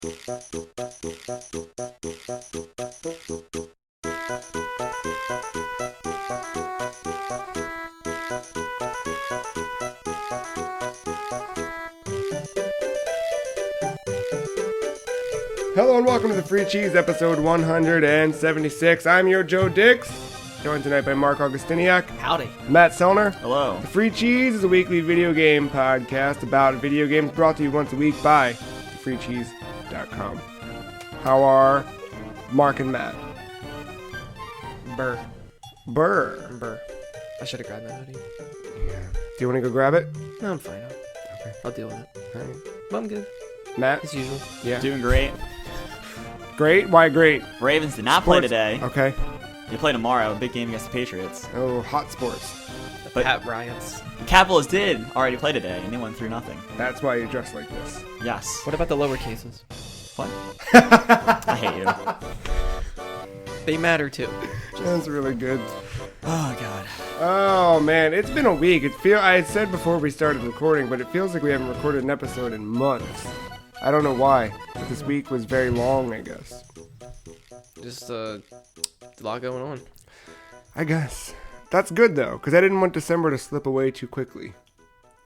Hello and welcome to the Free Cheese, episode 176. I'm your Joe Dix, joined tonight by Marc Augustiniak. Howdy. Matt Sellner. Hello. The Free Cheese is a weekly video game podcast about video games brought to you once a week by freecheese.com. How are Mark and Matt? Burr. I should have grabbed that hoodie. Yeah. Do you want to go grab it? No, I'm fine. I'll deal with it. All right. Well, I'm good. Matt? As usual. Yeah. Doing great. Great? Why great? Ravens did not play today. Okay. They play tomorrow. A big game against the Patriots. Oh, hot sports. But Pat Riots. the Capitals did already play today, and they won 3-0. That's why you dress like this. Yes. What about the lower cases? What? I hate you. They matter too. That's really good. Oh, God. Oh, man. It's been a week. I had said before we started recording, but it feels like we haven't recorded an episode in months. I don't know why, but this week was very long, I guess. Just a lot going on. I guess. That's good, though, because I didn't want December to slip away too quickly.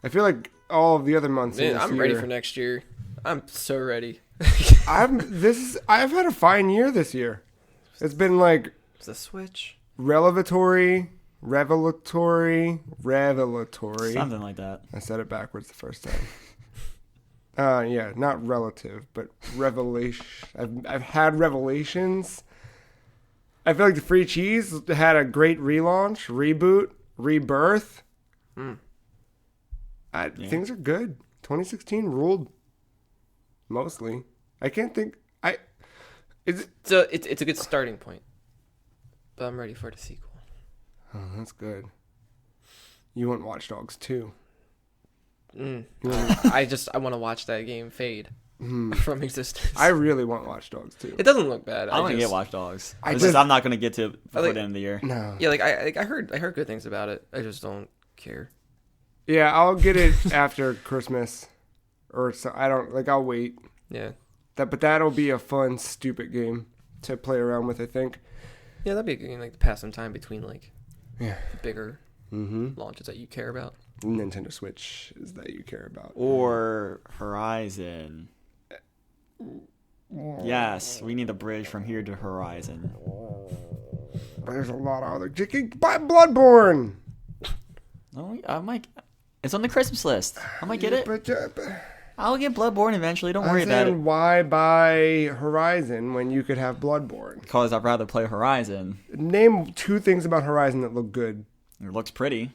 I feel like all of the other months in Man, this I'm year, ready for next year. I'm so ready. I've had a fine year this year. It's been like It's the Switch. revelatory. Something like that. I said it backwards the first time. Yeah, not relative, but revelation. I've had revelations. I feel like the Free Cheese had a great relaunch, reboot, rebirth. Things are good. 2016 ruled. Mostly. I can't think. It's a good starting point. But I'm ready for the sequel. Oh, that's good. You want Watch Dogs 2. I want to watch that game fade from existence. I really want Watch Dogs 2. It doesn't look bad. I want to get Watch Dogs. I'm I'm not going to get to it before the end of the year. No. Yeah, I heard good things about it. I just don't care. Yeah, I'll get it after Christmas. Or so, I'll wait. Yeah. But that'll be a fun, stupid game to play around with, I think. Yeah, that'd be a good game, to pass some time between the bigger Mm-hmm. launches that you care about. Nintendo Switch is that you care about. Or Horizon. Yes, we need a bridge from here to Horizon. There's a lot of other... Bloodborne! Oh, I might... It's on the Christmas list. I might get it. I'll get Bloodborne eventually. Don't worry about it. Why buy Horizon when you could have Bloodborne? Because I'd rather play Horizon. Name 2 things about Horizon that look good. It looks pretty.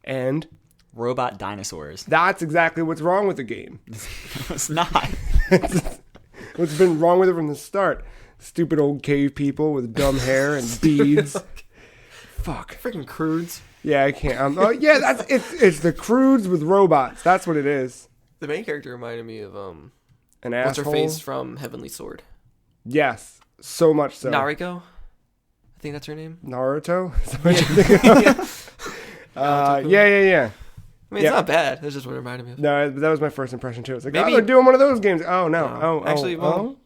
And? Robot dinosaurs. That's exactly what's wrong with the game. It's not. What's been wrong with it from the start. Stupid old cave people with dumb hair and beads. Fuck. Freaking crudes. Yeah, I can't. It's the crudes with robots. That's what it is. The main character reminded me of An what's her asshole. face from Heavenly Sword? Yes, so much so. Nariko? I think that's her name. Naruto? Is that what you're thinking of? Yeah. I mean, it's not bad. That's just what it reminded me of. No, that was my first impression too. It's like, Maybe- they're doing one of those games. Oh no. No. Actually, oh.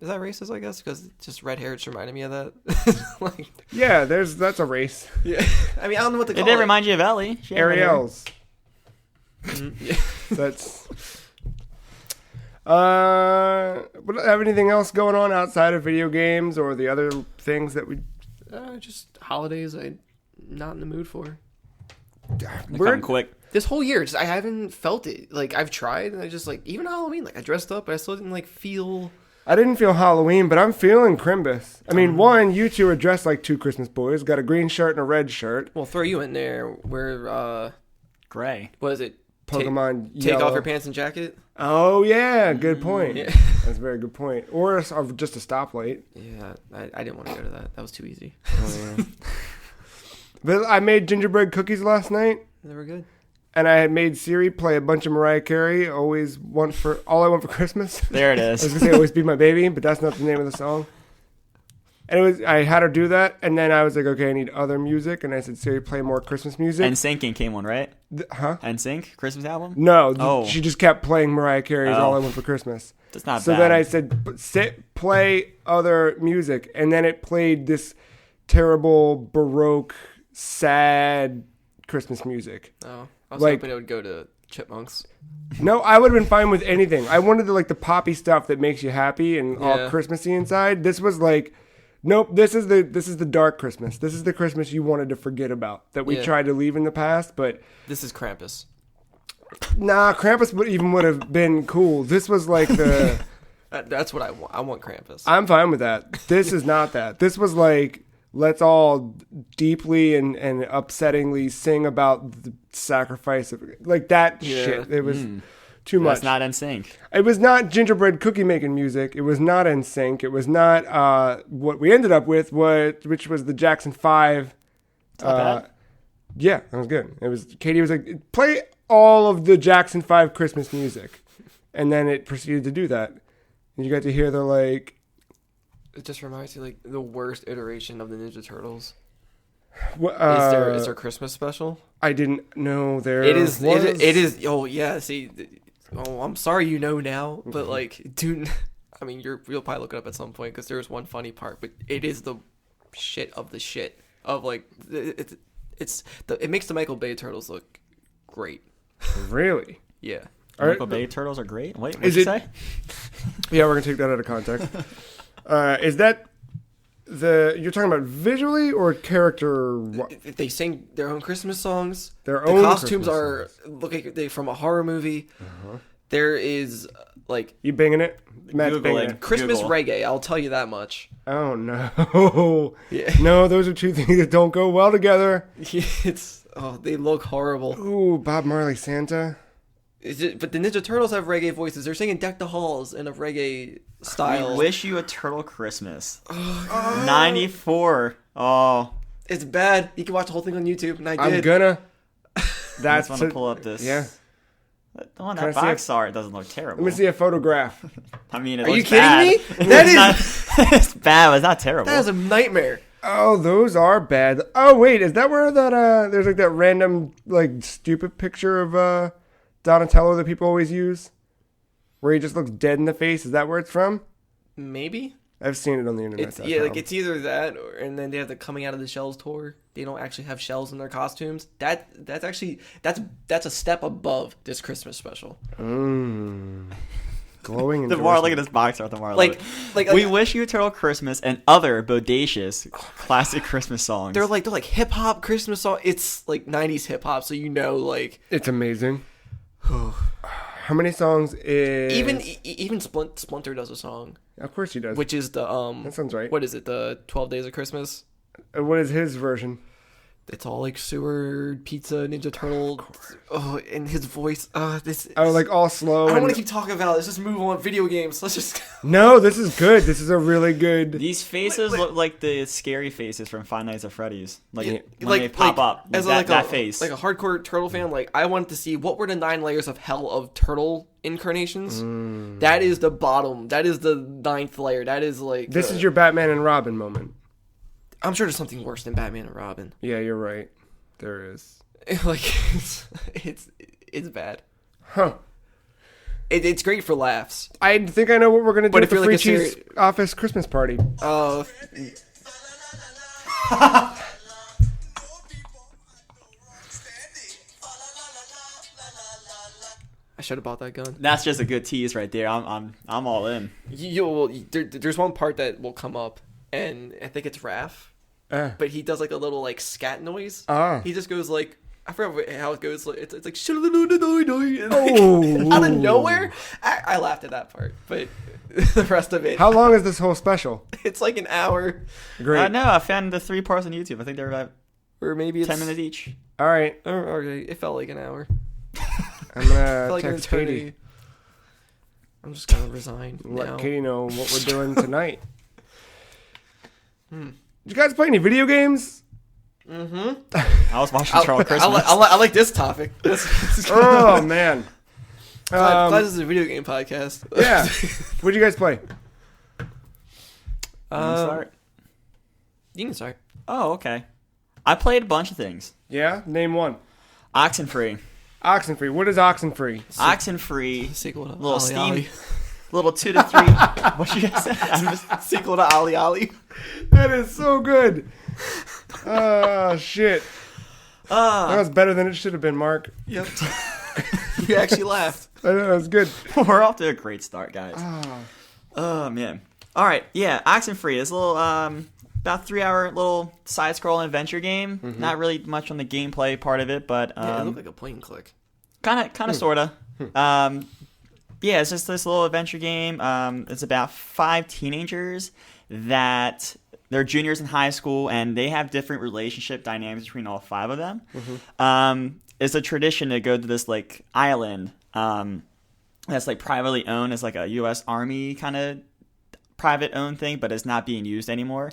Is that racist, I guess? Because just red hair just reminded me of that. Yeah, that's a race. Yeah. I mean, I don't know what to It call did it. remind you of Ellie. She had red hair. Ariel's. Yeah. That's... have anything else going on outside of video games or the other things that we... Just holidays I'm not in the mood for. They're coming quick. This whole year, I haven't felt it. I've tried, and I just, even Halloween, I dressed up, but I still didn't, feel... I didn't feel Halloween, but I'm feeling Crimbus. I mean, you 2 are dressed like 2 Christmas boys. Got a green shirt and a red shirt. Well, throw you in there. We're, Gray. what is it? Pokemon Take yellow. off your pants and jacket? Oh, yeah. Good point. Yeah. That's a very good point. Or just a stoplight. Yeah, I didn't want to go to that. That was too easy. Oh, yeah. But I made gingerbread cookies last night. They were good. And I had made Siri play a bunch of Mariah Carey, All I Want for Christmas. There it I was is. going to say Always Be My Baby, but that's not the name of the song. And I had her do that, and then I was like, okay, I need other music, and I said, Siri, play more Christmas music. And Sinking came on, right? Huh? NSYNC Christmas album? No, she just kept playing Mariah Carey's All I Want for Christmas. That's not so bad. Then I said, play other music. And then it played this terrible, Baroque, sad Christmas music. Oh, I was hoping it would go to Chipmunks. No, I would have been fine with anything. I wanted the poppy stuff that makes you happy and all Christmassy inside. This was like, nope, this is the dark Christmas. This is the Christmas you wanted to forget about, that we tried to leave in the past, but... This is Krampus. Nah, Krampus would have been cool. This was like the... That's what I want. I want Krampus. I'm fine with that. This is not that. This was like, let's all deeply and upsettingly sing about the sacrifice of... Like that shit. It was too much. That's not NSYNC. It was not gingerbread cookie making music. It was not NSYNC. It was not what we ended up with, which was the Jackson 5. Yeah, that was good. It was... Katie was like, play all of the Jackson 5 Christmas music. And then it proceeded to do that. And you got to hear it just reminds you the worst iteration of the Ninja Turtles. Is there a Christmas special? I didn't know there it is. was. It is. Oh yeah. See. Oh, I'm sorry you know now, but dude. I mean, you'll probably look it up at some point because there's one funny part, but it is the shit of the shit of it makes the Michael Bay Turtles look great. Really? Yeah. Michael Bay Turtles are great. Wait, what did you say? Yeah, we're gonna take that out of context. Is that you're talking about visually or character? They sing their own Christmas songs. The costumes look like they from a horror movie. Uh-huh. There is you banging it? Matt's Googling. banging it. Christmas reggae. I'll tell you that much. Oh no! Yeah. No, those are two things that don't go well together. They look horrible. Ooh, Bob Marley Santa. But the Ninja Turtles have reggae voices. They're singing "Deck the Halls" in a reggae style. We wish you a turtle Christmas. 94. Oh, it's bad. You can watch the whole thing on YouTube, and I did. I'm gonna. I just want to pull up this. Yeah. On that box art, it doesn't look terrible. Let me see a photograph. I mean, it Are you looks kidding bad. me? That is. It's bad, but it's not terrible. That is a nightmare. Oh, those are bad. Oh wait, is that where that there's that random stupid picture of Donatello that people always use, where he just looks dead in the face? Is that where it's from? Maybe. I've seen it on the internet. It's either that, and then they have the coming out of the shells tour. They don't actually have shells in their costumes. That's a step above this Christmas special. Glowing. The more I look at this box art, the more I love it. We wish you a turtle Christmas and other bodacious classic Christmas songs. They're like hip hop Christmas song. It's 90s hip hop, so it's amazing. How many songs is... Even Splinter does a song. Of course he does. Which is the... that sounds right. What is it? The 12 Days of Christmas? What is his version? It's all sewer, pizza, Ninja Turtle. Oh, and his voice. This. All slow. I don't want to keep talking about it. Let's just move on. Video games. Let's just. No, this is good. This is a really good. These faces look like the scary faces from Five Nights at Freddy's. When they pop up. As that face. Like a hardcore turtle fan, I wanted to see what were the 9 layers of hell of turtle incarnations. That is the bottom. That is the 9th layer. That is This is your Batman and Robin moment. I'm sure there's something worse than Batman and Robin. Yeah, you're right. There is. It's bad. Huh. It's great for laughs. I think I know what we're gonna do But at the Free Cheese Office Christmas party. Oh. I should have bought that gun. That's just a good tease right there. I'm all in. There's one part that will come up, and I think it's Raph. But he does a little scat noise. He just goes I forgot how it goes. It's out of nowhere. I laughed at that part, but the rest of it. How long is this whole special? It's an hour. Great. No, I found the 3 parts on YouTube. I think they're about or maybe 10 minutes each. All right. Okay, it felt like an hour. I'm gonna text Katie. I'm just gonna resign. Let Katie know what we're doing tonight. Did you guys play any video games? I was watching Charles Christmas. I like this topic. Oh man! Glad this is a video game podcast. Yeah. What'd you guys play? Start. You can start. Oh, okay. I played a bunch of things. Yeah, name one. Oxenfree. Oxenfree. What is Oxenfree? Oxenfree. Sequel to Little Ali Steam. Ali. Little 2 to 3. What you guys say? Sequel to Ali Ali. That is so good. Oh, shit. That was better than it should have been, Mark. Yep. You actually laughed. I know, that was good. We're off to a great start, guys. Oh, man. All right. Yeah, Oxenfree. This little, about 3-hour little side-scrolling adventure game. Mm-hmm. Not really much on the gameplay part of it, but... Yeah, it looked like a point and click. Kind of, sort of. Yeah, it's just this little adventure game. It's about 5 teenagers that they're juniors in high school, and they have different relationship dynamics between all 5 of them. Mm-hmm. It's a tradition to go to this like island that's like privately owned. It's like a U.S. Army kind of private owned thing, but it's not being used anymore.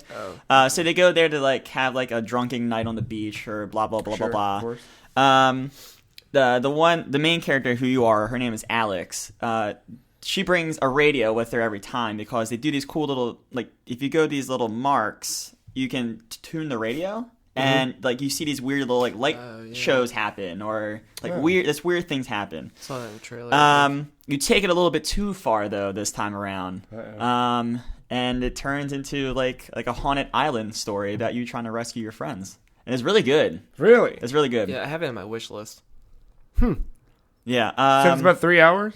So they go there to like have like a drunken night on the beach or blah blah blah Sure, blah of course. blah. The main character who you are, her name is Alex. She brings a radio with her every time because they do these cool little, like, if you go to these little marks, you can tune the radio, and like you see these weird little like light shows happen, or like weird things happen. Saw that in the trailer. You take it a little bit too far though this time around. And it turns into like a haunted island story about you trying to rescue your friends, and it's really good. Really? It's really good. Yeah, I have it on my wish list. Yeah. So it's about 3 hours?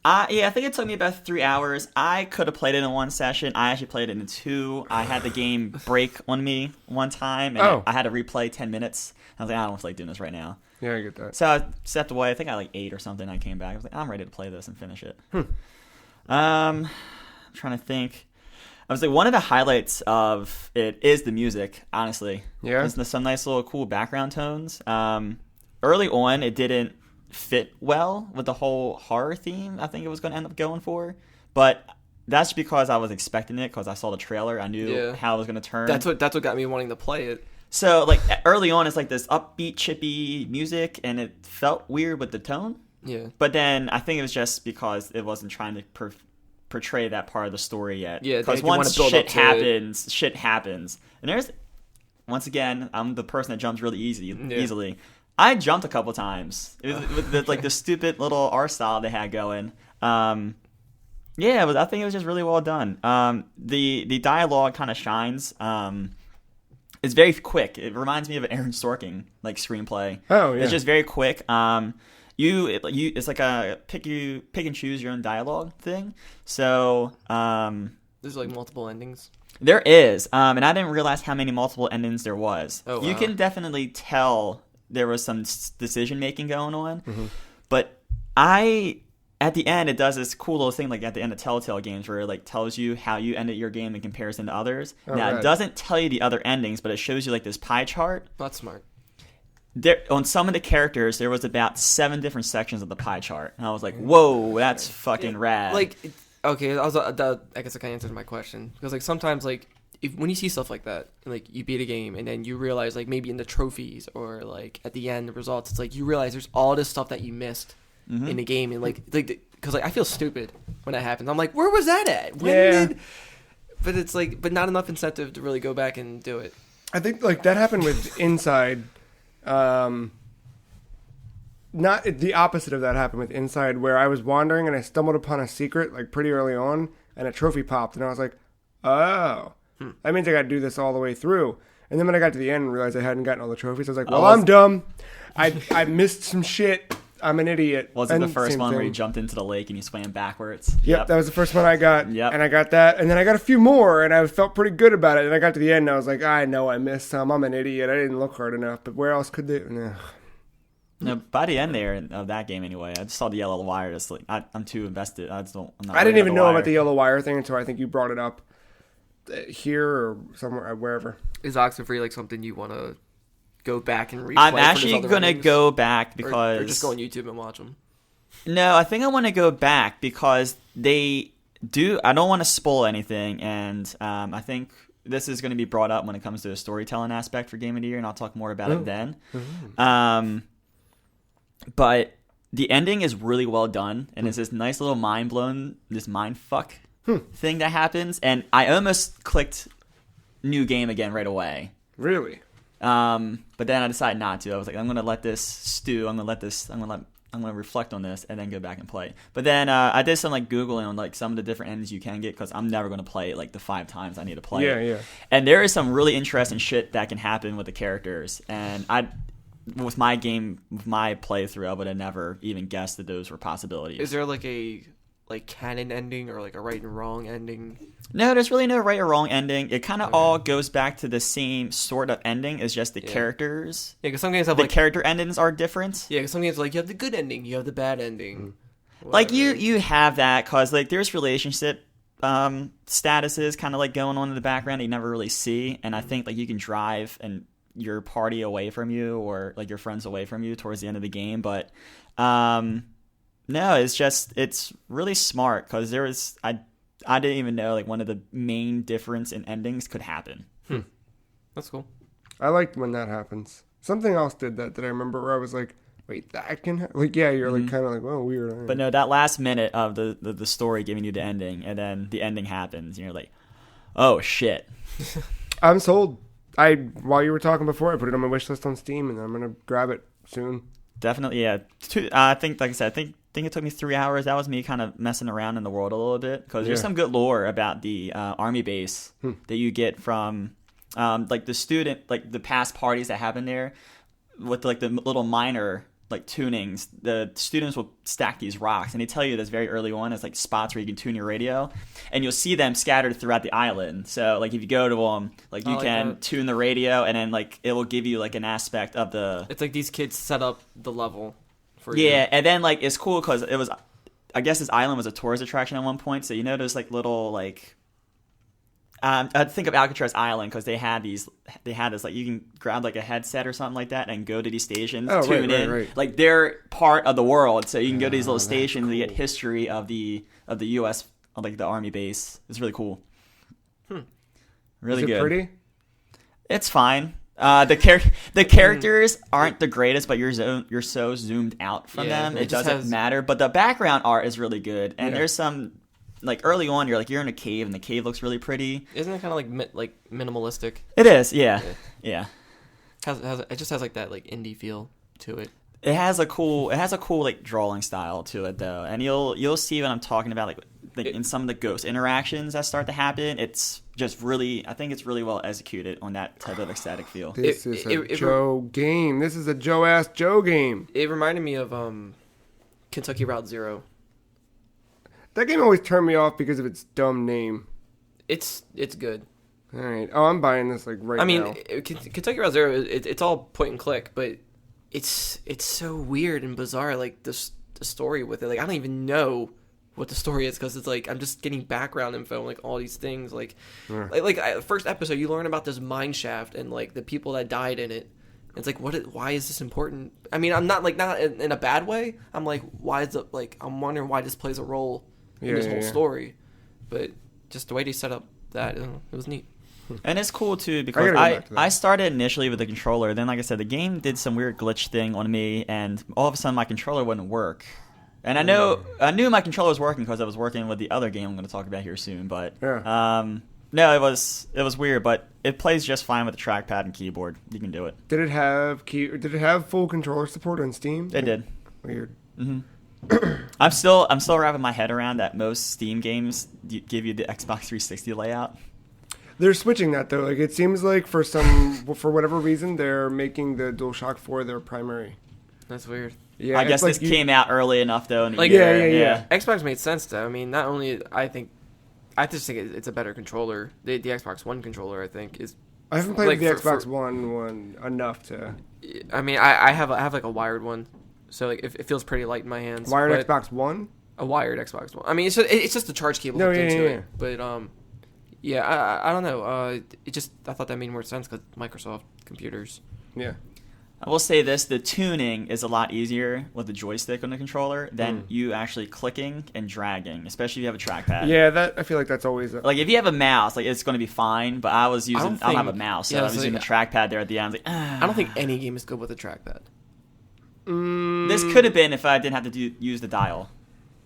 Yeah, I think it took me about 3 hours. I could have played it in one session. I actually played it in 2. I had the game break on me one time, and I had to replay 10 minutes. I was like, I don't feel like doing this right now. Yeah, I get that. So I stepped away. I think I like 8 or something. I came back. I was like, I'm ready to play this and finish it. I'm trying to think. I was like, one of the highlights of it is the music, honestly. Yeah? There's some nice little cool background tones. Early on, it didn't fit well with the whole horror theme I think it was going to end up going for. But that's because I was expecting it because I saw the trailer. I knew how it was going to turn. That's what got me wanting to play it. So, like, early on, it's like this upbeat, chippy music, and it felt weird with the tone. Yeah. But then I think it was just because it wasn't trying to portray that part of the story yet. Yeah, because once shit happens. And there's, once again, I'm the person that jumps really easily. I jumped a couple times. It was with like the stupid little art style they had going. I think it was just really well done. The dialogue kind of shines. It's very quick. It reminds me of an Aaron Sorkin like screenplay. Oh yeah, it's just very quick. It's like a pick and choose your own dialogue thing. So there's like multiple endings. There is, and I didn't realize how many multiple endings there was. Oh, wow. You can definitely tell there was some decision making going on, but at the end it does this cool little thing like at the end of Telltale games where it like tells you how you ended your game in comparison to others. It doesn't tell you the other endings, but it shows you like this pie chart. That's smart. There, on some of the characters, there was about 7 different sections of the pie chart, and I was like, "Whoa, that's fucking rad!" Like, okay, I guess I kind of answered my question because like sometimes like when you see stuff like that, like you beat a game and then you realize like maybe in the trophies or like at the end the results, it's like you realize there's all this stuff that you missed in the game, and like because like I feel stupid when that happens. I'm like, where was that at? But it's like, but not enough incentive to really go back and do it. I think like that happened with Inside. Not the opposite of that happened with Inside, where I was wandering and I stumbled upon a secret like pretty early on, and a trophy popped, and I was like, oh, that means I got to do this all the way through. And then when I got to the end and realized I hadn't gotten all the trophies, I was like, well, I'm dumb. I missed some shit. I'm an idiot. Was it the first one where you jumped into the lake and you swam backwards? Yep, that was the first one I got. Yep. And I got that. And then I got a few more, and I felt pretty good about it. And I got to the end, and I was like, I know I missed some. I'm an idiot. I didn't look hard enough. But where else could they? No, by the end there of that game anyway, I just saw the yellow wire. Just like I'm too invested. I didn't even know about the yellow wire thing until I think you brought it up here or somewhere, wherever. Is Oxenfree like something you want to go back and replay? I'm actually gonna go back because or just go on YouTube and watch them. No, I think I want to go back because they do. I don't want to spoil anything, and I think this is going to be brought up when it comes to the storytelling aspect for Game of the Year, and I'll talk more about it then. But the ending is really well done, and it's this nice little mind fuck thing that happens, and I almost clicked new game again right away. Really? But then I decided not to. I was like, I'm gonna let this stew. I'm gonna reflect on this and then go back and play. But then I did some like Googling on like some of the different endings you can get because I'm never gonna play it like the 5 times I need to play it. Yeah. And there is some really interesting shit that can happen with the characters. And with my playthrough, I would have never even guessed that those were possibilities. Is there like a canon ending or like a right and wrong ending? No, there's really no right or wrong ending. It kind of all goes back to the same sort of ending. It's just the characters. Yeah, because some games have the character endings are different. Yeah, because some games like you have the good ending, you have the bad ending. Like you have that because like there's relationship statuses kind of like going on in the background that you never really see, and I think like you can drive and your party away from you or like your friends away from you towards the end of the game, but no, it's really smart because I didn't even know like one of the main difference in endings could happen. That's cool. I liked when that happens. Something else did that I remember where I was like, wait, that can like you're like kind of like, oh, weird. But no, that last minute of the story giving you the ending, and then the ending happens, and you're like, oh shit. I'm sold. While you were talking before, I put it on my wish list on Steam, and I'm gonna grab it soon. Definitely, yeah. I think, like I said, I think it took me 3 hours. That was me kind of messing around in the world a little bit because there's some good lore about the army base that you get from like the past parties that happen there with like the little minor like tunings. The students will stack these rocks, and they tell you this very early on as like spots where you can tune your radio, and you'll see them scattered throughout the island. So like if you go to them, like you can tune the radio, and then like it will give you like an aspect of the. It's like these kids set up the level for you. Yeah, and then like it's cool because it was, I guess this island was a tourist attraction at one point. So you know there's like little like. I think of Alcatraz Island because they had this like you can grab like a headset or something like that and go to these stations, tune in. Right. Like they're part of the world, so you can go to these little stations to get history of the U.S. like the army base. It's really cool. Really good. Is it pretty? It's fine. The characters aren't the greatest, but you're so zoomed out from them, it doesn't matter. But the background art is really good, and there's some. Like early on, you're in a cave, and the cave looks really pretty. Isn't it kind of like minimalistic? It is, yeah. It just has like that like indie feel to it. It has a cool like drawing style to it though, and you'll see what I'm talking about like in some of the ghost interactions that start to happen. It's just really, I think it's really well executed on that type of aesthetic feel. This is a Joe game. This is a Joe-ass Joe game. It reminded me of Kentucky Route Zero. That game always turned me off because of its dumb name. It's good. All right. Oh, I'm buying this like right now. I mean, Kentucky Route Zero, it's all point and click, but it's so weird and bizarre. Like the story with it, like I don't even know what the story is because it's like I'm just getting background info and like all these things. Like first episode, you learn about this mine shaft and like the people that died in it. It's like why is this important? I mean, I'm not in a bad way. I'm like, why is it like I'm wondering why this plays a role in this whole story, but just the way they set up that it was neat. And it's cool too because I started initially with the controller, then like I said, the game did some weird glitch thing on me, and all of a sudden my controller wouldn't work. And I knew my controller was working because I was working with the other game I'm going to talk about here soon. But no, it was weird, but it plays just fine with the trackpad and keyboard. You can do it. Did it have full controller support on Steam? It did. Weird. Mm-hmm. I'm still wrapping my head around that most Steam games give you the Xbox 360 layout. They're switching that though. Like it seems like for whatever reason they're making the DualShock 4 their primary. That's weird. Yeah, I guess this came out early enough though. Yeah. Xbox made sense though. I mean, not only I just think it's a better controller. The Xbox One controller I think is. I haven't played the Xbox One enough to. I mean, I have like a wired one. So like it feels pretty light in my hands. Wired Xbox One? A wired Xbox One. I mean, it's just a charge cable hooked into it. But I don't know. I thought that made more sense because Microsoft computers. Yeah. I will say this: the tuning is a lot easier with the joystick on the controller than you actually clicking and dragging, especially if you have a trackpad. Yeah, I feel like that's always like if you have a mouse, like it's going to be fine. But I don't have a mouse, so I was using the trackpad there at the end. I was like, I don't think any game is good with a trackpad. This could have been if I didn't have to use the dial,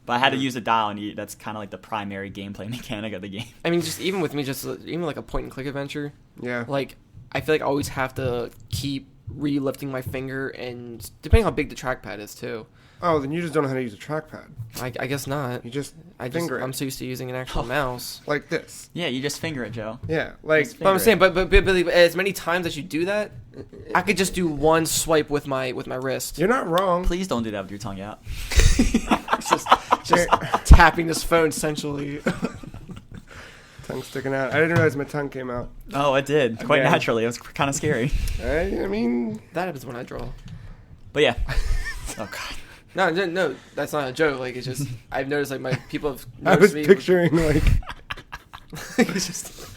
but I had to use the dial, and that's kind of like the primary gameplay mechanic of the game. I mean, just even with me, even like a point and click adventure. Yeah. Like I feel like I always have to keep re-lifting my finger, and depending on how big the trackpad is too. Oh, then you just don't know how to use a trackpad. I guess not. You just finger it. I'm so used to using an actual mouse. Like this. Yeah, you just finger it, Joe. Yeah, like... But I'm saying, but as many times as you do that, I could just do one swipe with my wrist. You're not wrong. Please don't do that with your tongue out. just tapping this phone essentially. Tongue sticking out. I didn't realize my tongue came out. Oh, it did. Quite Again. naturally. It was kind of scary. I mean... That happens when I draw. But yeah. Oh, God. No, that's not a joke. Like, it's just, I've noticed, like, my people have I was noticed me. picturing, like... It's just...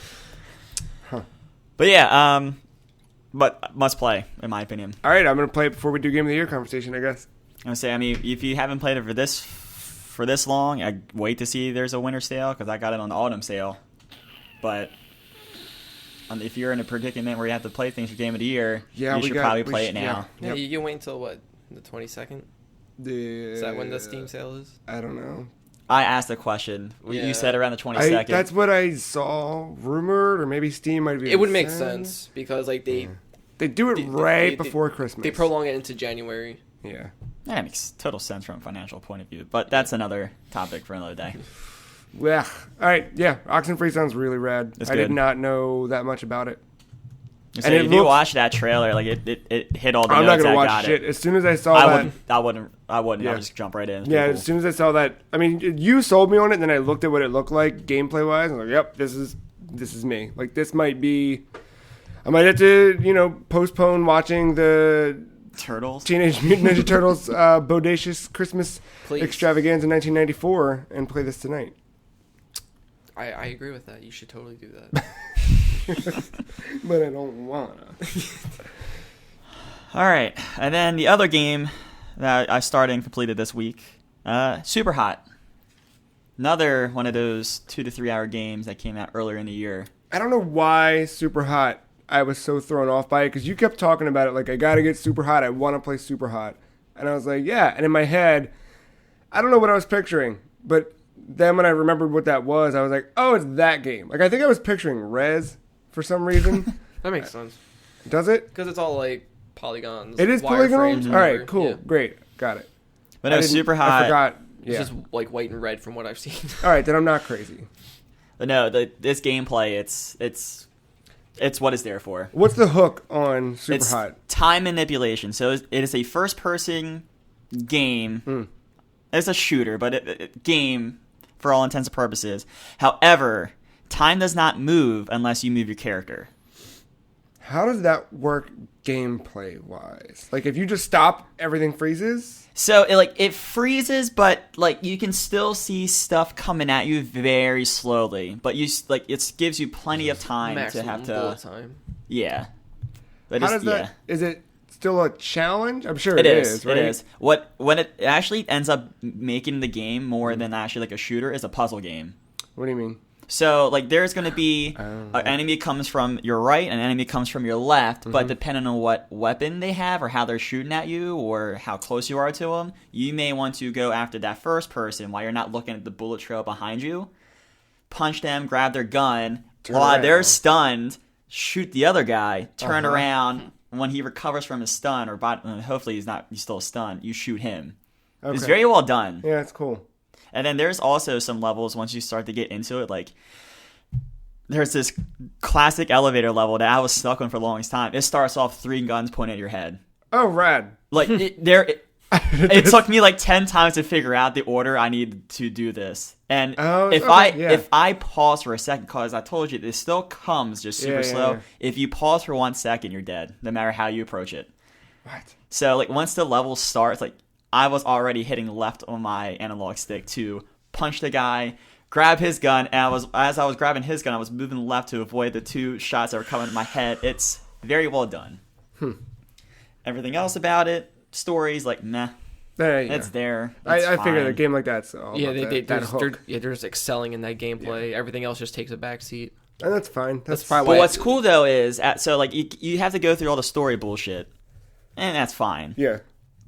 But yeah, but must play, in my opinion. All right, I'm going to play it before we do Game of the Year conversation, I guess. I'm going to say, I mean, if you haven't played it for this long, I wait to see there's a winter sale, because I got it on the autumn sale. But if you're in a predicament where you have to play things for Game of the Year, you should probably play it now. Yeah, Yep. you can wait until, what, the 22nd? Is that when the Steam sale is? I don't know. I asked the question. Yeah. You said around the 22nd. That's what I saw rumored, or maybe Steam might be. It would make sense, because, like, they do it right before Christmas. They prolong it into January. Yeah. That makes total sense from a financial point of view. But that's another topic for another day. Yeah. All right. Yeah. Oxenfree sounds really rad. It's I good. did not know that much about it. So if you watch that trailer, like it hit all the I'm notes. not gonna I watch got shit. it. As soon as I saw I wouldn't. Yeah. I would just jump right in. Yeah. Cool. As soon as I saw that, I mean, you sold me on it. And then I looked at what it looked like gameplay wise. I was like, yep, this is me. Like, this might be. I might have to, postpone watching the Turtles, Teenage Mutant Ninja Turtles Bodacious Christmas Please. Extravaganza 1994 and play this tonight. I agree with that. You should totally do that. But I don't wanna. All right, and then the other game that I started and completed this week, Superhot. Another one of those 2 to 3 hour games that came out earlier in the year. I don't know why Superhot. I was so thrown off by it because you kept talking about it like, I gotta get Superhot. I want to play Superhot, and I was like, yeah. And in my head, I don't know what I was picturing, but then when I remembered what that was, I was like, oh, it's that game. Like, I think I was picturing Rez for some reason. That makes sense. Does it? Because it's all, like, polygons. It is polygons? wireframes, All right, whatever. cool. Yeah. Great. Got it. But no, I Superhot. I forgot. It's Yeah. just, like, white and red from what I've seen. All right, then I'm not crazy. But no, this gameplay, it's what it's there for. What's the hook on It's Superhot? time manipulation. So it is a first-person game. It's a shooter, but game for all intents and purposes. However, time does not move unless you move your character. How does that work gameplay-wise? Like, if you just stop, everything freezes? So it freezes, but like you can still see stuff coming at you very slowly. But it gives you plenty of time Maximum to have bullet to. time. Yeah. But How it's- does that... yeah. Is it still a challenge? I'm sure It is, is. right? It is. When it actually ends up making the game more than actually like a shooter is a puzzle game. What do you mean? So like there's going to be an enemy comes from your right and an enemy comes from your left, but depending on what weapon they have or how they're shooting at you or how close you are to them, you may want to go after that first person while you're not looking at the bullet trail behind you. Punch them, grab their gun, while they're stunned, shoot the other guy, turn around. When he recovers from his stun, or hopefully he's still stunned, you shoot him. Okay. It's very well done. Yeah, it's cool. And then there's also some levels once you start to get into it, like there's this classic elevator level that I was stuck on for the longest time. It starts off 3 guns pointed at your head. Oh, rad. Like it took me like 10 times to figure out the order I need to do this. And if I pause for a second, because I told you this still comes just super slow. Yeah. If you pause for 1 second, you're dead, no matter how you approach it. What? So like once the level starts, like I was already hitting left on my analog stick to punch the guy, grab his gun, and as I was grabbing his gun, I was moving left to avoid the 2 shots that were coming at my head. It's very well done. Everything else about it, stories like meh. It's there. I figured a game like that's all Yeah, about they're just excelling in that gameplay. Everything else just takes a backseat. And that's fine. That's probably But why what's cool though is you have to go through all the story bullshit, and that's fine. Yeah.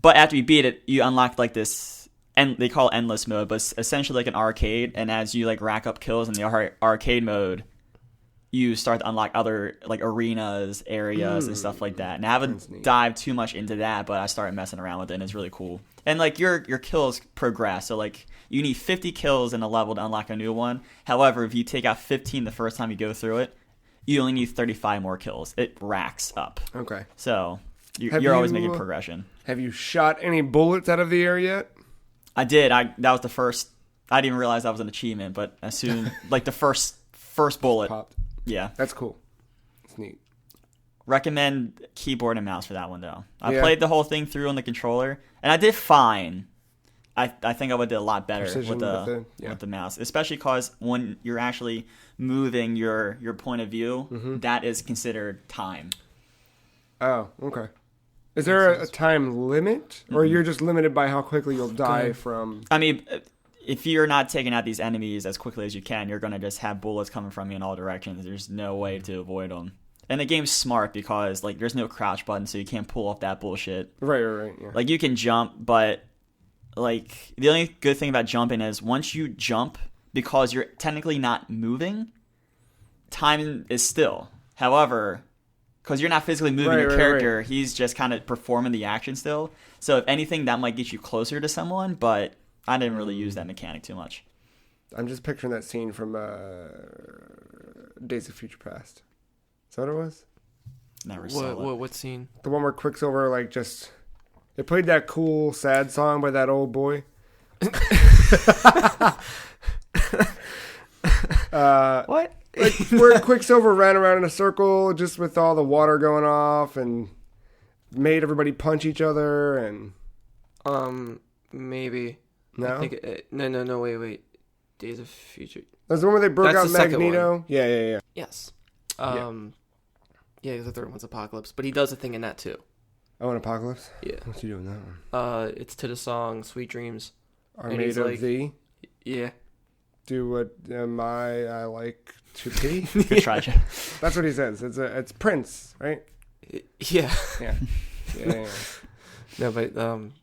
But after you beat it, you unlock like this, and they call it endless mode, but it's essentially like an arcade. And as you like rack up kills in the arcade mode, you start to unlock other like arenas, areas, and stuff like that. And I haven't dived too much into that, but I started messing around with it, and it's really cool. And like your kills progress, so like you need 50 kills in a level to unlock a new one. However, if you take out 15 the first time you go through it, you only need 35 more kills. It racks up. Okay. So you're always making progression. Have you shot any bullets out of the air yet? I did. That was the first. I didn't even realize that was an achievement, but as soon like the first bullet popped. Yeah, that's cool. It's neat. Recommend keyboard and mouse for that one though. I played the whole thing through on the controller, and I did fine. I think I would do a lot better with the mouse, especially because when you're actually moving your point of view, that is considered time. Oh, okay. Is there a time limit, or you're just limited by how quickly you'll die from? I mean, if you're not taking out these enemies as quickly as you can, you're going to just have bullets coming from you in all directions. There's no way to avoid them. And the game's smart because like there's no crouch button, so you can't pull off that bullshit. Right. Yeah. Like you can jump, but like the only good thing about jumping is once you jump, because you're technically not moving, time is still. However, because you're not physically moving your character, he's just kind of performing the action still. So if anything, that might get you closer to someone, but I didn't really use that mechanic too much. I'm just picturing that scene from Days of Future Past. Is that what it was? Never saw it. What scene? The one where Quicksilver they played that cool sad song by that old boy. What? Like where Quicksilver ran around in a circle just with all the water going off and made everybody punch each other and. Maybe. No. I think no. Wait. Days of Future. That's the one where they broke That's out the Magneto. Yeah. Yes. Yeah, the third one's Apocalypse, but he does a thing in that too. Oh, an Apocalypse? Yeah. What's he doing that one? It's to the song "Sweet Dreams." Are made of thee. Yeah. Do what I like to be. Good try, Joe. That's what he says. It's Prince, right? Yeah. Yeah. No, but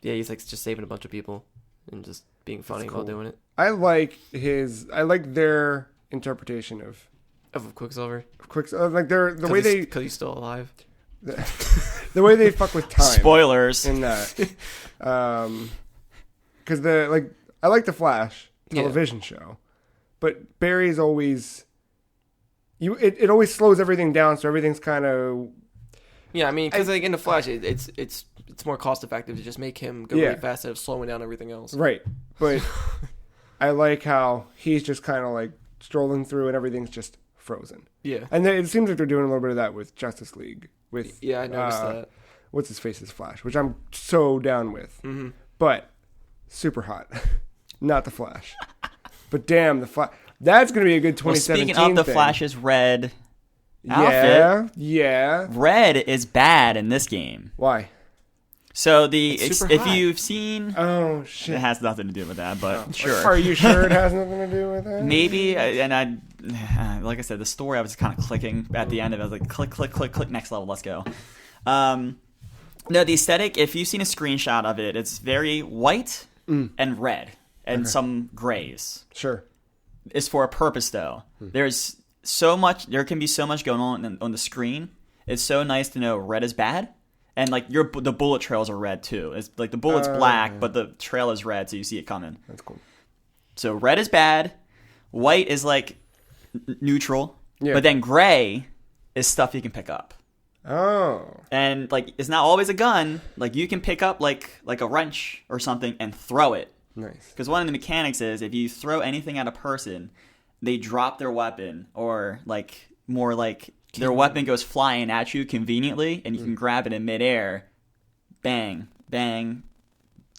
he's like just saving a bunch of people and just being funny while doing it. I like their interpretation of Quicksilver. Like the way they, because he's still alive. The way they fuck with time. Spoilers in that. Because I like the Flash television show, but Barry's always it always slows everything down, so everything's kind of. Yeah, I mean, because like in the Flash, it's more cost effective to just make him go really fast instead of slowing down everything else. Right, but I like how he's just kind of like strolling through and everything's just frozen. Yeah, and it seems like they're doing a little bit of that with Justice League. I noticed that. What's his face's Flash, which I'm so down with. Mm-hmm. But Superhot, not the Flash. But damn, the Flash. That's going to be a good 2017 speaking of the thing. Flash's red outfit. Yeah. Red is bad in this game. Why? So if you've seen, oh shit, it has nothing to do with that, but sure. Are you sure it has nothing to do with that? Maybe, and like I said, the story I was kind of clicking at the end of it. I was like, click, next level, let's go. No, the aesthetic. If you've seen a screenshot of it, it's very white and red and some grays. Sure. It's for a purpose though. There's so much. There can be so much going on the screen. It's so nice to know red is bad. And like the bullet trails are red too. It's like the bullet's black, but the trail is red, so you see it coming. That's cool. So red is bad, white is like neutral, but then gray is stuff you can pick up. Oh. And like it's not always a gun. Like you can pick up like a wrench or something and throw it. Nice. Because one of the mechanics is if you throw anything at a person, they drop their weapon or like more like. Their weapon goes flying at you conveniently, and you can grab it in midair. Bang, bang.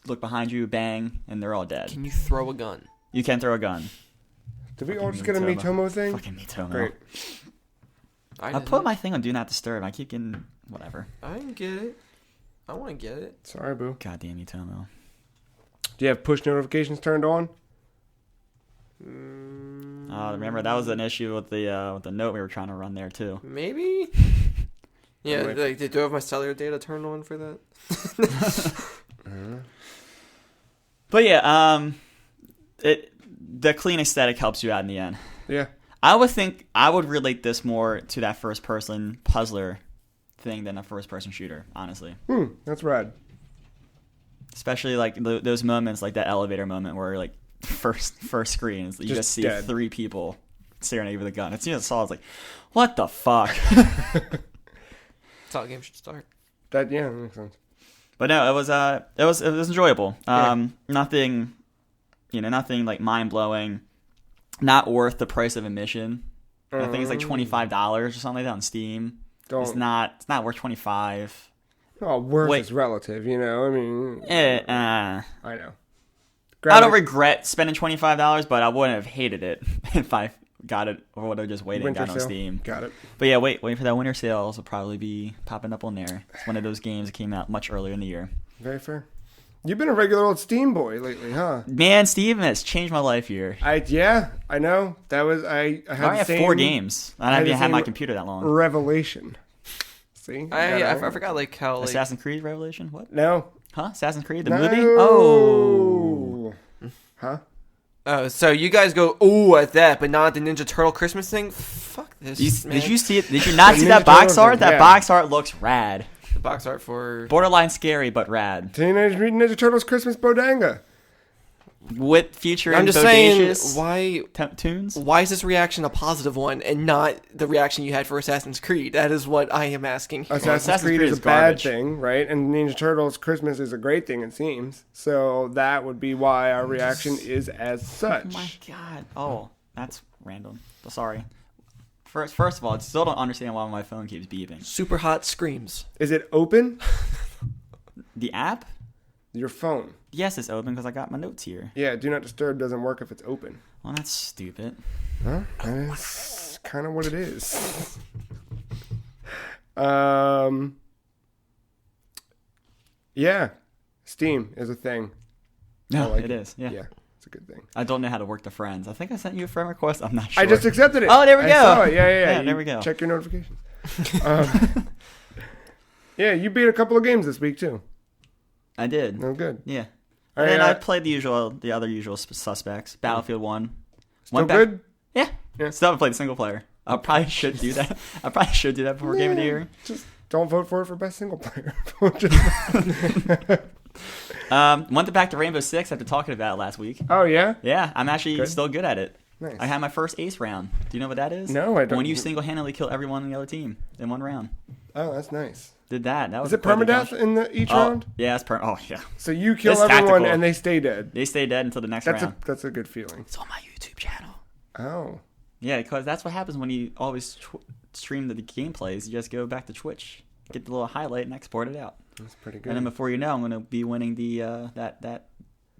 Look behind you, bang, and they're all dead. Can you throw a gun? You can throw a gun. Did we all just get a Miitomo thing? Fucking Miitomo. Great. I put my thing on Do Not Disturb. I keep getting whatever. I didn't get it. I want to get it. Sorry, boo. Goddamn Miitomo. Do you have push notifications turned on? Remember that was an issue with the note we were trying to run there too. Maybe. Yeah, like, do I have my cellular data turned on for that? But yeah, the clean aesthetic helps you out in the end. Yeah. I would relate this more to that first-person puzzler thing than a first-person shooter, honestly. That's rad. Especially like those moments, like that elevator moment where like first screen, you just see dead. 3 people staring at you with a gun. As soon as I saw it, I was like, what the fuck? That's how a game should start. That makes sense. But no, it was enjoyable. Nothing like mind-blowing. Not worth the price of admission. I think it's like $25 or something like that on Steam. It's not worth $25. Oh, worth is relative, you know. I mean, I know. I don't regret spending $25, but I wouldn't have hated it if I got it or would have just waited and got it on Steam. Got it. But yeah, wait for that winter sales. Will probably be popping up on there. It's one of those games that came out much earlier in the year. Very fair. You've been a regular old Steam boy lately, huh? Man, Steam has changed my life here. I know. That was I have 4 games. I haven't had my computer that long. Revelation. See, I forgot like how like Assassin's Creed Revelation. What? No. Huh? Assassin's Creed the movie? Oh. Huh? So you guys go at that, but not the Ninja Turtle Christmas thing. Fuck this. Did you see it? Did you not see that box art? That box art looks rad. The box art for borderline scary but rad. Teenage Mutant Ninja Turtles Christmas Bodanga. With featuring I'm just saying, why tunes? Why is this reaction a positive one and not the reaction you had for Assassin's Creed? That is what I am asking. Assassin's Creed is a bad thing, right? And Ninja Turtles Christmas is a great thing, it seems. So that would be why our reaction is as such. Oh my god! Oh, that's random. Sorry. First of all, I still don't understand why my phone keeps beeping. Superhot screams. Is it open? The app? Your phone. Yes, it's open because I got my notes here. Yeah, Do Not Disturb doesn't work if it's open. Well, that's stupid. Huh? That's kind of what it is. Yeah. Steam is a thing. No, it is. Yeah. Yeah, it's a good thing. I don't know how to work the friends. I think I sent you a friend request. I'm not sure. I just accepted it. Oh, there we go. I saw it. Yeah. There we go. Check your notifications. Yeah, you beat a couple of games this week, too. I did. Oh, good. Yeah. All And then right, I played the other usual suspects. Battlefield 1. Still good? Yeah. Still haven't played the single player. I probably should do that. Before Game of the Year. Just don't vote for it for best single player. Went back to Rainbow Six after talking about it last week. Oh, yeah? Yeah, I'm actually still good at it. Nice. I had my first ace round. Do you know what that is? No, I don't. When you single-handedly kill everyone on the other team in one round. Oh, that's nice. Did that. That was Is it permadeath in each round? Yeah, it's Oh, yeah. So you kill It's everyone tactical. and they stay dead. They stay dead until the next round. That's a good feeling. It's on my YouTube channel. Oh. Yeah, because that's what happens when you always stream the gameplays. You just go back to Twitch, get the little highlight, and export it out. That's pretty good. And then before you know, I'm going to be winning the that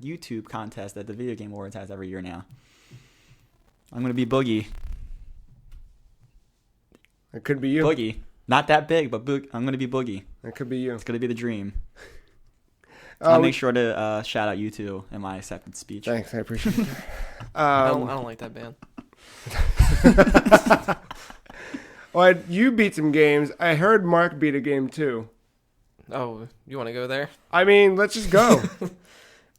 YouTube contest that the Video Game Awards has every year now. I'm going to be Boogie. It could be you. Boogie. Not that big, but I'm going to be Boogie. It could be you. It's going to be the dream. I'll make sure to shout out you two in my acceptance speech. Thanks, I appreciate it. I don't like that band. Well, you beat some games. I heard Marc beat a game too. Oh, you want to go there? I mean, let's just go.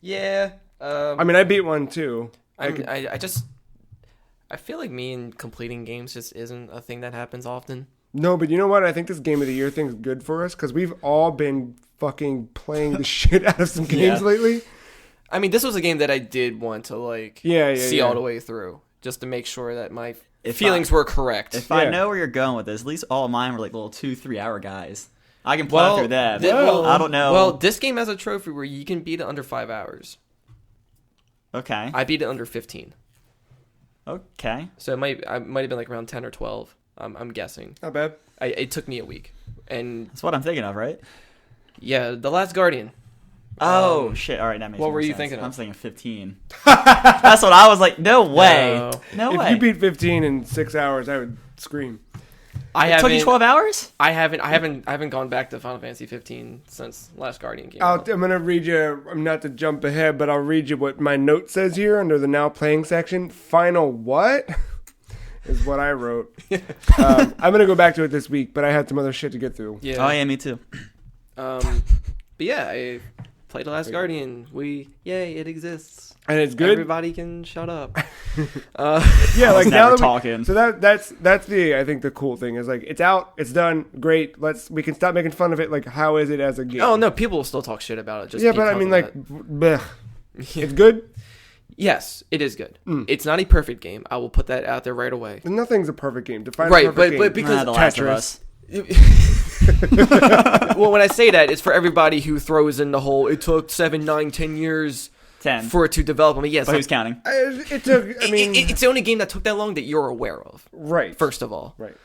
Yeah. I mean, I beat one too. I feel like me and completing games just isn't a thing that happens often. No, but you know what? I think this Game of the Year thing's good for us because we've all been fucking playing the shit out of some games lately. I mean, this was a game that I did want to see all the way through, just to make sure that my feelings were correct. If I know where you're going with this, at least all of mine were like little 2-3 hour guys. I can plow through that. I don't know. Well, this game has a trophy where you can beat it under 5 hours. Okay. I beat it under 15. Okay. So I might have been like around 10 or 12. I'm guessing. Not bad. It took me a week, and that's what I'm thinking of, right? Yeah, The Last Guardian. Oh shit! All right, that makes. What more were you sense. thinking of? I'm thinking 15. That's what I was like. No way. No way. If you beat 15 in 6 hours, I would scream. It took you 12 hours? I haven't gone back to Final Fantasy 15 since Last Guardian came out. I'm gonna read you. not to jump ahead, but I'll read you what my note says here under the now playing section. Final what? Is what I wrote. I'm gonna go back to it this week, but I had some other shit to get through. Yeah. Oh yeah, me too. But yeah, Play The Last Guardian. Yay, it exists. And it's good. Everybody can shut up. Yeah, like now that talking. So that's the I think the cool thing is like it's out, it's done, great. We can stop making fun of it. Like, how is it as a game? Oh no, people will still talk shit about it. Just yeah, but I mean, like, bleh. It's good. Yes, it is good. It's not a perfect game. I will put that out there right away. Nothing's a perfect game. Define Right, a perfect game. but because The Last of Tetris. Us. Well, when I say that, it's for everybody who throws in the whole. It took 7, 9, 10 years 10. for it to develop. I mean, yes, But who's counting? It took. I mean, it's the only game that took that long that you're aware of. right. First of all, Right.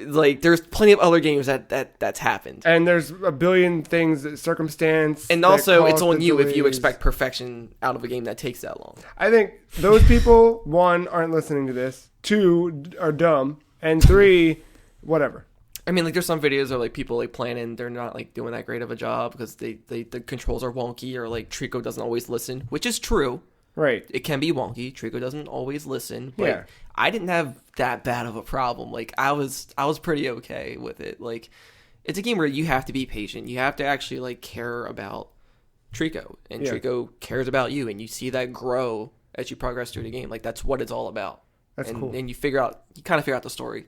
Like there's plenty of other games that's happened. And there's a billion things, that circumstance. And that also, it's caused on the you if you delays. expect perfection out of a game that takes that long. I think those people, 1, aren't listening to this. 2, are dumb. And 3, whatever. I mean, like, there's some videos of, like, people, like, planning, they're not, like, doing that great of a job because the controls are wonky or, like, Trico doesn't always listen, which is true. Right. It can be wonky. Trico doesn't always listen. But Yeah. I didn't have that bad of a problem. Like, I was pretty okay with it. Like, it's a game where you have to be patient. You have to actually, like, care about Trico. And Yeah. Trico cares about you. And you see that grow as you progress through the game. Like, that's what it's all about. That's cool. And you kind of figure out the story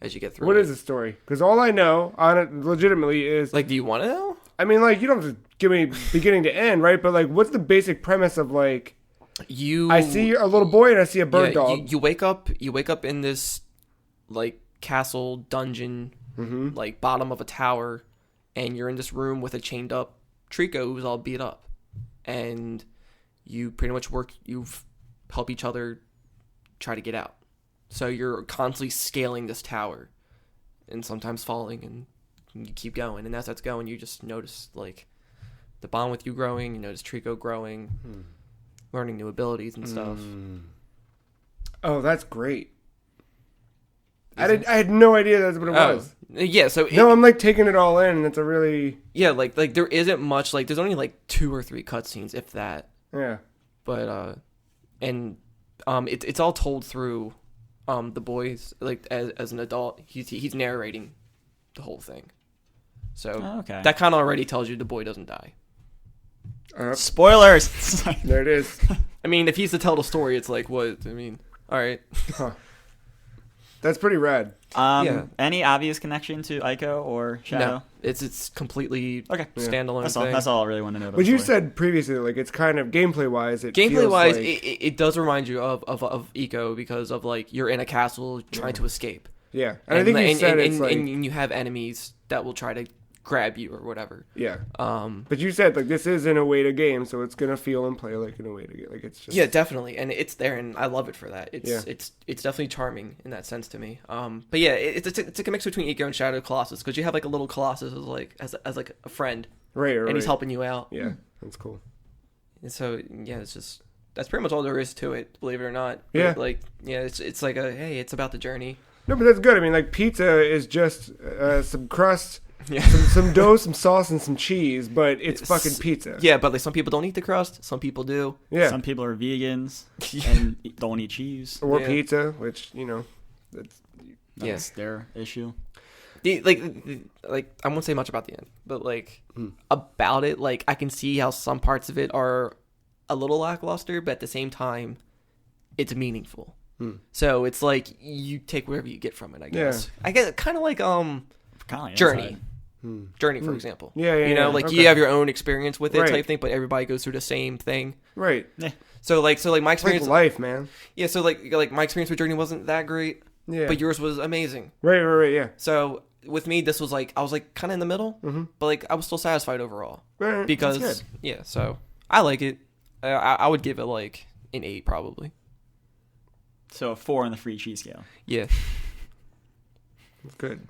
as you get through What it. is the story? Because all I know on it legitimately is Like, do you want to know? I mean, like, you don't have to give me beginning to end, right? But like, what's the basic premise of like? I see a little boy and I see a bird dog. You wake up in this like castle dungeon, like bottom of a tower, and you're in this room with a chained up Trico who's all beat up, and you pretty much help each other try to get out. So you're constantly scaling this tower, and sometimes falling, and you keep going. And as that's going, you just notice like the bond with you growing. You notice Trico growing, learning new abilities and stuff. Oh, that's great. I had no idea that's what it was. Yeah, so No, I'm like taking it all in, and it's a really like there isn't much. Like there's only like 2 or 3 cutscenes, if that. yeah. But it's all told through the boys, like as an adult. He's narrating the whole thing. So Okay. that kind of already tells you the boy doesn't die. Spoilers. There it is. I mean, if he's to tell the story, it's like what? I mean, all right. That's pretty rad. Yeah. Any obvious connection to Ico or Shadow? No, it's completely Okay. standalone That's all. thing. That's all I really want to know about. But the you story. said previously, like it's kind of gameplay wise. Gameplay wise, like, it does remind you of Eco because of like you're in a castle trying to escape. yeah, and I think you said it's like and you have enemies that will try to grab you or whatever. yeah. Um, But you said like this is in a way to game, so it's gonna feel and play like in a way to game. Like it's just yeah, definitely, and it's there, and I love it for that. It's Yeah. it's definitely charming in that sense to me. But yeah, it's a mix between Eco and Shadow Colossus because you have like a little Colossus as like a friend, right, and he's helping you out. Yeah, that's cool. And so yeah, it's just that's pretty much all there is to it. Believe it or not. Yeah. But, like yeah, it's like hey, it's about the journey. No, but that's good. I mean, like pizza is just some crust, Yeah. some dough, some sauce, and some cheese, but it's fucking pizza. Yeah, but like some people don't eat the crust. Some people do. Yeah. Some people are vegans and don't eat cheese. Or Yeah. pizza, which that's That's their issue. Like I won't say much about the end, but like about it, like I can see how some parts of it are a little lackluster, but at the same time, it's meaningful. So it's like you take whatever you get from it. I guess. I get kind of like Kinda Journey. inside. Journey, for example. Yeah, yeah, You know, yeah. like Okay. you have your own experience with it Right. type thing, but everybody goes through the same thing. right. So like my It's like experience, life, man. yeah. So like my experience with Journey wasn't that great, Yeah. but yours was amazing. Right. Yeah. So with me, this was like I was like kind of in the middle, but like I was still satisfied overall Right. because good. yeah. So I like it. I would give it like an 8 probably. So a 4 on the free cheese scale. Yeah. It's good.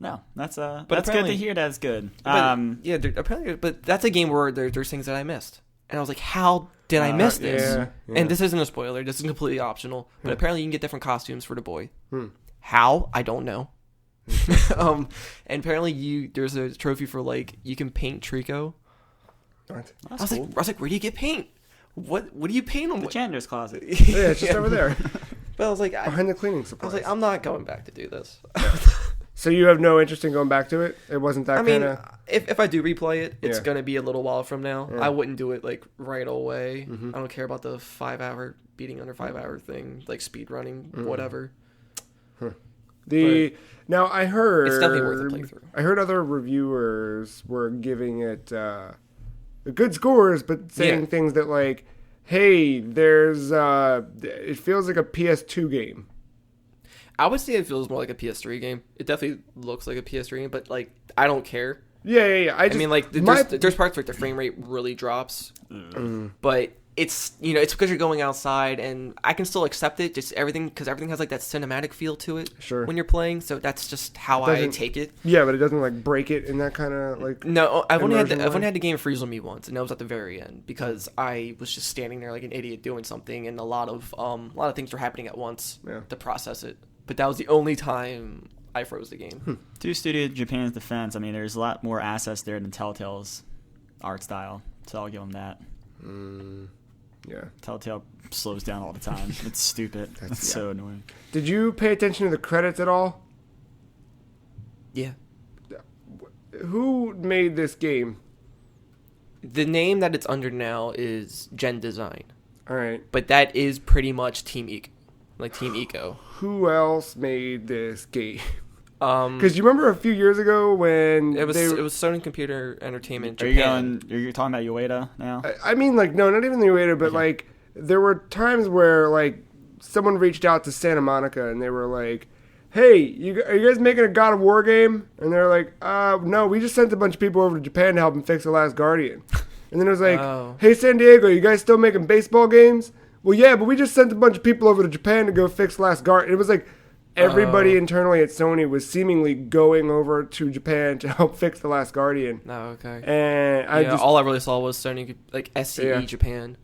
No, that's that's good to apparently- hear. That's good. But, yeah. Apparently, but that's a game where there's things that I missed, and I was like, how did I miss this? Yeah. And this isn't a spoiler. This is completely optional. But apparently, you can get different costumes for the boy. Hmm. How? I don't know. And apparently, there's a trophy for like you can paint Trico. What? That's I was like, where do you get paint? What do you paint on? the janitor's closet. Yeah, it's just over there But I was like, behind the cleaning I supplies. was like, I'm not going back to do this. So you have no interest in going back to it? It wasn't that kind of... if I do replay it, it's Yeah. going to be a little while from now. Yeah. I wouldn't do it, like, right away. Mhm. I don't care about the 5-hour, beating under 5-hour thing, like, speed running, Mm. whatever. Now, I heard... It's definitely worth a playthrough. I heard other reviewers were giving it good scores, but saying things that, like, hey, there's... it feels like a PS2 game. I would say it feels more like a PS3 game. It definitely looks like a PS3 game, but, like, I don't care. Yeah. I mean, like, there's parts where the frame rate really drops, but it's, you know, it's because you're going outside, and I can still accept it, just because everything has, like, that cinematic feel to it when you're playing, so that's just how I take it. Yeah, but it doesn't, like, break it in that kind of, like... No, I've only had the game freeze on me once, and that was at the very end, because I was just standing there like an idiot doing something, and a lot of things were happening at once to process it. But that was the only time I froze the game. To Studio Japan's defense, I mean, there's a lot more assets there than Telltale's art style, so I'll give them that. Yeah. Telltale slows down all the time. It's stupid. That's so annoying. Did you pay attention to the credits at all? Yeah. Who made this game? The name that it's under now is Gen Design. All right. But that is pretty much Team Eco. Like Team Eco. Who else made this game? Because you remember a few years ago when it was Sony Computer Entertainment Are Japan. you're talking about Ueda now? I mean, like, no, not even the Ueda, but like there were times where like someone reached out to Santa Monica and they were like, "Hey, are you guys making a God of War game?" And they're like, "No, we just sent a bunch of people over to Japan to help them fix The Last Guardian." And then it was like, "Hey, San Diego, you guys still making baseball games?" Well, yeah, but we just sent a bunch of people over to Japan to go fix Last Guardian. It was like everybody internally at Sony was seemingly going over to Japan to help fix The Last Guardian. Oh, okay. And all I really saw was Sony, like, SCE Japan.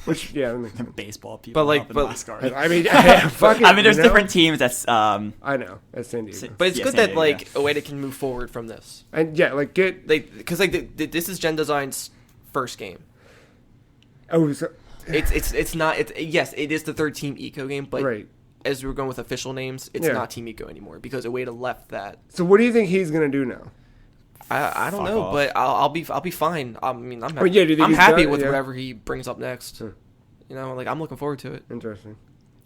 Which, that makes sense. Baseball people. But, like, Last Guardian. I mean, fuck it, I mean, there's different teams that's... I know. That's San Diego. But it's good San that, Diego, like, Ueda can move forward from this. And, like, because, like, this is Gen Design's first game. Oh, so... It's not... yes, it is the third Team Eco game, but... Right. As we're going with official names, it's not Team Eco anymore because Ueda left that. So what do you think he's gonna do now? I don't know, off. but I'll be fine. I mean, I'm happy, do you think I'm he's happy done? with Yeah. whatever he brings up next. You know, like, I'm looking forward to it. Interesting.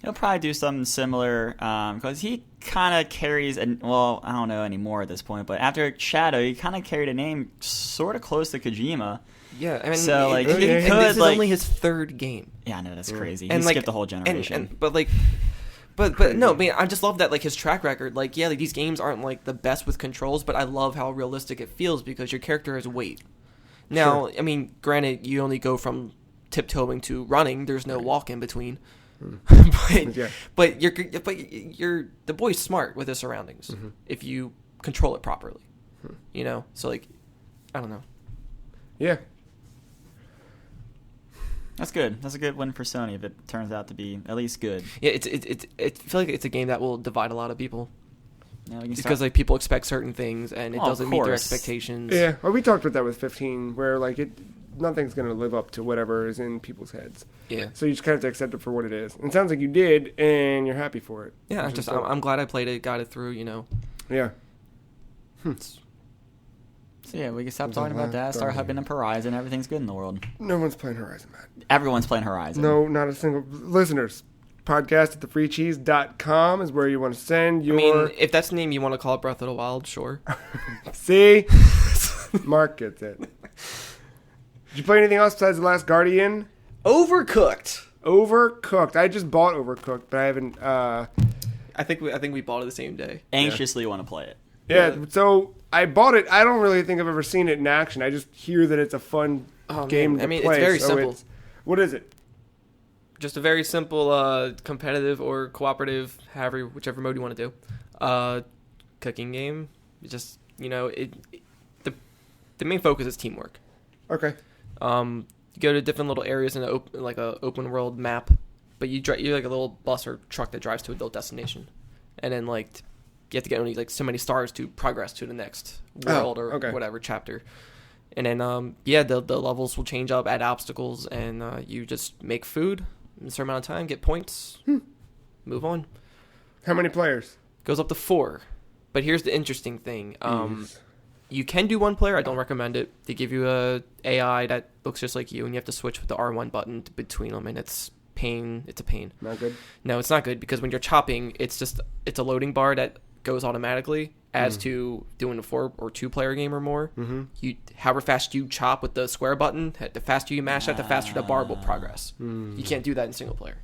He'll probably do something similar because he kind of carries, I don't know anymore at this point, but after Shadow, he kind of carried a name sort of close to Kojima. Yeah, I mean, so, like, he could, this is like, only his third game. Yeah, I know, that's crazy. And, He like, skipped the whole generation. But no, I mean, I just love that, like, his track record. Like, yeah, like, these games aren't, like, the best with controls, but I love how realistic it feels because your character has weight. Now, I mean, granted, you only go from tiptoeing to running. There's no walk in between. but you're the boy's smart with his surroundings if you control it properly. You know, so, like, I don't know. Yeah. That's good. That's a good win for Sony if it turns out to be at least good. Yeah, I feel like it's a game that will divide a lot of people. Yeah, because, like, people expect certain things and it doesn't meet their expectations. Yeah, well, we talked about that with 15, where like nothing's going to live up to whatever is in people's heads. Yeah. So you just kind of have to accept it for what it is. And it sounds like you did, and you're happy for it. Yeah, I'm glad I played it, got it through. You know. Yeah. So yeah, we can stop talking about that. Start hyping up Horizon. Everything's good in the world. No one's playing Horizon, Matt. Everyone's playing Horizon. No, not a single. Listeners, podcast at thefreecheese.com is where you want to send your... I mean, if that's the name you want to call it, Breath of the Wild, sure. See? Marc gets it. Did you play anything else besides The Last Guardian? Overcooked. I just bought Overcooked, but I haven't... I think we bought it the same day. Anxiously want to play it. Yeah, so I bought it. I don't really think I've ever seen it in action. I just hear that it's a fun game to play. It's very simple. What is it? Just a very simple competitive or cooperative, whichever mode you want to do. Cooking game. It's just, you know, the main focus is teamwork. Okay. You go to different little areas in a open world map, but you're like a little bus or truck that drives to a little destination, and then like you have to get only like so many stars to progress to the next world or whatever chapter. And then the levels will change up, add obstacles, and you just make food in a certain amount of time, get points, move on. How many players? Goes up to 4. But here's the interesting thing. Yes. You can do one player. I don't recommend it. They give you a AI that looks just like you, and you have to switch with the R1 button between them, and it's pain. It's a pain. Not good. No, it's not good because when you're chopping, it's a loading bar that goes automatically as to doing a 4 or 2 player game or more. Mm-hmm. However fast you chop with the square button, the faster you mash that, the faster the bar will progress. You can't do that in single player.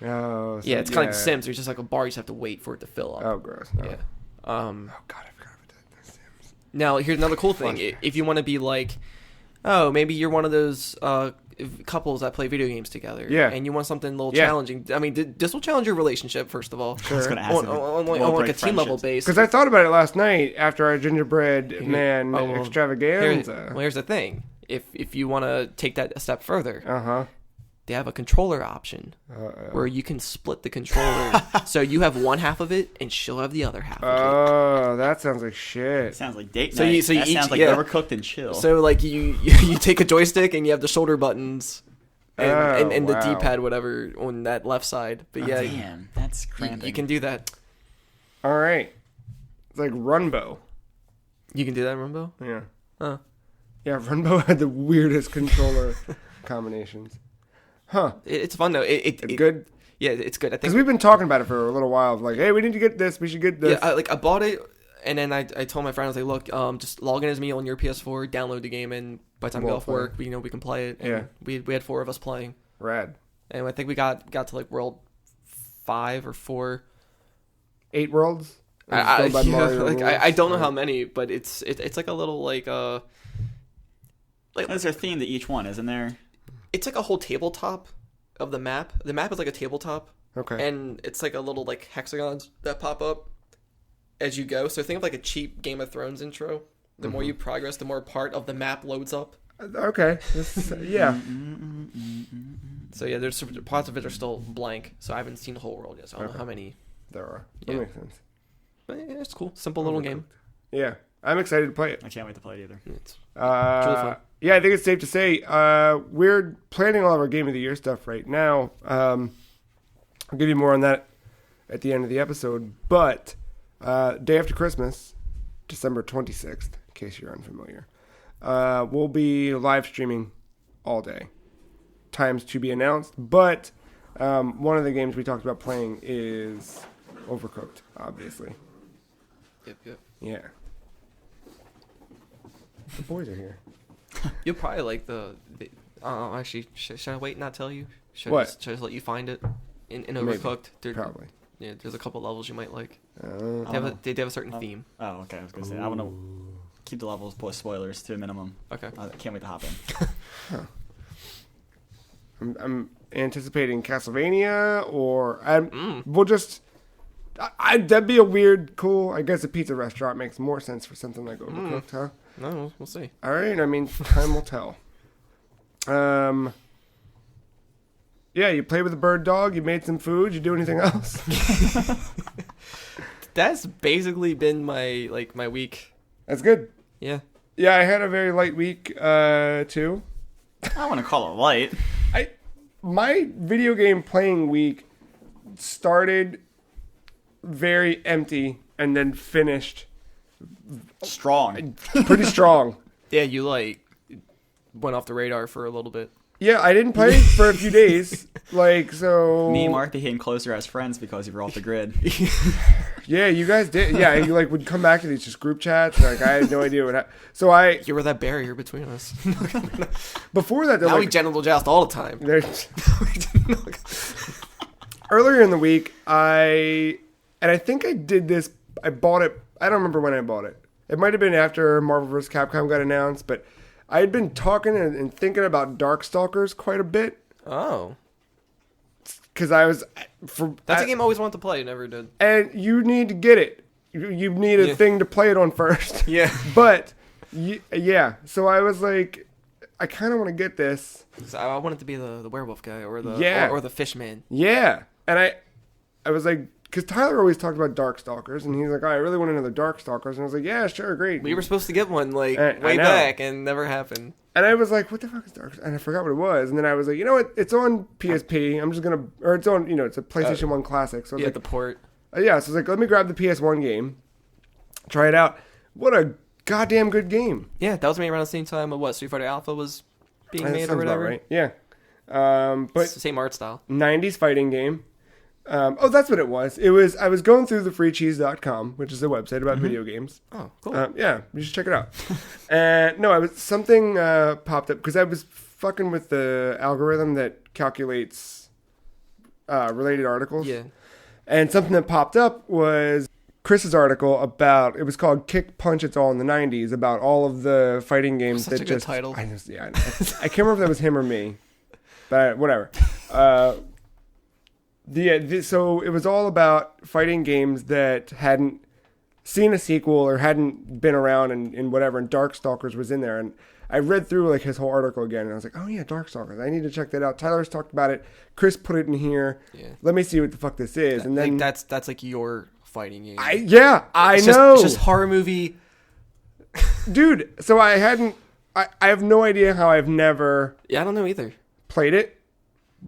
Oh, so, Yeah, it's kind of like Sims. There's just like a bar, you just have to wait for it to fill up. Oh, gross. No. Yeah. Oh God, I forgot about that. Sims. Now, here's another cool thing. If you want to be like, oh, maybe you're one of those couples that play video games together. Yeah. And you want something a little challenging. I mean, this will challenge your relationship, first of all. I was going to ask On like a team level base. Because I thought about it last night after our gingerbread man well, extravaganza. Here's the thing. If you want to take that a step further, Uh-huh. they have a controller option where you can split the controller. So you have one half of it, and she'll have the other half of it. Oh, that sounds like shit. Sounds like date So night. you That each- sounds like yeah. Overcooked and chill. So like you take a joystick and you have the shoulder buttons and the wow. D-pad whatever on that left side. But yeah, Damn, that's cramping. you can do that. All right. It's like Runbow. You can do that, Rumbo? Yeah. Huh. Yeah, Runbow had the weirdest controller combinations. Huh. It's fun though. It Good? Yeah, it's good. I Because think. we've been talking about it for a little while. Like, hey, we need to get this. We should get this. Yeah, I bought it, and then I told my friend, I was like, look, just log in as me on your PS4, download the game, and by the time we get off work, we can play it. And Yeah. we had 4 of us playing, Rad. and I think we got to like world 5 or 4. 8 worlds? I By Mario like rules? I don't know how many, but it's like a little like There's a theme to each one, isn't there? it's like a whole tabletop of the map. The map is like a tabletop, Okay. and it's like a little like hexagons that pop up as you go. So think of like a cheap Game of Thrones intro. The more you progress, the more part of the map loads up. Okay. Yeah. So yeah, there's parts of it are still blank. So I haven't seen the whole world yet. So I don't know how many. There are. That Yeah. makes sense. But yeah, it's cool. Simple little game. Yeah. I'm excited to play it. I can't wait to play it either. It's Really fun. Yeah, I think it's safe to say we're planning all of our Game of the Year stuff right now. I'll give you more on that at the end of the episode. But day after Christmas, December 26th, in case you're unfamiliar, we'll be live streaming all day. Times to be announced. But one of the games we talked about playing is Overcooked, obviously. Yep. Yeah. The boys are here. You'll probably like the actually, should I wait and not tell you? Should What? I just let you find it in Maybe. Overcooked? Probably. Yeah, there's a couple levels you might like. Uh, They have a certain theme. Oh, okay. I was going to say, I want to keep the levels spoilers to a minimum. Okay. I can't wait to hop in. I'm anticipating Castlevania, or we'll just. That'd be a weird, cool. I guess a pizza restaurant makes more sense for something like Overcooked, huh? No, we'll see. All right. I mean, time will tell. Yeah, you played with a bird dog. You made some food. You do anything else? That's basically been my week. That's good. Yeah. Yeah, I had a very light week too. I want to call it light. My video game playing week started very empty and then finished Strong. pretty strong. Yeah, you went off the radar for a little bit. Yeah, I didn't play for a few days. So Me and Mark became closer as friends because you were off the grid. Yeah, you guys did. Yeah, you would come back to these just group chats. And, I had no idea what happened. So You were that barrier between us. before that, Now we genital joust all the time. Earlier in the week, I think I did this. I bought it. I don't remember when I bought it. It might have been after Marvel vs. Capcom got announced, but I had been talking and thinking about Darkstalkers quite a bit Oh. because I was That's a game I always wanted to play, never did. and you need to get it. You need a thing to play it on first. Yeah. But yeah, so I was like, I kind of want to get this. I wanted to be the werewolf guy or the or the fish man. Yeah, and I was like, because Tyler always talked about Darkstalkers, and he's like, oh, I really want another Darkstalkers, and I was like, yeah, sure, great. We were supposed to get one way I know. back and never happened. And I was like, what the fuck is Darkstalkers? And I forgot what it was, and then I was like, you know what? It's on PSP. I'm just gonna, or it's on, it's a PlayStation 1 Classic. So I was Yeah, like, the port. yeah, so I was like, let me grab the PS1 game. Try it out. What a goddamn good game. Yeah, that was made around the same time of what Street Fighter Alpha was being That made or sounds about whatever. right. Yeah. But It's the same art style. 90s fighting game. That's what it was. I was going through the freecheese.com, which is a website about video games. Oh, cool. Yeah, you should check it out. And no, something popped up because I was fucking with the algorithm that calculates related articles. Yeah. And something that popped up was Chris's article about, it was called Kick Punch It's All in the 90s, about all of the fighting games Such that a good just... title. I can't remember if that was him or me, but whatever. So it was all about fighting games that hadn't seen a sequel or hadn't been around and whatever, and Darkstalkers was in there. And I read through like his whole article again, and I was like, oh yeah, Darkstalkers. I need to check that out. Tyler's talked about it. Chris put it in here. Yeah. Let me see what the fuck this is. And then like that's like your fighting game. I know. It's just horror movie. Dude, so I have no idea how I've never Yeah, I don't know either. played it,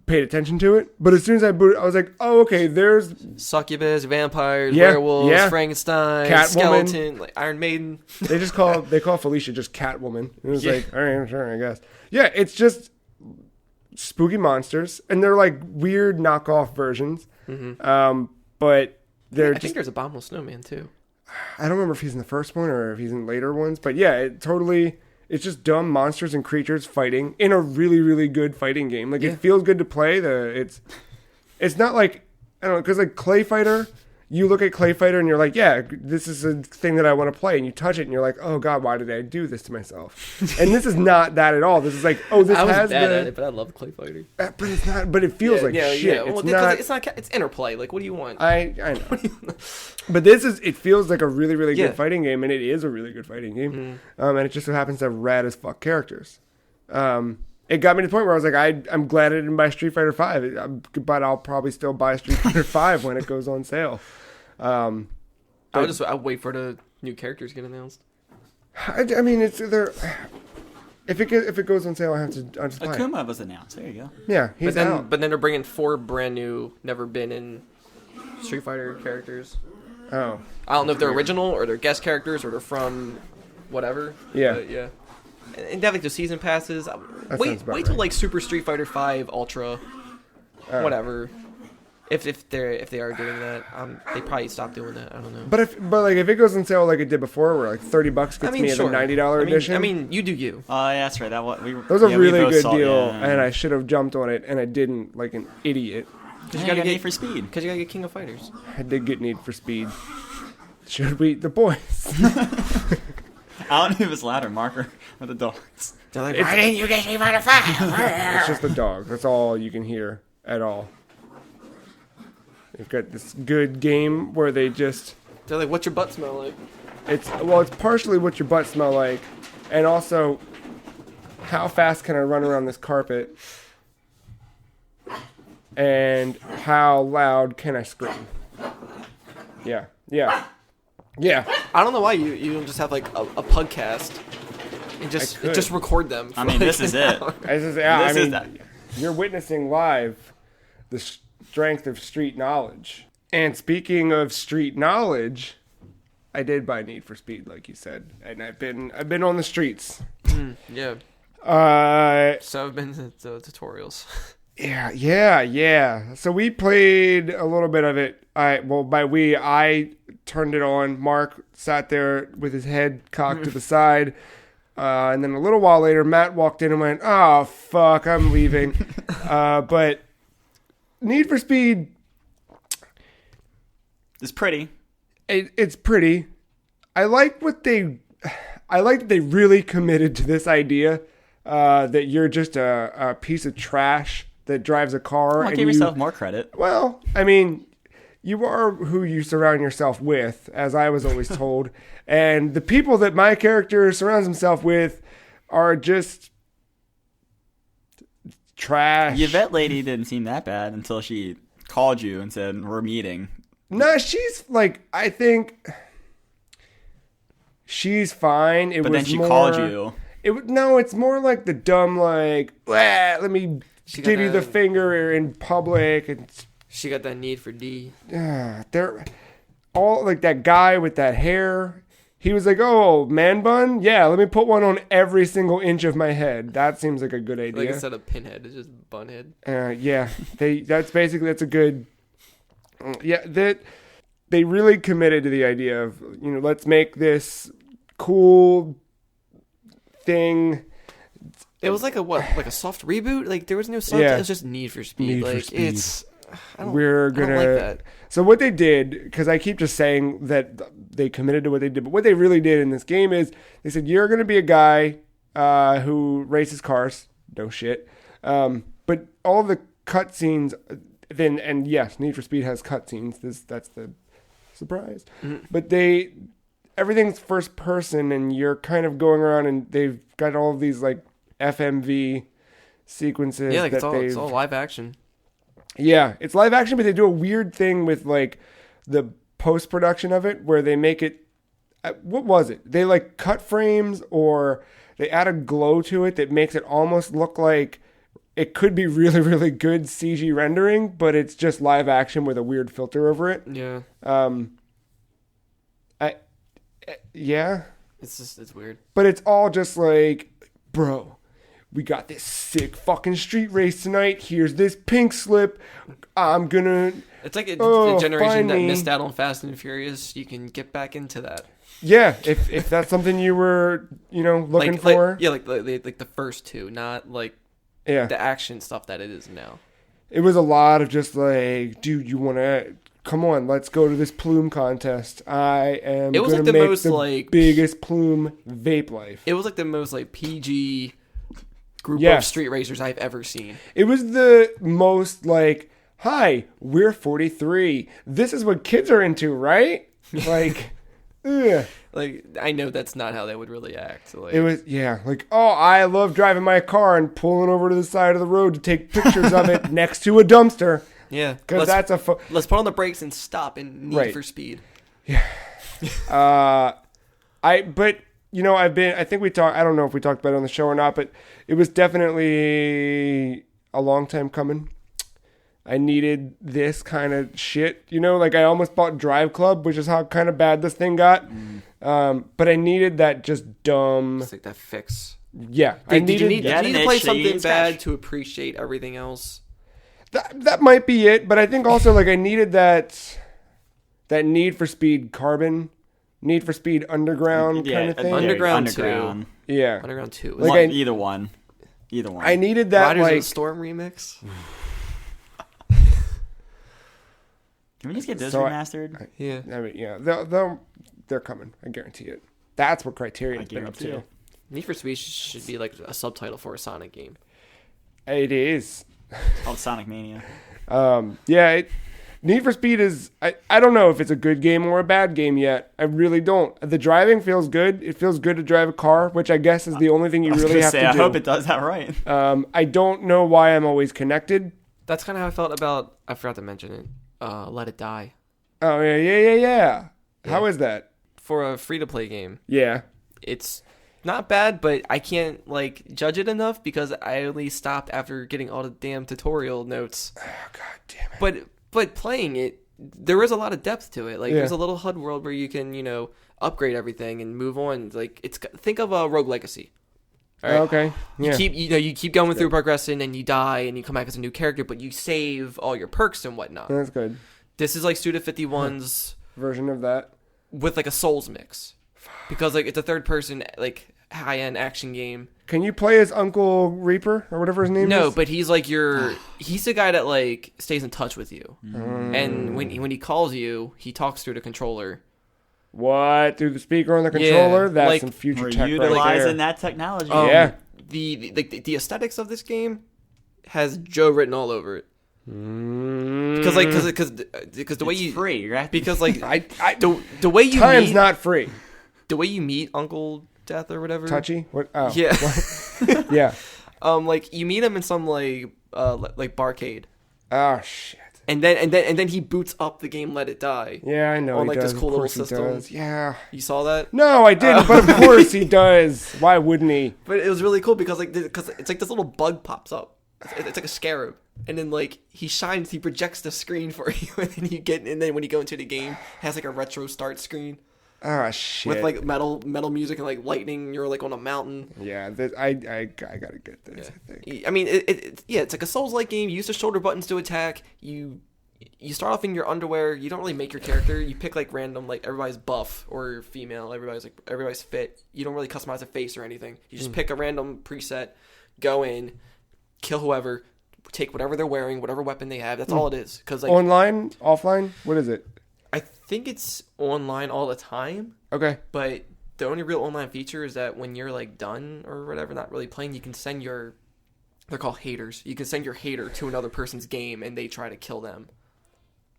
paid attention to it, but as soon as I booted, I was like, oh, okay, there's Succubus, vampires, Yeah, werewolves, yeah. Frankenstein, Catwoman. skeleton, like Iron Maiden. they call Felicia just Catwoman. It was Yeah. like, all right, sure, I guess. Yeah, it's just spooky monsters, and they're like weird knockoff versions. But they're I think there's Abominable Snowman too. I don't remember if he's in the first one or if he's in later ones, but yeah, it's just dumb monsters and creatures fighting in a really, really good fighting game. Like, Yeah. it feels good to play. It's not like, I don't know, because like Clay Fighter, you look at Clay Fighter and you're like, yeah, this is a thing that I want to play. And you touch it and you're like, oh God, why did I do this to myself? And this is not that at all. This is like, oh, this I was has bad at it, but I love Clay Fighter. but it's not, but it feels like shit. Yeah. Well, It's not, it's interplay. Like, what do you want? I know. But it feels like a really, really Yeah. good fighting game, and it is a really good fighting game. And it just so happens to have rad as fuck characters. It got me to the point where I was like, I'm glad I didn't buy Street Fighter 5, but I'll probably still buy Street Fighter 5 when it goes on sale. I'll wait for the new characters to get announced. I mean, it's either if it goes on sale, I'll just buy it. Akuma was announced. There you go. Yeah, he's out. But then they're bringing 4 brand new, never been in Street Fighter characters. Oh, I don't know if they're original or they're guest characters or they're from whatever. Yeah. But yeah. And they have like the season passes. That Wait sounds about till right. like Super Street Fighter 5 Ultra, whatever. If they are doing that, they probably stop doing that. I don't know. but if it goes on sale like it did before, where like $30 gets me sure. the $90 edition. I mean, you do you. Oh, yeah, that's right. That was a we really both good saw- deal, yeah. and I should have jumped on it, and I didn't, like an idiot. Because you you gotta got get- Need for Speed. Because you gotta get King of Fighters. I did get Need for Speed. Should we? The boys. I don't know if it's louder, Marker, or the dogs. They're like, Why didn't you get Street Fighter 5? It's just the dog. That's all you can hear at all. They've got this good game where they just... They're like, what's your butt smell like? It's partially what your butt smell like, and also how fast can I run around this carpet, and how loud can I scream. Yeah. I don't know why you don't just have like a podcast and I could. just record them. I mean, this is it. You're witnessing live the strength of street knowledge. And speaking of street knowledge, I did buy Need for Speed, like you said, and I've been on the streets. Yeah. So I've been to the tutorials. Yeah. So we played a little bit of it. I turned it on. Mark sat there with his head cocked to the side. And then a little while later, Matt walked in and went, oh, fuck, I'm leaving. But Need for Speed... It's pretty. It's pretty. I like that they really committed to this idea that you're just a piece of trash that drives a car. Give yourself more credit. Well, I mean, you are who you surround yourself with, as I was always told. And the people that my character surrounds himself with are just trash. The vet lady didn't seem that bad until she called you and said, we're meeting. No, she's like, I think she's fine. But then she called you. It's more like the dumb, like, let me give you the finger in public. And She got that need for D. they're all like that guy with that hair. he was like, "Oh, man bun? Yeah, let me put one on every single inch of my head. That seems like a good idea." Like instead of pinhead, it's just bunhead. Yeah, that's a good. Yeah, that they really committed to the idea of, let's make this cool thing. It was like a soft reboot. Like there was no subtext. Yeah. It was just Need for Speed. Need for like Speed. I don't like that. So what they did, because I keep just saying that they committed to what they did, but what they really did in this game is they said, you're going to be a guy who races cars. No shit. But all the cutscenes, and yes, Need for Speed has cutscenes. That's the surprise. Mm-hmm. But everything's first person, and you're kind of going around, and they've got all of these like FMV sequences. Yeah, like it's all live action. Yeah, it's live action, but they do a weird thing with like the post production of it, where they make it. What was it? They like cut frames, or they add a glow to it that makes it almost look like it could be really, really good CG rendering, but it's just live action with a weird filter over it. Yeah. Yeah. It's weird. But it's all just like, bro, we got this sick fucking street race tonight. Here's this pink slip. I'm gonna. It's like the generation that finally missed out on Fast and Furious. You can get back into that. Yeah, if that's something you were, looking for. Like the first two, not like the action stuff that it is now. It was a lot of just like, dude, you want to. Come on, let's go to this plume contest. I am going to make the biggest plume vape life. It was like the most like PG group of street racers I've ever seen. It was the most like, hi, we're 43. This is what kids are into, right? Like, ugh. Like, I know that's not how they would really act. So like, It was, like, oh, I love driving my car and pulling over to the side of the road to take pictures of it next to a dumpster. Yeah, because that's let's put on the brakes and stop and Need for Speed. Yeah. I think we talked. I don't know if we talked about it on the show or not, but it was definitely a long time coming. I needed this kind of shit. Like I almost bought Drive Club, which is how kind of bad this thing got. But I needed that just dumb. It's like that fix. Yeah, Did you need to play something bad to appreciate everything else? That might be it, but I think also like I needed that Need for Speed Carbon, Need for Speed Underground kind of thing. Underground 2. Yeah. Underground 2. Like, either one. I needed that Riders like of the Storm remix. Can we just get those remastered? Yeah. I mean, they're coming. I guarantee it. That's what Criterion's been up to. Need for Speed should be like a subtitle for a Sonic game. It is. It's called Sonic Mania. Need for Speed is. I don't know if it's a good game or a bad game yet. I really don't. The driving feels good. It feels good to drive a car, which I guess is the only thing you really have to do. I hope it does that right. I don't know why I'm always connected. That's kind of how I felt about. I forgot to mention it. Let It Die. Oh yeah. How is that for a free-to-play game? Yeah, it's not bad, but I can't like judge it enough because I only stopped after getting all the damn tutorial notes. Oh god damn it! But playing it, there is a lot of depth to it. Like there's a little HUD world where you can upgrade everything and move on. Like think of a Rogue Legacy. All right? Okay. Yeah. You keep going through progressing and you die and you come back as a new character, but you save all your perks and whatnot. That's good. This is like Suda51's version of that with like a Souls mix. Because like it's a third person like high-end action game. Can you play as Uncle Reaper or whatever his name is? No, but he's like he's the guy that like stays in touch with you. And when he calls you, he talks through the controller. What? Through the speaker on the controller? Yeah, That's like, some future we're tech utilizing that technology. Yeah. The aesthetics of this game has Joe written all over it. Because the way you free, right? Because like the way you time's not free. The way you meet Uncle Death or whatever. Touchy? What? Oh. Yeah. Yeah. Like you meet him in some like barcade. Oh shit. And then he boots up the game Let It Die. Yeah, I know. On he like does. this cool little He system. does. Yeah. You saw that? No, I didn't. But of course he does. Why wouldn't he? But it was really cool because it's like this little bug pops up. It's like a scarab, and then like he projects the screen for you, and then when you go into the game, it has like a retro start screen. Ah, shit. with like metal music and like lightning. You're like on a mountain. Yeah, I gotta get this. Yeah. I think. I mean, it's like a Souls-like game. You use the shoulder buttons to attack. You start off in your underwear. You don't really make your character. You pick like random, like everybody's buff or female. Everybody's fit. You don't really customize a face or anything. You just pick a random preset, go in, kill whoever, take whatever they're wearing, whatever weapon they have. That's all it is. Cause like Online, offline, what is it? I think it's online all the time. Okay. But the only real online feature is that when you're like done or whatever, not really playing, you can send they're called haters. You can send your hater to another person's game and they try to kill them.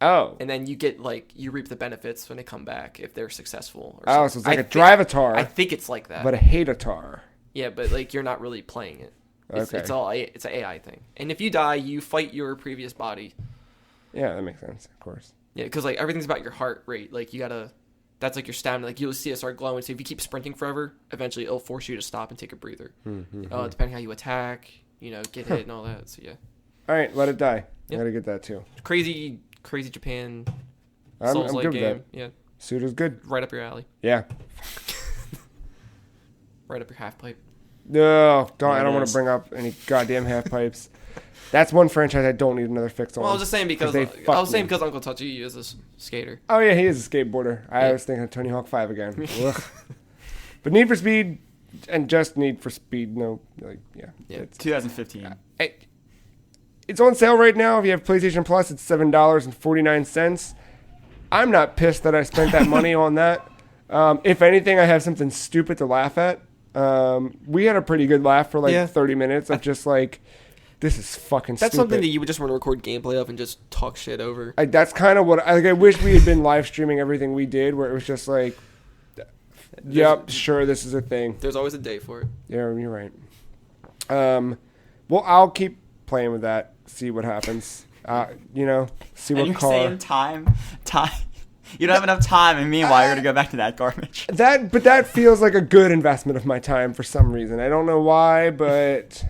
Oh. And then you get you reap the benefits when they come back if they're successful. So it's like a drive-atar. I think it's like that. But a hate-atar. Yeah, but like you're not really playing it. It's, Okay. It's an AI thing. And if you die, you fight your previous body. Yeah, that makes sense, of course. Yeah, because like everything's about your heart rate. Like that's like your stamina. Like you'll see it start glowing. So if you keep sprinting forever, eventually it'll force you to stop and take a breather. Depending how you attack, get hit and all that. So yeah. All right, let it die. Yep. I gotta get that too. Crazy Japan I'm Souls-like good with game. that. Yeah, Suda's good. right up your alley. Yeah. Right up your half pipe. No, Yeah, I don't it want is. to bring up any goddamn half pipes. That's one franchise I don't need another fix on. Well, I was just saying because they fucked me. Uncle Touchy is a skater. Oh yeah, he is a skateboarder. I Yeah. was thinking of Tony Hawk 5 again. Ugh. But Need for Speed and just Need for Speed, no, Yeah. It's, 2015. it's on sale right now. If you have PlayStation Plus, it's $7.49. I'm not pissed that I spent that money on that. If anything, I have something stupid to laugh at. We had a pretty good laugh for 30 minutes of just this is fucking That's stupid. something that you would just want to record gameplay of and just talk shit over. That's kind of what I wish we had been live streaming everything we did, where it was just yep, sure, this is a thing. There's always a day for it. Yeah, you're right. Well, I'll keep playing with that, see what happens. See And what you're car. saying time. You don't have enough time, and meanwhile, you're gonna go back to that garbage. But that feels like a good investment of my time for some reason. I don't know why, but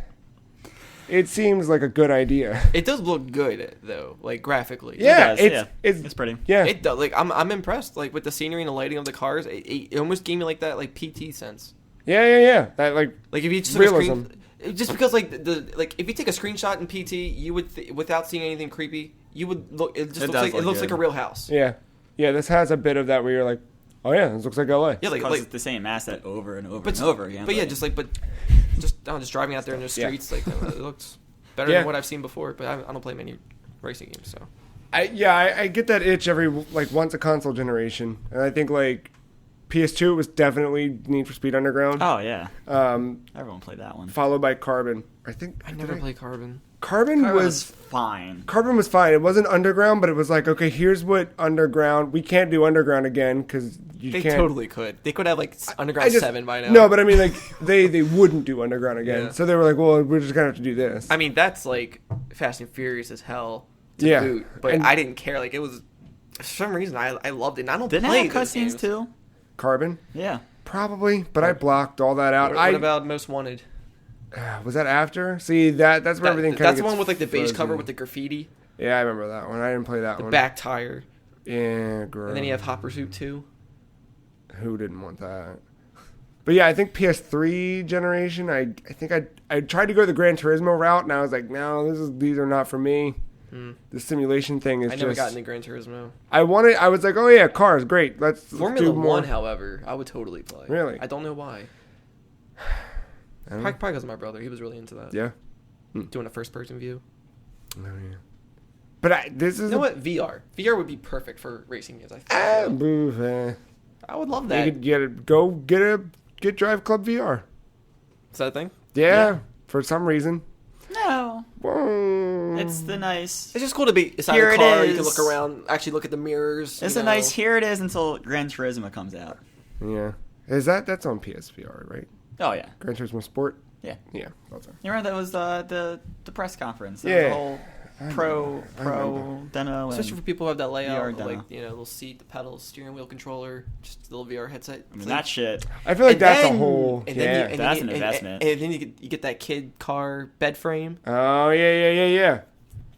it seems like a good idea. It does look good though, like graphically. Yeah, It does, it's pretty. Yeah, It does. Like I'm impressed. Like with the scenery and the lighting of the cars, it almost gave me like that PT sense. yeah. That Like if you just took realism. a screen, just because like if you take a screenshot in PT, you would without seeing anything creepy, you would look. It just looks like a real house. Yeah. This has a bit of that where you're like, oh yeah, this looks like LA. Yeah, Because it's the same asset over and over and over again. But yeah, just driving out there in the streets, it looks better Yeah. than what I've seen before. But I don't play many racing games, so. I get that itch every once a console generation, and I think PS2 was definitely Need for Speed Underground. Oh yeah, Um, everyone played that one. followed by Carbon. I think I never played Carbon. Carbon Carbon was fine. Carbon was fine. It wasn't Underground, but it was okay, here's what Underground. We can't do Underground again because They can't. totally could. They could have Underground 7 by now. No, but I mean they wouldn't do Underground again. Yeah. So they were well, we're just gonna have to do this. I mean that's Fast and Furious as hell to Yeah. boot, but And- I didn't care. It was for some reason I loved it. And I don't Didn't play it have those games. cutscenes too? Carbon Yeah. probably, but I blocked all that out. What about Most Wanted? Was that after? See that's where everything. That's the gets one with the base cover frozen. with the graffiti, Yeah, I remember that one. I didn't play that the one. back tire, Yeah, gross. and then you have Hot Pursuit 2. Who didn't want that? But yeah, I think PS3 generation. I think I tried to go the Gran Turismo route, and I was like, no, these are not for me. The simulation thing is I just. never got into Gran Turismo. I was like, oh yeah, cars, great. Let's Formula do more. 1, however, I would totally play. Really? I don't know why. I don't know. Probably because of my brother. He was really into that. Yeah. Doing a first-person view. Oh yeah. But this is. You know what? VR. VR would be perfect for racing games. I think. I I would love You that. could get Drive Club VR. Is that a thing? Yeah. For some reason. No. Whoa. It's the nice. It's just cool to be inside Here a it car. You can is. look around, actually look at the mirrors. It's you a know. nice. Here it is until Gran Turismo comes out. Yeah. That's on PSVR, right? Oh yeah. Gran Turismo Sport. Yeah. Yeah. That's it. You remember that was the press conference? Yeah. The whole pro demo. Especially And, for people who have that layout, VR demo. little seat, the pedals, steering wheel controller, just a little VR headset. I mean that shit. I feel like And that's then- a whole. and Yeah. then you, and That's then an you- investment. And then you get that kid car bed frame. Oh yeah.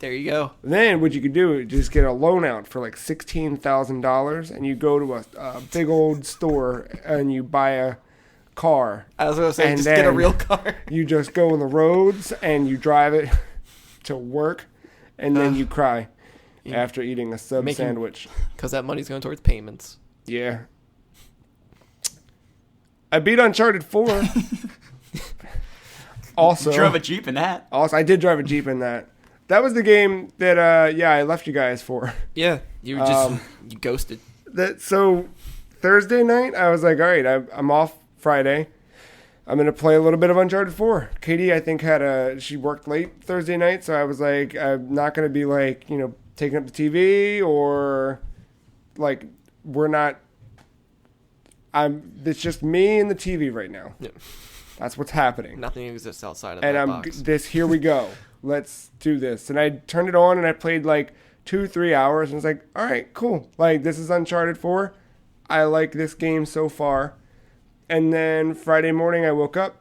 There you go. Then what you could do is just get a loan out for like $16,000, and you go to a big old store and you buy a car. I was going to say, And just get a then real car. You just go on the roads and you drive it to work, and then you cry after eating a sub sandwich. Because that money's going towards payments. Yeah. I beat Uncharted 4. Also, You drove a Jeep in that. Also, I did drive a Jeep in that. That was the game that, I left you guys for. Yeah, you were just you ghosted. So Thursday night, I was like, all right, I'm off Friday. I'm going to play a little bit of Uncharted 4. Katie, I think, she worked late Thursday night, so I was like, I'm not going to be like, taking up the TV or like, it's just me and the TV right now. Yeah. That's what's happening. Nothing exists outside of that box. Here we go. Let's do this. And I turned it on and I played like 2-3 hours and was like, all right, cool. Like, this is Uncharted 4. I like this game so far. And then Friday morning I woke up,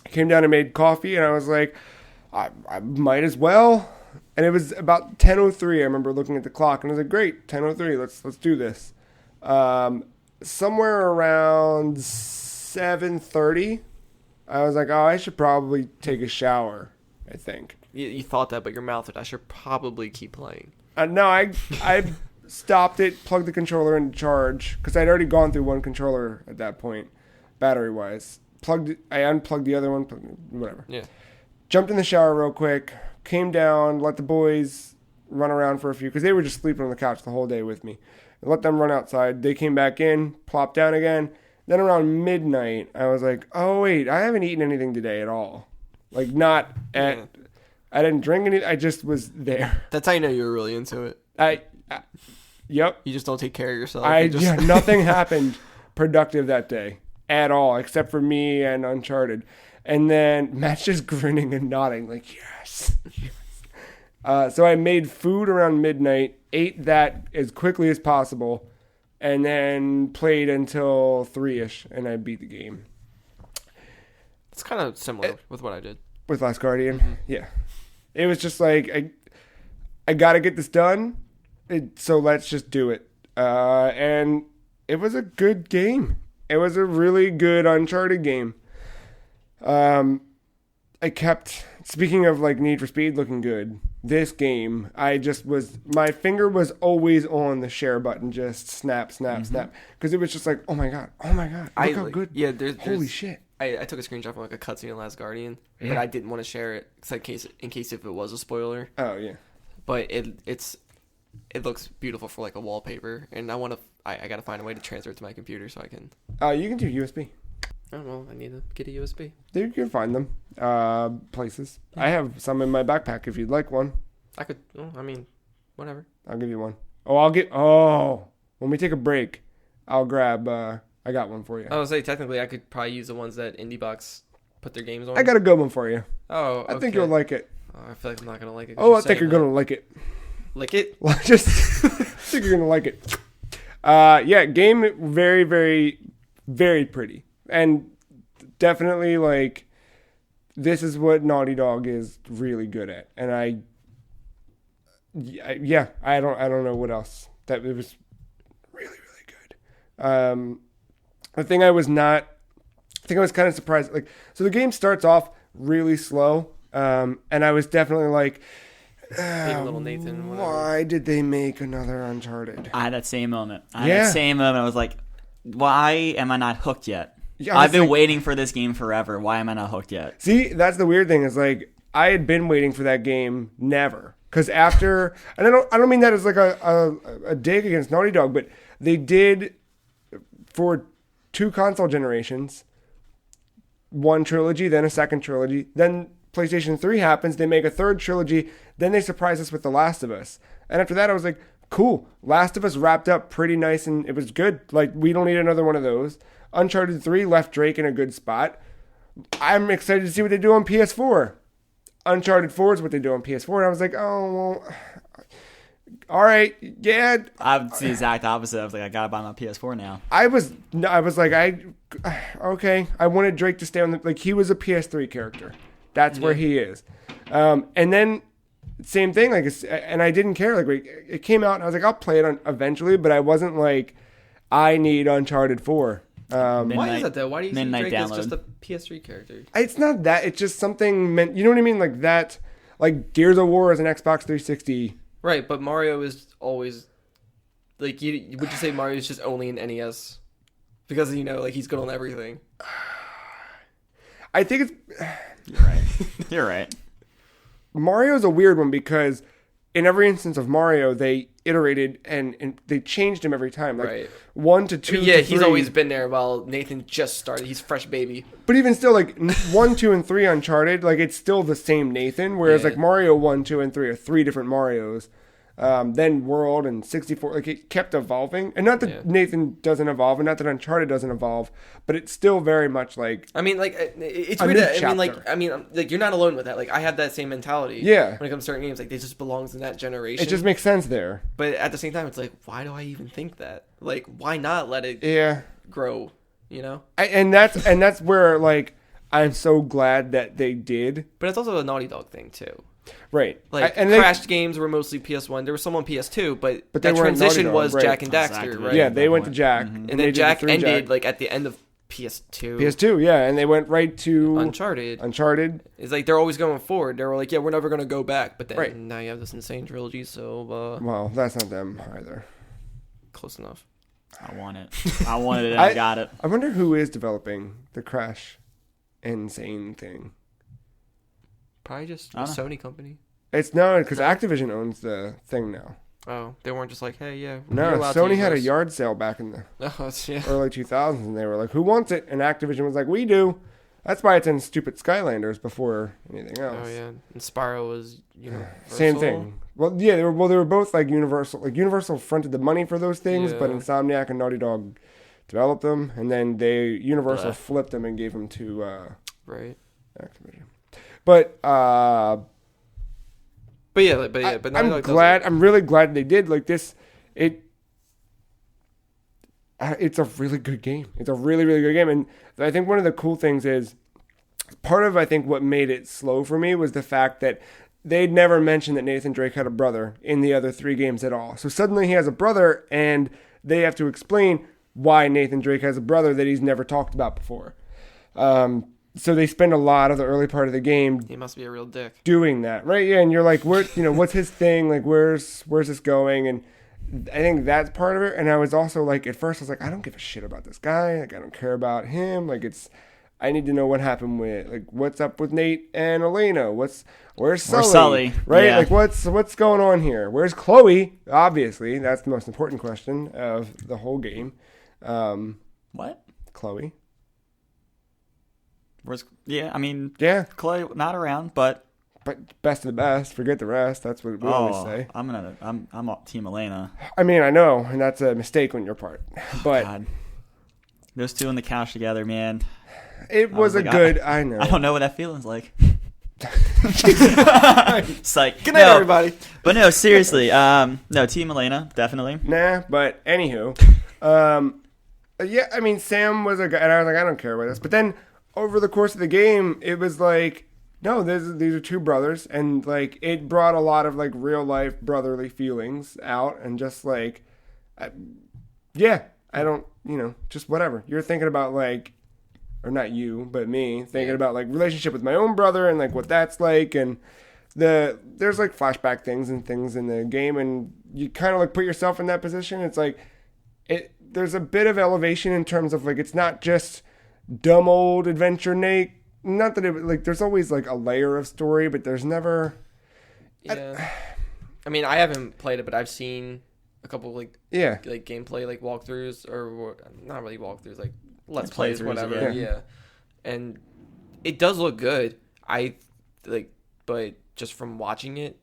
came down and made coffee, and I was like, I might as well. And it was about 10:03. I remember looking at the clock and I was like, great, 10:03. Let's do this. Somewhere around 7:30, I was like, oh, I should probably take a shower, I think. You thought that, but your mouth said, I should probably keep playing. No, I stopped it, plugged the controller into charge, because I'd already gone through one controller at that point, battery-wise. I unplugged the other one, whatever. Yeah. Jumped in the shower real quick, came down, let the boys run around for a few, because they were just sleeping on the couch the whole day with me. I let them run outside. They came back in, plopped down again. Then around midnight, I was like, oh, wait, I haven't eaten anything today at all. Like, I didn't drink anything. I just was there. That's how you know you were really into it. Yep. You just don't take care of yourself. Nothing happened productive that day at all, except for me and Uncharted. And then Matt's just grinning and nodding, like, yes. So I made food around midnight, ate that as quickly as possible, and then played until 3-ish, and I beat the game. It's kind of similar with what I did. With Last Guardian? Mm-hmm. Yeah. It was just like, I got to get this done, so let's just do it. And it was a good game. It was a really good Uncharted game. Speaking of like Need for Speed looking good, this game, my finger was always on the share button, just snap, snap, snap. Because it was just like, oh my God, look how good. Yeah, holy shit. I took a screenshot from like a cutscene in Last Guardian, but I didn't want to share it in case if it was a spoiler. Oh yeah. But it looks beautiful for like a wallpaper, and I gotta find a way to transfer it to my computer so I can. You can do USB. Oh well, I need to get a USB. You can find them places. Yeah. I have some in my backpack if you'd like one. I could. Oh, I mean, whatever. I'll give you one. When we take a break, I'll grab. I got one for you. I was say technically I could probably use the ones that IndieBox put their games on. I got a good one for you. Oh, okay. I think you'll like it. Oh, I feel like I'm not gonna like it. I think you're gonna like it. Lick it? I think you're gonna like it. Game very, very, very pretty, and definitely like this is what Naughty Dog is really good at, and I don't know what else. That it was really, really good. The thing I was kind of surprised. Like, so the game starts off really slow, and I was definitely like, little Nathan. Whatever. Why did they make another Uncharted? I had that same moment. I was like, why am I not hooked yet? Yeah, I've been waiting for this game forever. Why am I not hooked yet? See, that's the weird thing is like I had been waiting for that game never. Because after, and I don't mean that as like a dig against Naughty Dog, but they did for 2 console generations, one trilogy, then a second trilogy, then PlayStation 3 happens, they make a third trilogy, then they surprise us with The Last of Us. And after that, I was like, cool, Last of Us wrapped up pretty nice and it was good. Like, we don't need another one of those. Uncharted 3 left Drake in a good spot. I'm excited to see what they do on PS4. Uncharted 4 is what they do on PS4, and I was like, oh, well, all right, yeah. I'm the exact opposite. I was like, I gotta buy my PS4 now. I was like, okay. I wanted Drake to stay on he was a PS3 character. That's where he is. And then same thing. Like, and I didn't care. Like, it came out, and I was like, I'll play it eventually. But I wasn't like, I need Uncharted 4. Why is that though? Why do you see Drake as download. just a PS3 character? It's not that. It's just something meant. You know what I mean? Like that. Like Gears of War is an Xbox 360. Right, but Mario is always like would you say Mario is just only an NES because like he's good on everything. I think it's. You're right. You're right. Mario's a weird one because in every instance of Mario, they iterated and they changed him every time. Like Right. 1 to 2 Yeah, to he's 3. always been there while Nathan just started. He's fresh baby. But even still, like 1, 2, and 3 Uncharted, like it's still the same Nathan. Whereas Yeah. like Mario 1, 2, and 3 are 3 different Marios. Then World and 64, like it kept evolving. And not that Nathan doesn't evolve, and not that Uncharted doesn't evolve, but it's still very much like. I mean, like it's A weird. new That, chapter. like you're not alone with that. Like I have that same mentality. Yeah. When it comes to certain games, like it just belongs in that generation. It just makes sense there. But at the same time, it's like, why do I even think that? Like, why not let it Yeah. grow? You know. And that's where like I'm so glad that they did. But it's also a Naughty Dog thing too. Right. Like and crashed games were mostly PS1. There was some on PS2, but they that weren't Naughty transition Dog, was right. Jack and Daxter, Exactly. right? Yeah, they went to Jack. Mm-hmm. And they then did the Jack 3 ended Jack. like at the end of PS2. PS2, yeah, and they went right to Uncharted. It's like they're always going forward. They were like, yeah, we're never gonna go back. But then Right. now you have this insane trilogy, so Well, that's not them either. close enough. I want it. I wanted it. And I got it. I wonder who is developing the Crash Insane thing. Probably just a I don't know. Sony company. It's no, because Activision owns the thing now. Oh, they weren't just like, hey, yeah. No, you're allowed to Sony use had a ours. yard sale back in the Oh, yeah. early 2000s, and they were like, "Who wants it?" And Activision was like, "We do." That's why it's in stupid Skylanders before anything else. Oh yeah, and Spyro was Same thing. Well, yeah, they were both like Universal. Like Universal fronted the money for those things, but Yeah. Insomniac and Naughty Dog developed them, and then Universal Blech. flipped them and gave them to Right. Activision. But But yeah, but Naughty I'm Dog does glad. it. I'm really glad they did like this. It's a really good game. It's a really, really good game, and I think one of the cool things is part of I think what made it slow for me was the fact that they'd never mentioned that Nathan Drake had a brother in the other 3 games at all. So suddenly he has a brother, and they have to explain why Nathan Drake has a brother that he's never talked about before. So they spend a lot of the early part of the game He must be a real dick. doing that, right? Yeah, and you're like, what's his thing? Like, where's this going? And I think that's part of it. And I was also like, at first, I was like, I don't give a shit about this guy. Like, I don't care about him. Like, I need to know what happened with, like, what's up with Nate and Elena? Where's Sully? Right? Yeah. Like, what's going on here? Where's Chloe? Obviously, that's the most important question of the whole game. What? Chloe. Yeah, I mean, Yeah, Clay not around, but best of the best. Forget the rest. That's what we always say. I'm Team Elena. I mean, I know, and that's a mistake on your part, but God. Those two on the couch together, man. it was a like, good. I know. I don't know what that feeling's like. It's like, Good night, no, everybody. But no, seriously. No, Team Elena, definitely. Nah, but anywho, yeah, I mean, Sam was a guy, and I was like, I don't care about this. But then over the course of the game, it was like, no, these are 2 brothers, and like it brought a lot of like real life brotherly feelings out, and just like, I don't, just whatever you're thinking about, like, or not you, but me thinking about like relationship with my own brother and like what that's like, and there's like flashback things and things in the game, and you kind of like put yourself in that position. It's like there's a bit of elevation in terms of like it's not just dumb old adventure Nate. Not that it like there's always like a layer of story, but there's never. Yeah. I mean, I haven't played it, but I've seen a couple like gameplay like walkthroughs, or not really walkthroughs, like let's plays, playthroughs, whatever. Yeah. And it does look good. But just from watching it,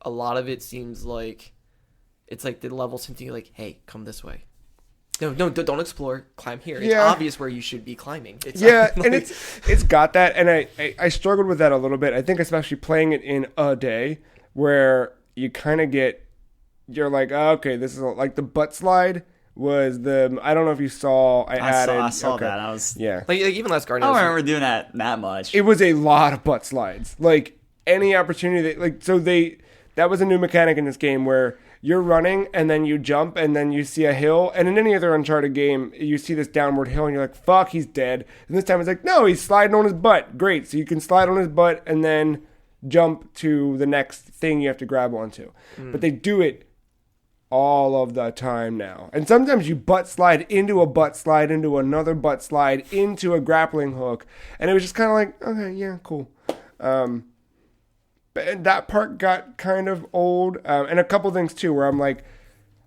a lot of it seems like it's like the levels hinting like, hey, come this way. No, don't explore. Climb here. It's obvious where you should be climbing. It's and it's got that, and I struggled with that a little bit. I think especially playing it in a day where you kind of you're like, oh, okay, this is like the butt slide was I don't know if you saw. I saw that. I was yeah. like even Last Guardian. I don't remember doing that much. It was a lot of butt slides. Like any opportunity that was a new mechanic in this game where you're running and then you jump and then you see a hill, and in any other Uncharted game you see this downward hill and you're like, fuck, he's dead. And this time it's like, no, he's sliding on his butt. Great. So you can slide on his butt and then jump to the next thing you have to grab onto. But they do it all of the time now. And sometimes you butt slide into a butt slide into another butt slide into a grappling hook, and it was just kind of like, okay, yeah, cool. But that part got kind of old, and a couple things too where I'm like,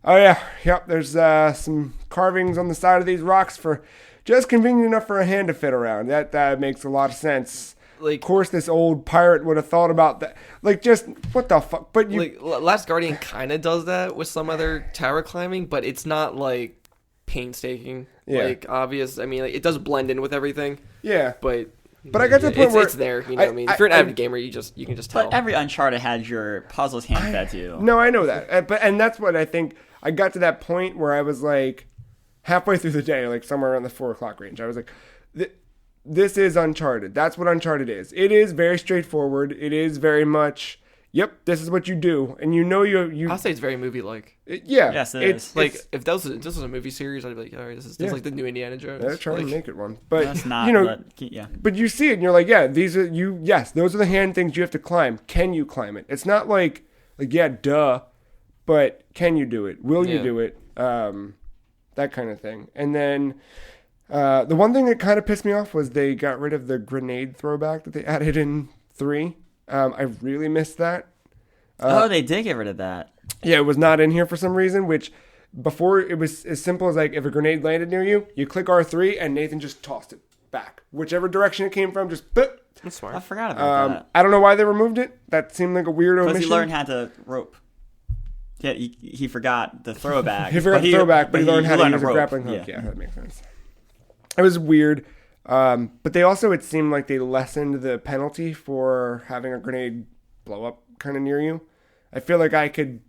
oh yeah, yep, there's some carvings on the side of these rocks for just convenient enough for a hand to fit around. That makes a lot of sense. Like, of course, this old pirate would have thought about that. Like, just what the fuck? But you, like, Last Guardian kind of does that with some other tower climbing, but it's not like painstaking. Yeah. Like, obvious. I mean, like, it does blend in with everything. Yeah. But I got to the point where it's there. You know what I mean? If you're an avid gamer, you can just tell. But every Uncharted had your puzzles hand fed to you. No, I know that. And that's what I think. I got to that point where I was like, halfway through the day, like somewhere around the 4 o'clock range, I was like, this is Uncharted. That's what Uncharted is. It is very straightforward. It is very much, yep, this is what you do. And you know you I'll say it's very movie-like. Yeah. Yes, it is. Like, if this was a movie series, I'd be like, all right, this is like the new Indiana Jones. They're trying like, to make it one. But, That's not, you know, yeah. But you see it and you're like, yeah, these are, yes, those are the hand things you have to climb. Can you climb it? It's not like, yeah, duh, but can you do it? Will you do it? That kind of thing. And then the one thing that kind of pissed me off was they got rid of the grenade throwback that they added in 3. I really missed that. They did get rid of that. Yeah, it was not in here for some reason, which before it was as simple as like if a grenade landed near you, you click R3 and Nathan just tossed it back. Whichever direction it came from, just boop. That's smart. I forgot about that. I don't know why they removed it. That seemed like a weird omission. Because he learned how to rope. Yeah, he forgot the throwback. He forgot the throwback, but he learned how to use a rope. grappling hook. Yeah, that makes sense. It was weird. But they also, it seemed like they lessened the penalty for having a grenade blow up kind of near you. I feel like I could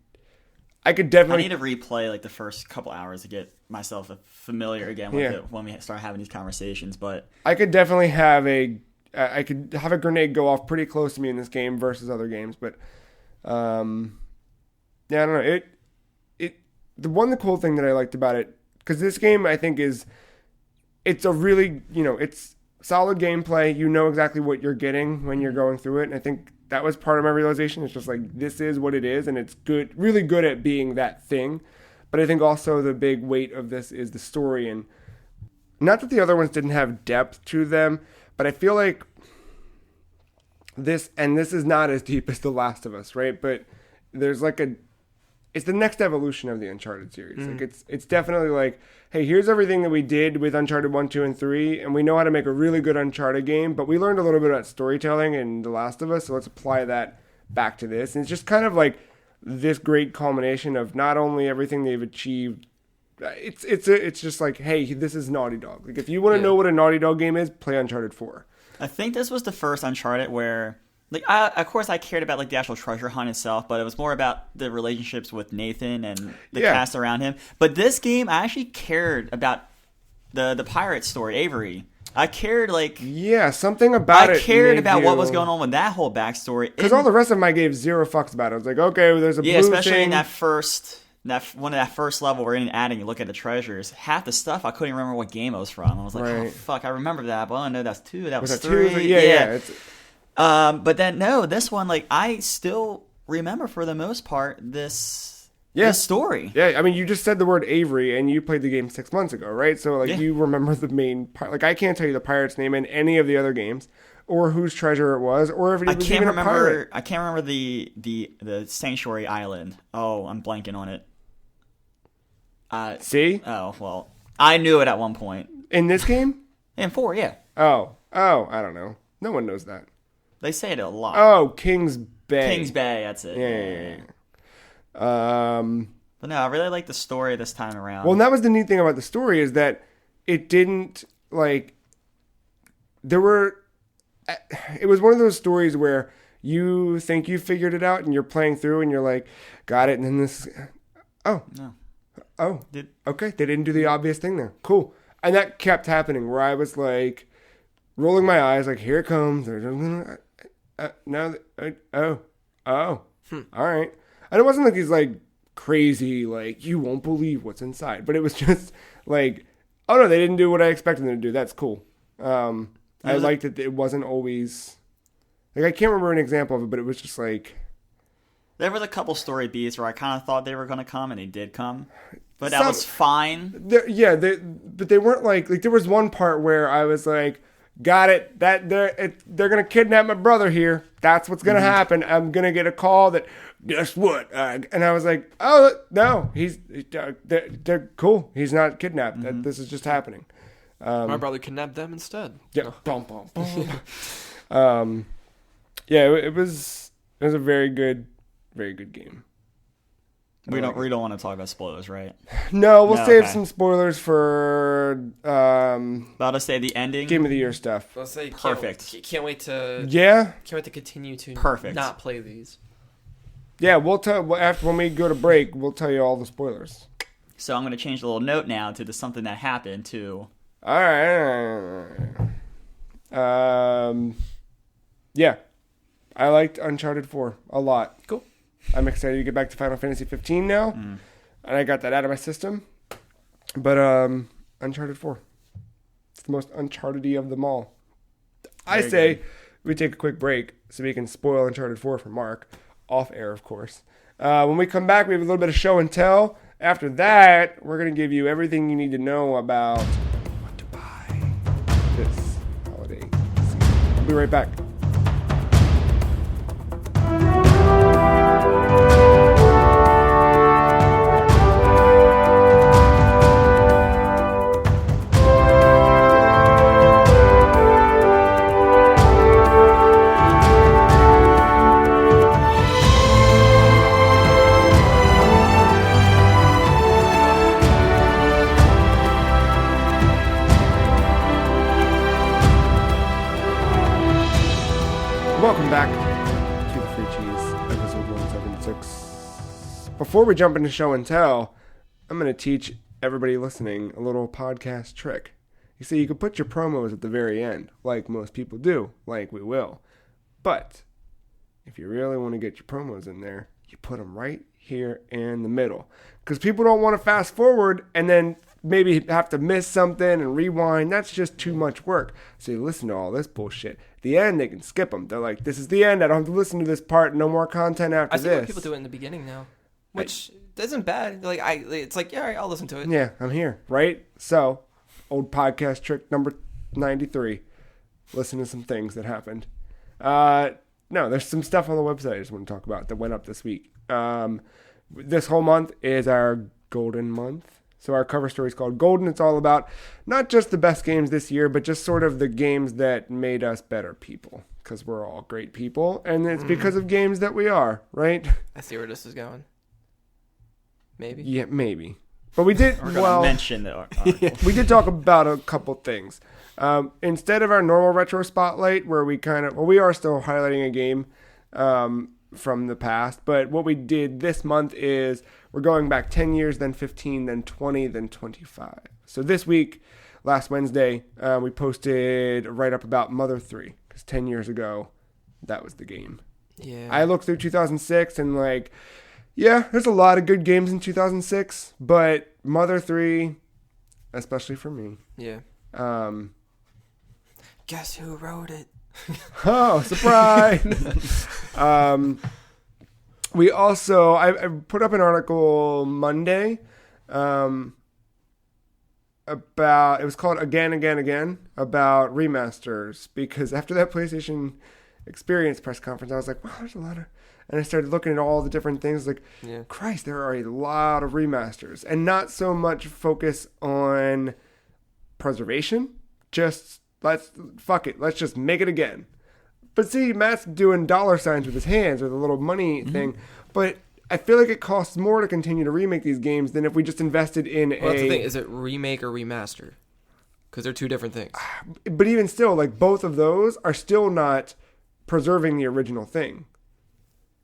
definitely... I need to replay like the first couple hours to get myself familiar again with it when we start having these conversations. But I could definitely have I could have a grenade go off pretty close to me in this game versus other games. But yeah, I don't know. The cool thing that I liked about it, because this game I think it's a really, it's solid gameplay. You know exactly what you're getting when you're going through it. And I think that was part of my realization. It's just like, this is what it is. And it's good, really good at being that thing. But I think also the big weight of this is the story. And not that the other ones didn't have depth to them, but I feel like this is not as deep as The Last of Us, right? But there's like it's the next evolution of the Uncharted series. Like it's definitely like, hey, here's everything that we did with Uncharted 1, 2, and 3, and we know how to make a really good Uncharted game, but we learned a little bit about storytelling in The Last of Us, so let's apply that back to this. And it's just kind of like this great culmination of not only everything they've achieved, it's just like, hey, this is Naughty Dog. Like, if you want to know what a Naughty Dog game is, play Uncharted 4. I think this was the first Uncharted where... Like, of course, I cared about like the actual treasure hunt itself, but it was more about the relationships with Nathan and the cast around him. But this game, I actually cared about the pirate story, Avery. I cared something about it. I cared about what was going on with that whole backstory. Because all the rest of them I gave zero fucks about. I was like, okay, well, there's a blue especially thing. In that first level where you're in an attic and you look at the treasures. Half the stuff I couldn't remember what game it was from. I was like, oh fuck, I remember that, but I know that's 2. That was 3. Yeah. But then no, this one, like, I still remember for the most part this story. Yeah, I mean, you just said the word Avery, and you played the game 6 months ago, right? So like, you remember the main part. Like, I can't tell you the pirate's name in any of the other games, or whose treasure it was, or if it was even a pirate. I can't remember the Sanctuary Island. Oh, I'm blanking on it. See? Oh well, I knew it at one point in this game. In 4, yeah. Oh, I don't know. No one knows that. They say it a lot. Oh, Kings Bay. Kings Bay, that's it. Yeah. But no, I really like the story this time around. Well, and that was the neat thing about the story is that it didn't, like, it was one of those stories where you think you figured it out and you're playing through and you're like, got it, and then okay, they didn't do the obvious thing there. Cool. And that kept happening where I was like, rolling my eyes, like, here it comes. no, all right. And it wasn't like he's like crazy, like you won't believe what's inside, but it was just like, oh no, they didn't do what I expected them to do. That's cool. I liked that it wasn't always like, I can't remember an example of it, but it was just like, there was a couple story beats where I kind of thought they were going to come, and they did come, but that was fine. But they weren't like there was one part where I was like, got it, that they're gonna kidnap my brother here. That's what's gonna happen. I'm gonna get a call that, guess what? And I was like, oh no, they're cool. He's not kidnapped. This is just happening. My brother kidnapped them instead. Yeah. Boom, boom, boom. Yeah, it was a very good game. We don't want to talk about spoilers, right? No, we'll save some spoilers for about to say the ending, Game of the Year stuff. Let's say perfect. Can't wait to continue to not play these. Yeah, we'll tell after when we go to break. We'll tell you all the spoilers. So I'm going to change the little note now to something that happened to. All right. Yeah, I liked Uncharted 4 a lot. Cool. I'm excited to get back to Final Fantasy 15 now, and I got that out of my system. But Uncharted 4, it's the most Uncharted-y of them all. I say we take a quick break so we can spoil Uncharted 4 for Mark, off air, of course. When we come back, we have a little bit of show and tell. After that, we're going to give you everything you need to know about what to buy this holiday season. I'll be right back. Welcome back to the Free Cheese, episode 176. Before we jump into show and tell, I'm going to teach everybody listening a little podcast trick. You see, you can put your promos at the very end, like most people do, like we will. But if you really want to get your promos in there, you put them right here in the middle. Because people don't want to fast forward and then maybe have to miss something and rewind. That's just too much work. So you listen to all this bullshit. At the end, they can skip them. They're like, this is the end. I don't have to listen to this part. No more content after this. I see what people do it in the beginning now, which isn't bad. Like it's like, yeah, all right, I'll listen to it. Yeah, I'm here, right? So, old podcast trick number 93. Listen to some things that happened. No, there's some stuff on the website I just want to talk about that went up this week. This whole month is our Golden Month. So our cover story is called Golden. It's all about not just the best games this year, but just sort of the games that made us better people. Because we're all great people. And it's because of games that we are, right? I see where this is going. Maybe. Yeah, maybe. But we did, We're going to mention the article. We did talk about a couple things. Instead of our normal retro spotlight, where we we are still highlighting a game from the past. But what we did this month is we're going back 10 years, then 15, then 20, then 25. So this week, last Wednesday, we posted a write-up about Mother 3. Because 10 years ago, that was the game. Yeah. I looked through 2006 and there's a lot of good games in 2006. But Mother 3, especially for me. Yeah. Guess who wrote it? Oh, surprise! We also, I put up an article Monday about, it was called Again, about remasters. Because after that PlayStation Experience press conference, I was like, wow, there's a lot of, and I started looking at all the different things, Christ, there are a lot of remasters. And not so much focus on preservation, just let's just make it again. But see, Matt's doing dollar signs with his hands or the little money thing. But I feel like it costs more to continue to remake these games than if we just invested in that's the thing. Is it remake or remaster? Because they're two different things. But even still, both of those are still not preserving the original thing.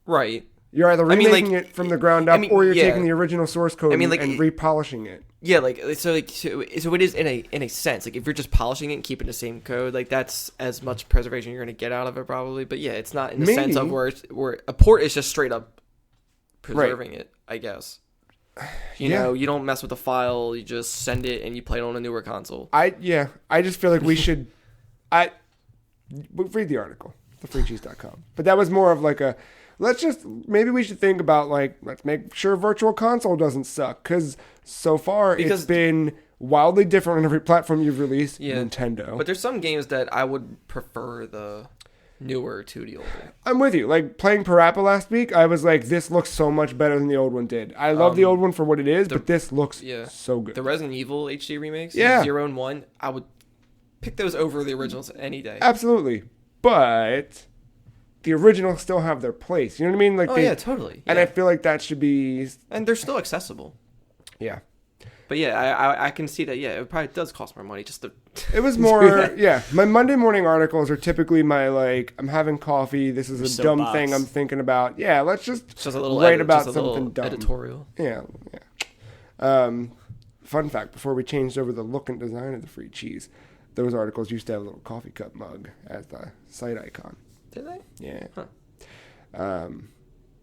Right. You're either I mean, remaking like, it from the ground up, I mean, or you're yeah. taking the original source code I mean, like, and repolishing it. Yeah, so it is in a sense. Like if you're just polishing it and keeping the same code, like that's as much preservation you're going to get out of it probably. But yeah, it's not in the sense of where a port is just straight up preserving it, I guess. You know, you don't mess with the file, you just send it and you play it on a newer console. I just feel like we should read the article, thefreecheese.com. But that was more of like a maybe we should think about like, let's make sure Virtual Console doesn't suck, because so far it's been wildly different on every platform you've released. Nintendo. But there's some games that I would prefer the newer to the older. I'm with you. Like playing Parappa last week, I was like, this looks so much better than the old one did. I love the old one for what it is, but this looks so good. The Resident Evil HD remakes, 0 and 1, I would pick those over the originals any day. Absolutely. But the originals still have their place. You know what I mean? Like totally. And I feel like that should be... And they're still accessible. Yeah. But yeah, I can see that, it probably does cost more money just to... It was more, my Monday morning articles are typically my, like, I'm having coffee, this is a dumb thing I'm thinking about. Yeah, let's just a little write about something dumb. Editorial. Yeah. Fun fact, before we changed over the look and design of the free cheese, those articles used to have a little coffee cup mug as the site icon. Did they? Yeah. Huh.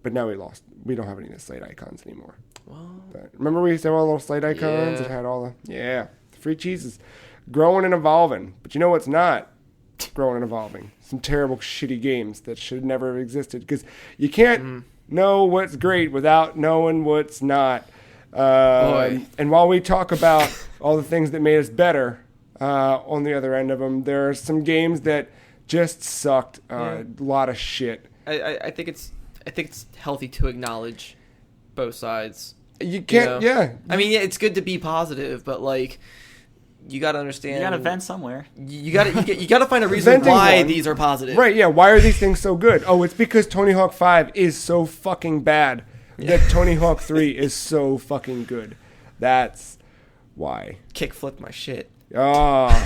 But now we don't have any of the site icons anymore. Well, But remember we used to have all the little site icons? It had all the free cheese is growing and evolving. But you know what's not growing and evolving? Some terrible shitty games that should never have existed, because you can't know what's great without knowing what's not. And while we talk about all the things that made us better, on the other end of them, there are some games that just sucked a lot of shit. I think it's healthy to acknowledge both sides. You can't, I mean, it's good to be positive, but like, you got to understand. You got to vent somewhere. You got to find a reason why these are positive. Right? Yeah. Why are these things so good? Oh, it's because Tony Hawk 5 is so fucking bad that Tony Hawk 3 is so fucking good. That's why. Kickflip my shit. Oh,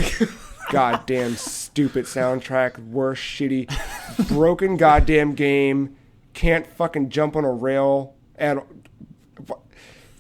goddamn stupid soundtrack. Worst shitty, broken goddamn game. Can't fucking jump on a rail at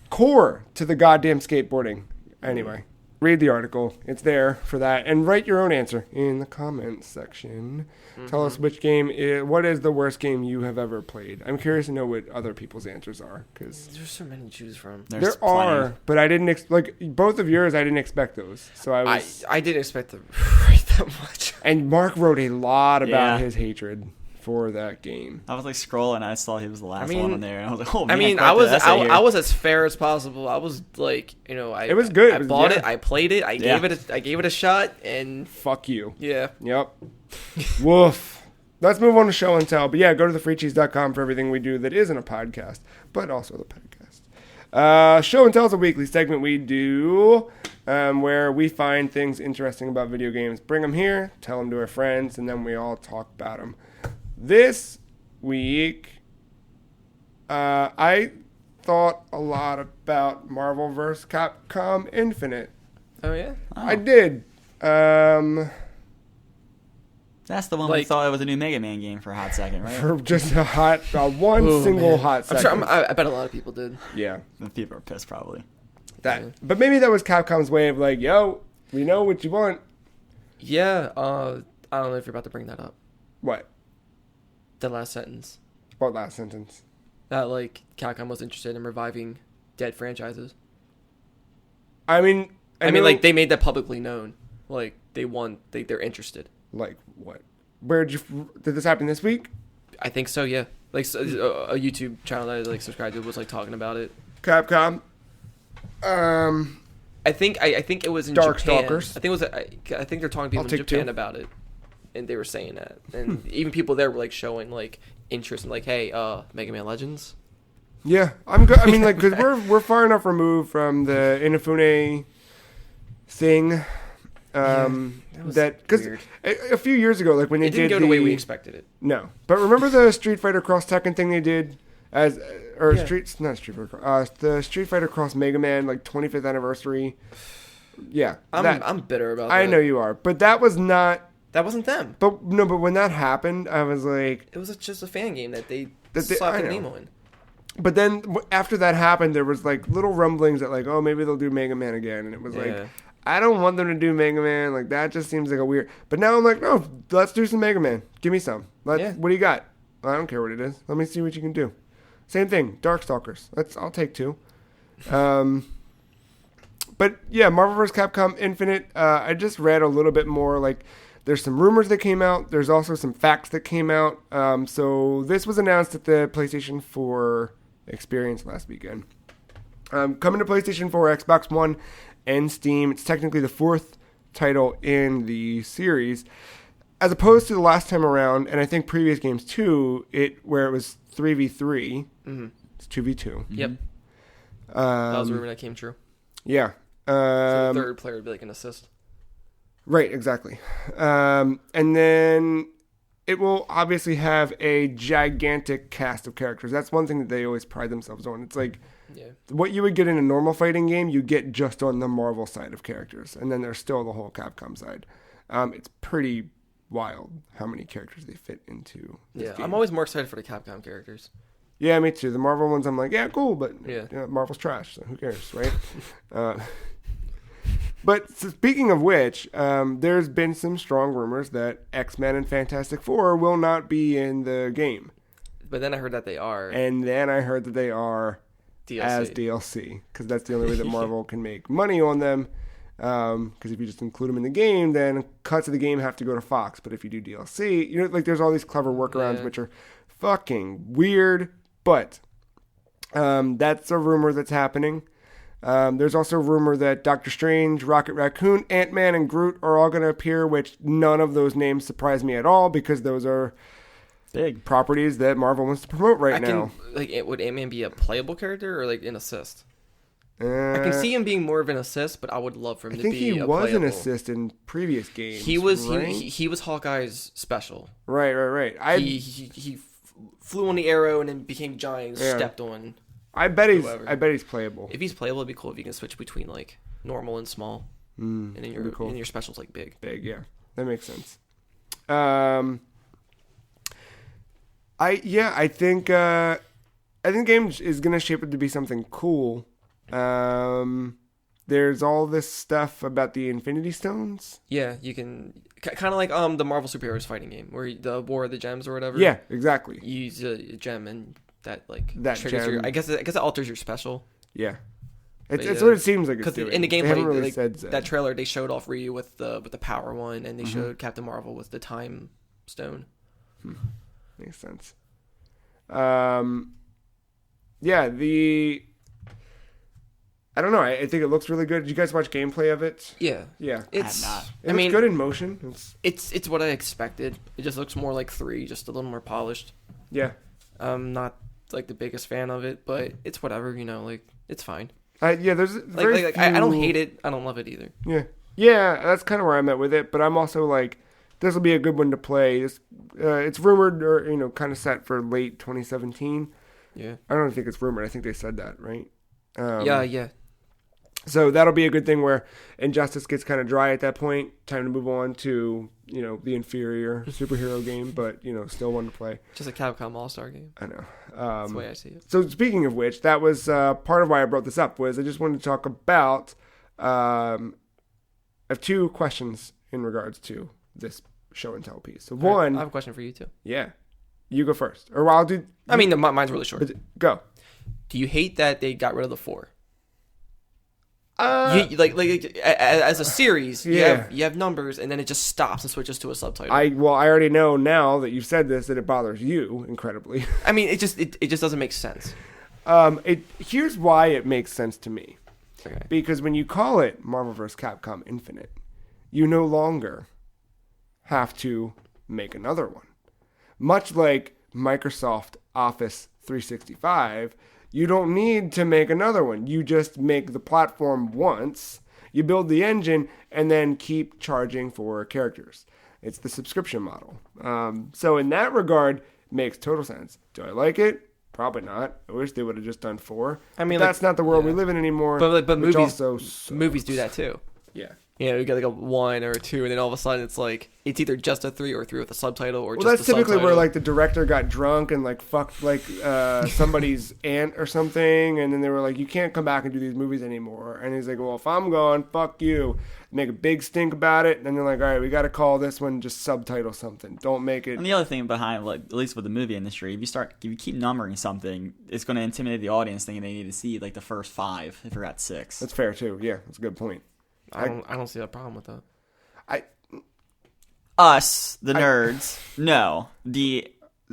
core to the goddamn skateboarding. Anyway, read the article. It's there for that. And write your own answer in the comments section. Tell us which game what is the worst game you have ever played. I'm curious to know what other people's answers are, because there's so many to choose from. There are, but I didn't like both of yours. I didn't expect those, so I didn't expect to write that much. And Marc wrote a lot about his hatred for that game. I was like scrolling, I saw he was the last one on there, and I was like, oh man. I mean, I was as fair as possible. I was like, it was good. I bought it, I played it, I gave it a shot, and fuck you. Yeah. Yep. Woof. Let's move on to show and tell. But yeah, go to thefreecheese.com for everything we do that isn't a podcast, but also the podcast. Show and tell is a weekly segment we do where we find things interesting about video games, bring them here, tell them to our friends, and then we all talk about them. This week, I thought a lot about Marvel vs. Capcom Infinite. Oh, yeah? Oh. I did. That's the one we thought it was a new Mega Man game for a hot second, right? For just a hot second. I bet a lot of people did. Yeah. The people are pissed, probably. But maybe that was Capcom's way of like, yo, we know what you want. Yeah, I don't know if you're about to bring that up. What? The last sentence. What last sentence? That, like, Capcom was interested in reviving dead franchises. I mean, like, they made that publicly known. Like, they're interested. Like, what? Did this happen this week? I think so, yeah. Like, a YouTube channel that I, like, subscribed to was, like, talking about it. Capcom. I think it was in Darkstalkers. Japan. I think they're talking to people in Japan about it. And they were saying that. And even people there were, like, showing, like, interest in, like, hey, Mega Man Legends. Yeah, I'm good. I mean, like, because we're far enough removed from the Inafune thing. Because a few years ago, like when they didn't go the way we expected it. No, but remember the Street Fighter Cross Tekken thing they did the Street Fighter Cross Mega Man like 25th anniversary. Yeah, I'm bitter about that. I know you are, but that wasn't them. But when that happened, I was like, it was just a fan game that they slapped their name on. But then after that happened, there was like little rumblings that like, oh, maybe they'll do Mega Man again, and it was like, I don't want them to do Mega Man. Like that just seems like a weird. But now I'm like, no, let's do some Mega Man. Give me some. What do you got? I don't care what it is. Let me see what you can do. Same thing, Darkstalkers. I'll take 2. But yeah, Marvel vs. Capcom Infinite. I just read a little bit more. Like, there's some rumors that came out. There's also some facts that came out. So this was announced at the PlayStation 4 Experience last weekend. Coming to PlayStation 4, Xbox One, and Steam. It's technically the 4th title in the series, as opposed to the last time around, and I think previous games too. Where it was 3v3. Mm-hmm. It's 2v2. Yep. That was a rumor that came true. Yeah. So the third player would be like an assist. Right, exactly. And then it will obviously have a gigantic cast of characters. That's one thing that they always pride themselves on. It's like what you would get in a normal fighting game, you get just on the Marvel side of characters. And then there's still the whole Capcom side. It's pretty wild how many characters they fit into this game. I'm always more excited for the Capcom characters. Yeah, me too. The Marvel ones, I'm like, yeah, cool, but Marvel's trash, so who cares, right? But speaking of which, there's been some strong rumors that X-Men and Fantastic Four will not be in the game. But then I heard that they are. And then I heard that they are DLC. As DLC, because that's the only way that Marvel can make money on them. Because if you just include them in the game, then cuts of the game have to go to Fox. But if you do DLC, like there's all these clever workarounds which are fucking weird. But that's a rumor that's happening. There's also a rumor that Doctor Strange, Rocket Raccoon, Ant-Man, and Groot are all going to appear, which none of those names surprise me at all because those are big properties that Marvel wants to promote now. Would Ant-Man be a playable character or like an assist? I can see him being more of an assist, but I would love for him to be a playable. I think he was an assist in previous games. He was right? he was Hawkeye's special. Right. He flew on the arrow and then became giant, stepped on. I bet he's playable. If he's playable, it'd be cool if you can switch between like normal and small, and then your special's like big. Big, yeah, that makes sense. I think game is gonna shape it to be something cool. There's all this stuff about the Infinity Stones. Yeah, you can kind of like the Marvel superheroes fighting game where the War of the Gems or whatever. Yeah, exactly. You use a gem and that triggers gem. I guess it alters your special. Yeah, it's what it seems like. Because in the gameplay, that trailer they showed off Ryu with the power one, and they showed Captain Marvel with the time stone. Makes sense. I don't know. I think it looks really good. Did you guys watch gameplay of it? Yeah. It's not. It looks good in motion. It's what I expected. It just looks more like 3, just a little more polished. Yeah. I'm not like the biggest fan of it, but it's whatever. It's fine. There's very few... I don't hate it. I don't love it either. Yeah. That's kind of where I'm at with it. But I'm also like, this will be a good one to play. It's rumored or kind of set for late 2017. Yeah. I don't think it's rumored. I think they said that, right? Yeah. So that'll be a good thing where Injustice gets kind of dry at that point. Time to move on to, the inferior superhero game, but, still one to play. Just a Capcom All-Star game. I know. That's the way I see it. So speaking of which, that was part of why I brought this up, was I just wanted to talk about, I have 2 questions in regards to this show and tell piece. So one... I have a question for you, too. Yeah. You go first. Or I'll do... mine's really short. Go. Do you hate that they got rid of the 4? As a series, you have numbers, and then it just stops and switches to a subtitle. I already know now that you've said this that it bothers you incredibly. It just doesn't make sense. Here's why it makes sense to me. Okay. Because when you call it Marvel vs. Capcom Infinite, you no longer have to make another one. Much like Microsoft Office 365. You don't need to make another one. You just make the platform once, you build the engine, and then keep charging for characters. It's the subscription model. So in that regard, makes total sense. Do I like it? Probably not. I wish they would have just done 4. That's not the world we live in anymore. But movies do that too. Yeah. You know, you get like a 1 or a 2, and then all of a sudden it's like it's either just a 3 or a 3 with a subtitle, or Well, just that's the typically subtitle. where like the director got drunk and like fucked like somebody's aunt or something, and then they were like, "You can't come back and do these movies anymore." And he's like, "Well, if I'm gone, fuck you." Make a big stink about it, and then they're like, "All right, we got to call this one just subtitle something. Don't make it." And the other thing behind, like, at least with the movie industry, if you keep numbering something, it's going to intimidate the audience, thinking they need to see like the first 5 if you're at 6. That's fair too. Yeah, that's a good point. I don't see a problem with that. Us, the nerds, no. The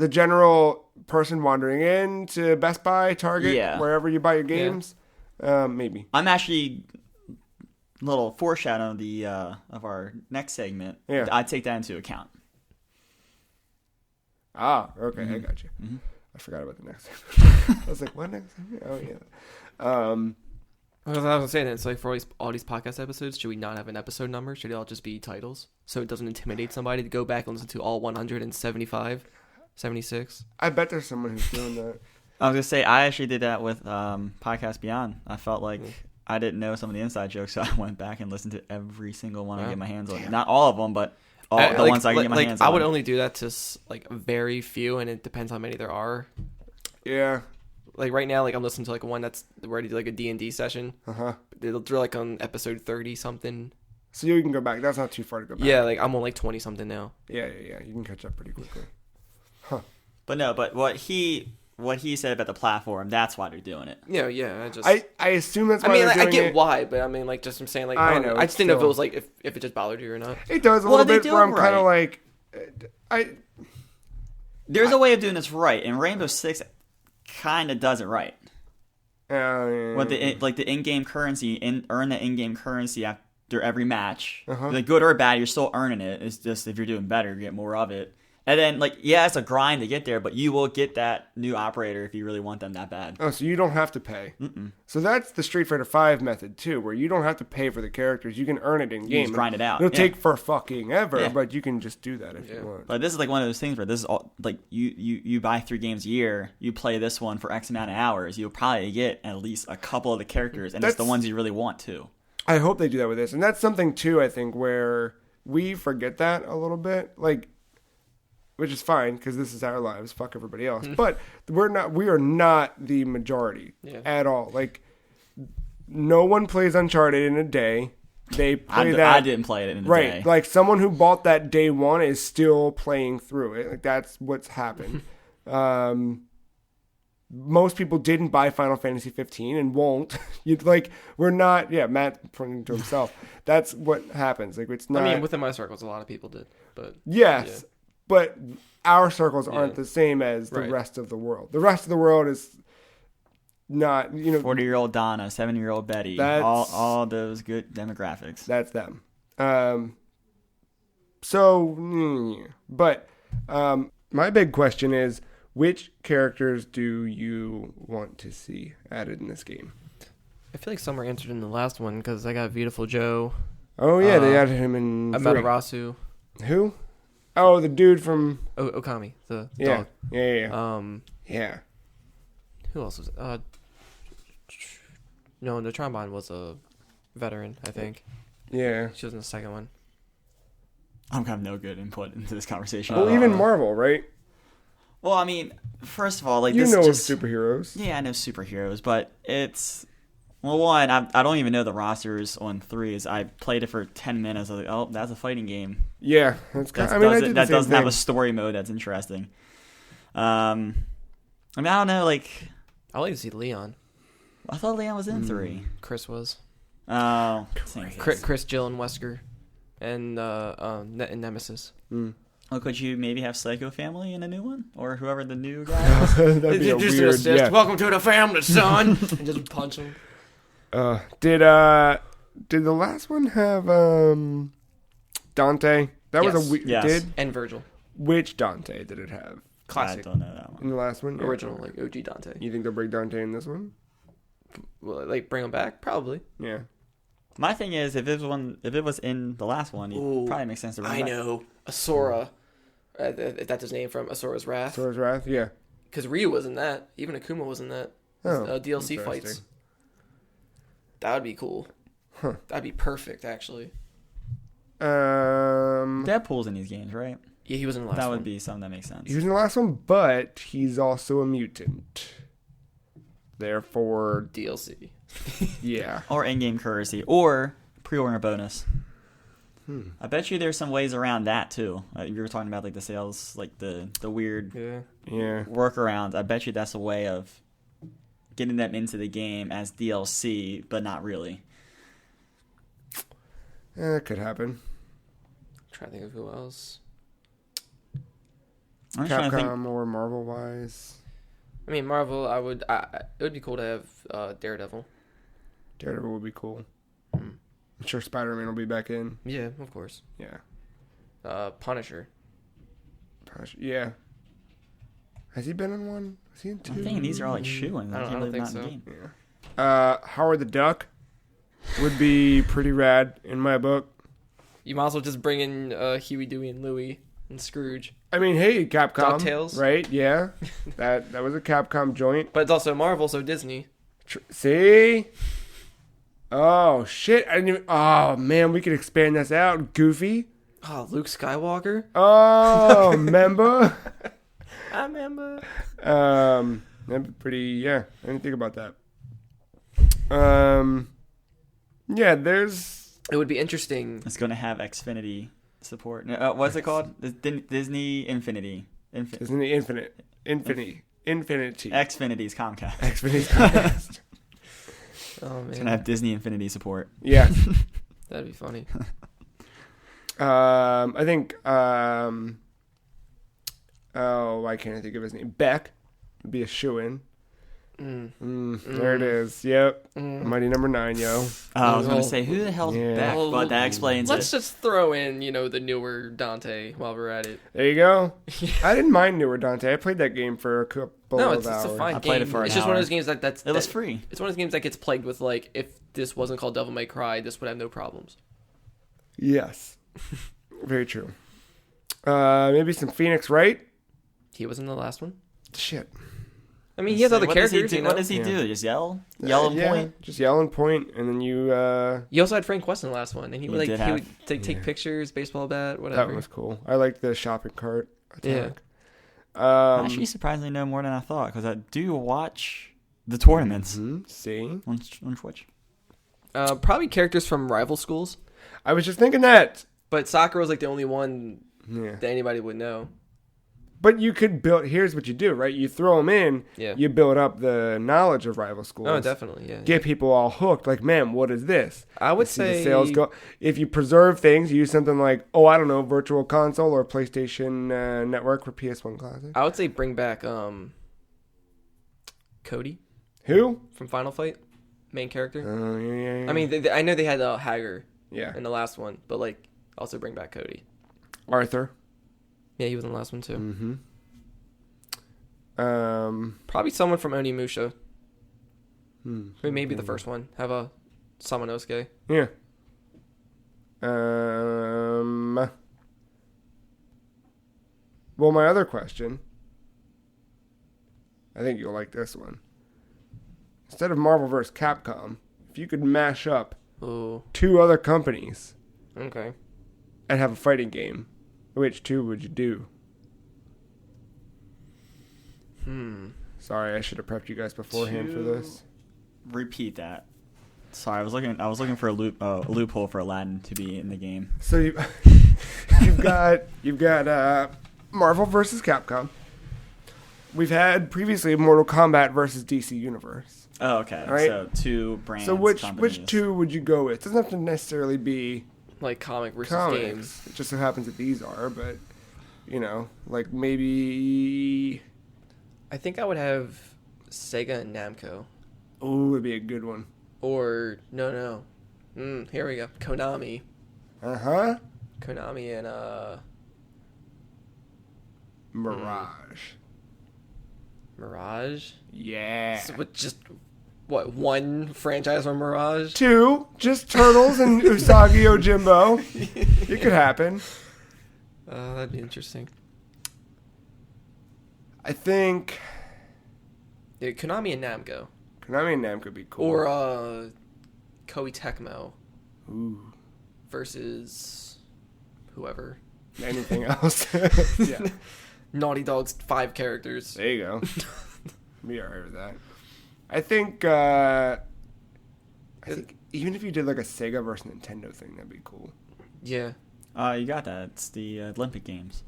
general person wandering into Best Buy, Target, Yeah. wherever you buy your games, maybe. I'm actually a little foreshadow of our next segment. Yeah. I take that into account. Ah, okay, Mm-hmm. I got you. Mhm. I forgot about the next. I was like, what next? Oh yeah. I was saying, it's like for all these podcast episodes, should we not have an episode number? Should it all just be titles, so it doesn't intimidate somebody to go back and listen to all 175, 76? I bet there's someone who's doing that. I was going to say, I actually did that with Podcast Beyond. I felt like I didn't know some of the inside jokes, so I went back and listened to every single one I get my hands on. Not all of them, but all the ones I can get my hands on. I would only do that to like very few, and it depends how many there are. Yeah. Like right now, like I'm listening to like one that's where I do like a D&D session. Uh-huh. They're like on episode 30 something. So you can go back. That's not too far to go back. Yeah, like I'm on like 20 something now. Yeah. You can catch up pretty quickly. But what he said about the platform, that's why they're doing it. Yeah. I assume that's why I mean, they're doing I get it. why, but I mean, like, just I'm saying, like, I I, know, I just didn't know if it still- was like if it just bothered you or not. It does a Well, little they bit do where it I'm kind of right. like, There's a way of doing this right, and Rainbow Six kind of does it right. What the in-game currency, earn the in-game currency after every match. Uh-huh. Like good or bad, you're still earning it. It's just if you're doing better, you get more of it. And then it's a grind to get there, but you will get that new operator if you really want them that bad. Oh, so you don't have to pay. Mm-mm. So that's the Street Fighter V method too, where you don't have to pay for the characters. You can earn it in You game. just grind it out. It'll Yeah. take for fucking ever, Yeah. but you can just do that if you Yeah. want. But this is like one of those things where this is all like you buy 3 games a year, you play this one for X amount of hours, you'll probably get at least a couple of the characters, and it's the That's- ones you really want to. I hope they do that with this, and that's something too. I think where we forget that a little bit, like, which is fine because this is our lives. Fuck everybody else. But we are not the majority at all. Like, no one plays Uncharted in a day. They play that. I didn't play it in a Right, day. like someone who bought that day one is still playing through it. Like that's what's happened. Most people didn't buy Final Fantasy 15 and won't. We're not. Yeah, Matt pointing to himself. That's what happens. Like it's not. I mean, within my circles, a lot of people did, but yes, but our circles aren't Yeah. the same as the Right. rest of the world. The rest of the world is not. 40-year-old Donna, 7-year-old Betty, all those good demographics. That's them. But my big question is, which characters do you want to see added in this game? I feel like some were answered in the last one because I got Beautiful Joe, Oh yeah, they added him in 3. Amaterasu, Who? Oh, the dude from Okami, the yeah, dog. yeah. Yeah. Who else was? No, the trombone was a veteran, I think. Yeah. She was in the second one. I'm kind of no good input into this conversation. Well, even Marvel, right? Well, I mean, first of all, like You this know just superheroes. yeah, I know superheroes, but it's one. I don't even know the rosters on 3s. I played it for 10 minutes. I was like, oh, that's a fighting game. Yeah, that's kind That I did the that same doesn't have thing. a story mode that's interesting. I mean, I don't know. Like, I like to see Leon. I thought Leon was in 3. Chris was. Oh, same case. Chris, Jill, and Wesker, and Nemesis. Well, could you maybe have Psycho Family in a new one, or whoever the new guy is? That'd be a Just weird. assist. Yeah. Welcome to the family, son. And just punch him. Did the last one have Dante? That was Yes. a weird. Yes. Did And Virgil. which Dante did it have Classic. I don't know that one. in the last one? Yeah. Original, like OG Dante. You think they'll bring Dante in this one? Well, like bring him back? Probably. Yeah. My thing is, if it was in the last one, it probably makes sense to bring it I back. know. Asura. If that's his name from Asura's Wrath. Sora's Wrath. Yeah. Because Ryu was in that. Even Akuma was in that. Oh, DLC fights. interesting. That would be cool. Huh. That'd be perfect, actually. Deadpool's in these games, right? Yeah, he was in the last That one. would be something that makes sense. He was in the last one, but he's also a mutant. Therefore, DLC. yeah. Or in-game currency, or pre-order bonus. I bet you there's some ways around that too. You were talking about like the sales, like the weird Yeah. workarounds. I bet you that's a way of getting them into the game as DLC, but not really. It could happen. Trying to think of who else. I'm just trying to think. Capcom or Marvel wise. I mean, Marvel. It would be cool to have Daredevil. Daredevil would be cool. I'm sure Spider-Man will be back in. Yeah, of course. Yeah. Punisher. Yeah. Has he been in one? Is he in two? I'm thinking these are all like shoo-ins. I don't think so. Yeah. Howard the Duck would be pretty rad in my book. You might as well just bring in Huey, Dewey, and Louie and Scrooge. I mean, hey, Capcom. DuckTales. Right? Yeah. that was a Capcom joint. But it's also Marvel, so Disney. See? Oh, shit. I didn't even... Oh, man, we could expand this out. Goofy. Oh, Luke Skywalker. Oh, remember? I remember. That'd be pretty... Yeah, I didn't think about that. Yeah, there's... It would be interesting. It's going to have Xfinity support. No, what's it called? Disney Infinity. Disney Infinity. Xfinity's Comcast. Xfinity's Comcast. Oh man, It's going to have Disney Infinity support. Yeah. that'd be funny. I think... Oh, why can't I think of his name? Beck would be a shoo-in. There it is. Yep. Mighty number 9, yo. I was going to say, who the hell's Yeah. Beck? But that explains Let's it. just throw in, the newer Dante while we're at it. There you go. I didn't mind newer Dante. I played that game for a couple No, of it's hours. a fine I game. played it for it's an just one of hour. those games It was free. It's one of those games that gets plagued with like, if this wasn't called Devil May Cry, this would have no problems. Yes. Very true. Maybe some Phoenix Wright. He was in the last one. Shit. I mean, he has other What does characters. he do? What does he Yeah. do? Just yell? Yell and Yeah, point? just yell and point, and then you... You also had Frank West in the last one, and he would did he have- would take pictures, baseball bat, that whatever. was cool. I liked the shopping cart attack. I actually surprisingly know more than I thought, because I do watch the tournaments See? on Twitch. Probably characters from rival schools, I was just thinking that. but Sakura was like the only one Yeah. that anybody would know. But you could build... Here's what you do, right? You throw them in. Yeah. You build up the knowledge of rival schools. Oh, definitely. Yeah. Get people all hooked. Like, man, what is this? I would See say the sales go. If you preserve things, you use something like, I don't know, Virtual Console or PlayStation Network for PS1 Classic. I would say bring back Cody Who? from Final Fight, main character. Oh, yeah. I mean, I know they had Hager yeah. in the last one, but like also bring back Cody. Arthur. Yeah, he was in the last one too. Mm-hmm. Probably someone from Onimusha. I Hmm. mean, maybe the first one. Have a Samanosuke. Yeah. Well, my other question. I think you'll like this one. Instead of Marvel vs. Capcom, if you could mash up Oh, 2 other companies okay. and have a fighting game, which 2 would you do? Sorry, I should have prepped you guys beforehand for this. Repeat that. Sorry, I was looking for a loophole for Aladdin to be in the game. So you've got Marvel versus Capcom. We've had previously Mortal Kombat versus DC Universe. Oh, okay. Right. So 2 brands. So which companies. 2 would you go with? It doesn't have to necessarily be Like comic versus comics. games. It just so happens that these are, but like maybe. I think I would have Sega and Namco. Oh, it'd be a good one. Or no. Here we go. Konami. Konami and Mirage. Mirage. Yeah. So, but just what, one franchise from Mirage? 2, just Turtles and Usagi Yojimbo. It could happen. That'd be interesting. I think Yeah, Konami and Namco. Konami and Namco would be cool. Or Koei Tecmo Ooh. versus whoever. Anything else? Yeah. Naughty Dog's 5 characters. There you go. Be alright with that. I think even if you did like a Sega versus Nintendo thing, that'd be cool. Yeah. You got that. It's the Olympic Games.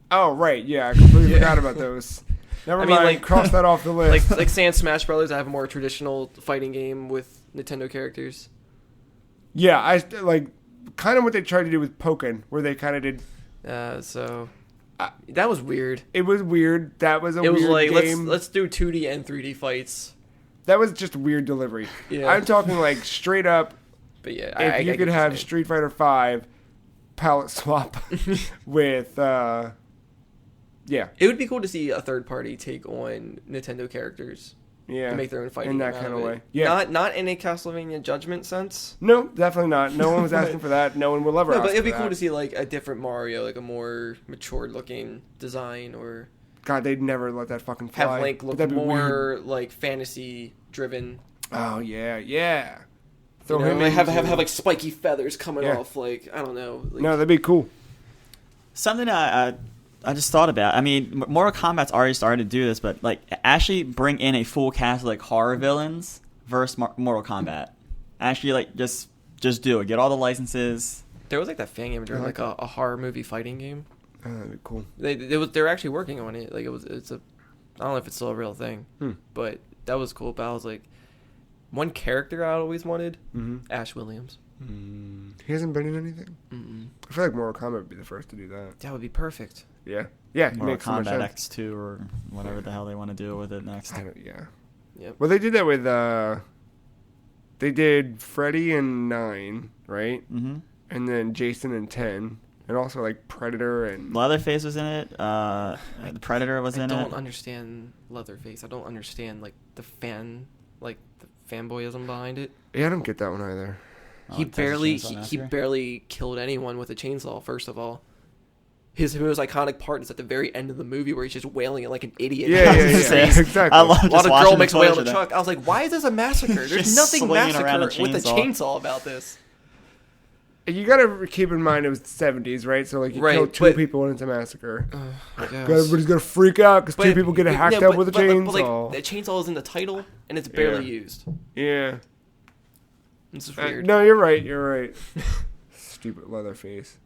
Oh right, yeah, I completely forgot about those. Never mind. Like, cross that off the list. like saying Smash Brothers, I have a more traditional fighting game with Nintendo characters. Yeah, I like kind of what they tried to do with Pokken, where they kind of did. That was weird. It was weird. That was a It was weird like game. let's do 2D and 3D fights. That was just weird delivery. Yeah. I'm talking like straight up. But yeah, If you could have Street Fighter V palette swap with, yeah. It would be cool to see a third party take on Nintendo characters. Yeah. To make their own fighting in that game kind out of it. way. Yeah. Not in a Castlevania Judgment sense. No, definitely not. No one was asking for that. No one will ever No, ask but it'd for be cool that. to see like a different Mario, like a more matured looking design, or God, they'd never let that fucking fly. have Link But look that'd be weird. more like fantasy driven. Oh yeah, yeah. You Throw know, him like, in. have like spiky feathers coming Yeah. off. Like I don't know. Like, No, that'd be cool. Something I just thought about. I mean, Mortal Kombat's already started to do this, but like actually bring in a full cast of like horror villains versus Mortal Kombat. Actually, like just do it. Get all the licenses. there was like that fan game during I like like a horror movie fighting game. Oh, that'd be cool. They're actually working on it. Like it's a I don't know if it's still a real thing, but that was cool. But I was like, one character I always wanted, Ash Williams. He hasn't been in anything. I feel like Mortal Kombat would be the first to do that. That would be perfect. Yeah, yeah. It Mortal makes so much Kombat sense. X2 or whatever the hell they want to do with it next. Yeah. Yep. Well, they did that with. They did Freddy in 9, right? Mm-hmm. And then Jason in 10, and also like Predator and. Leatherface was in it. The Predator was in I don't it. understand Leatherface. I don't understand like the fanboyism behind it. Yeah, I don't get that one either. He Texas barely Chainsaw he Massacre? barely killed anyone with a chainsaw. First of all, his most iconic part is at the very end of the movie where he's just wailing it like an idiot. Yeah, Yes. exactly. I love While just the watching girl makes way on the footage of truck. I was like, why is this a massacre? There's Just nothing swinging around massacre a with a chainsaw. chainsaw about this. You gotta keep in mind it was the 70s, right? So like you Right, kill 2 but- people and it's a massacre. I guess. Everybody's gonna freak out because 2 people get hacked up with a chainsaw. But, like, the chainsaw is in the title and it's barely used. Yeah. This is weird. No, you're right. You're right. Stupid Leatherface.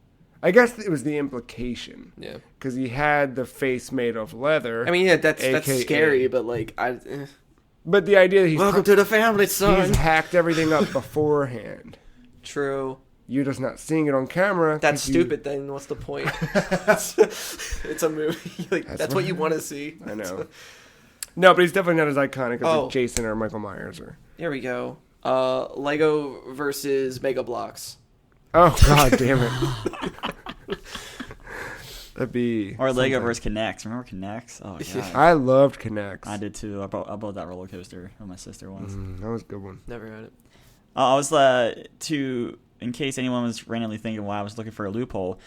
I guess it was the implication Yeah. because he had the face made of leather. I mean, yeah, that's AKA. scary, but like, but the idea that he's welcome to the family, son. he's hacked everything up beforehand. True. You're just not seeing it on camera. That's 'cause you- stupid. Then what's the point? It's a movie. Like that's what you want to see. I know. No, but he's definitely not as iconic as Oh. like Jason or Michael Myers or. Here we go. Lego versus Mega Bloks. Oh God, damn it! That'd be. Or Lego something. vs. Connects. Remember Connects? Oh god. I loved Connects. I did too. I bought that roller coaster with my sister once. That was a good one. Never had it. I was in case anyone was randomly thinking why I was looking for a loophole.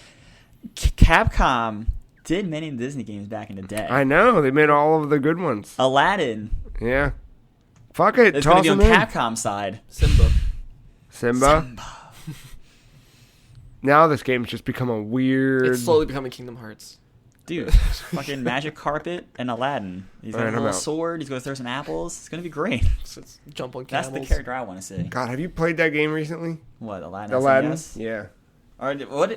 Capcom did many Disney games back in the day. I know they made all of the good ones. Aladdin. Yeah. Fuck it. It's going Toss to be on them in. Capcom side. Simba. Now this game's just become a weird. It's slowly becoming Kingdom Hearts. Dude, fucking magic carpet and Aladdin. He's got Alright, a I'm little out. sword. He's going to throw some apples. It's going to be great. So it's jump on That's camels. the character I want to see. God, have you played that game recently? What, Aladdin? Aladdin. SNES? Yeah. Or,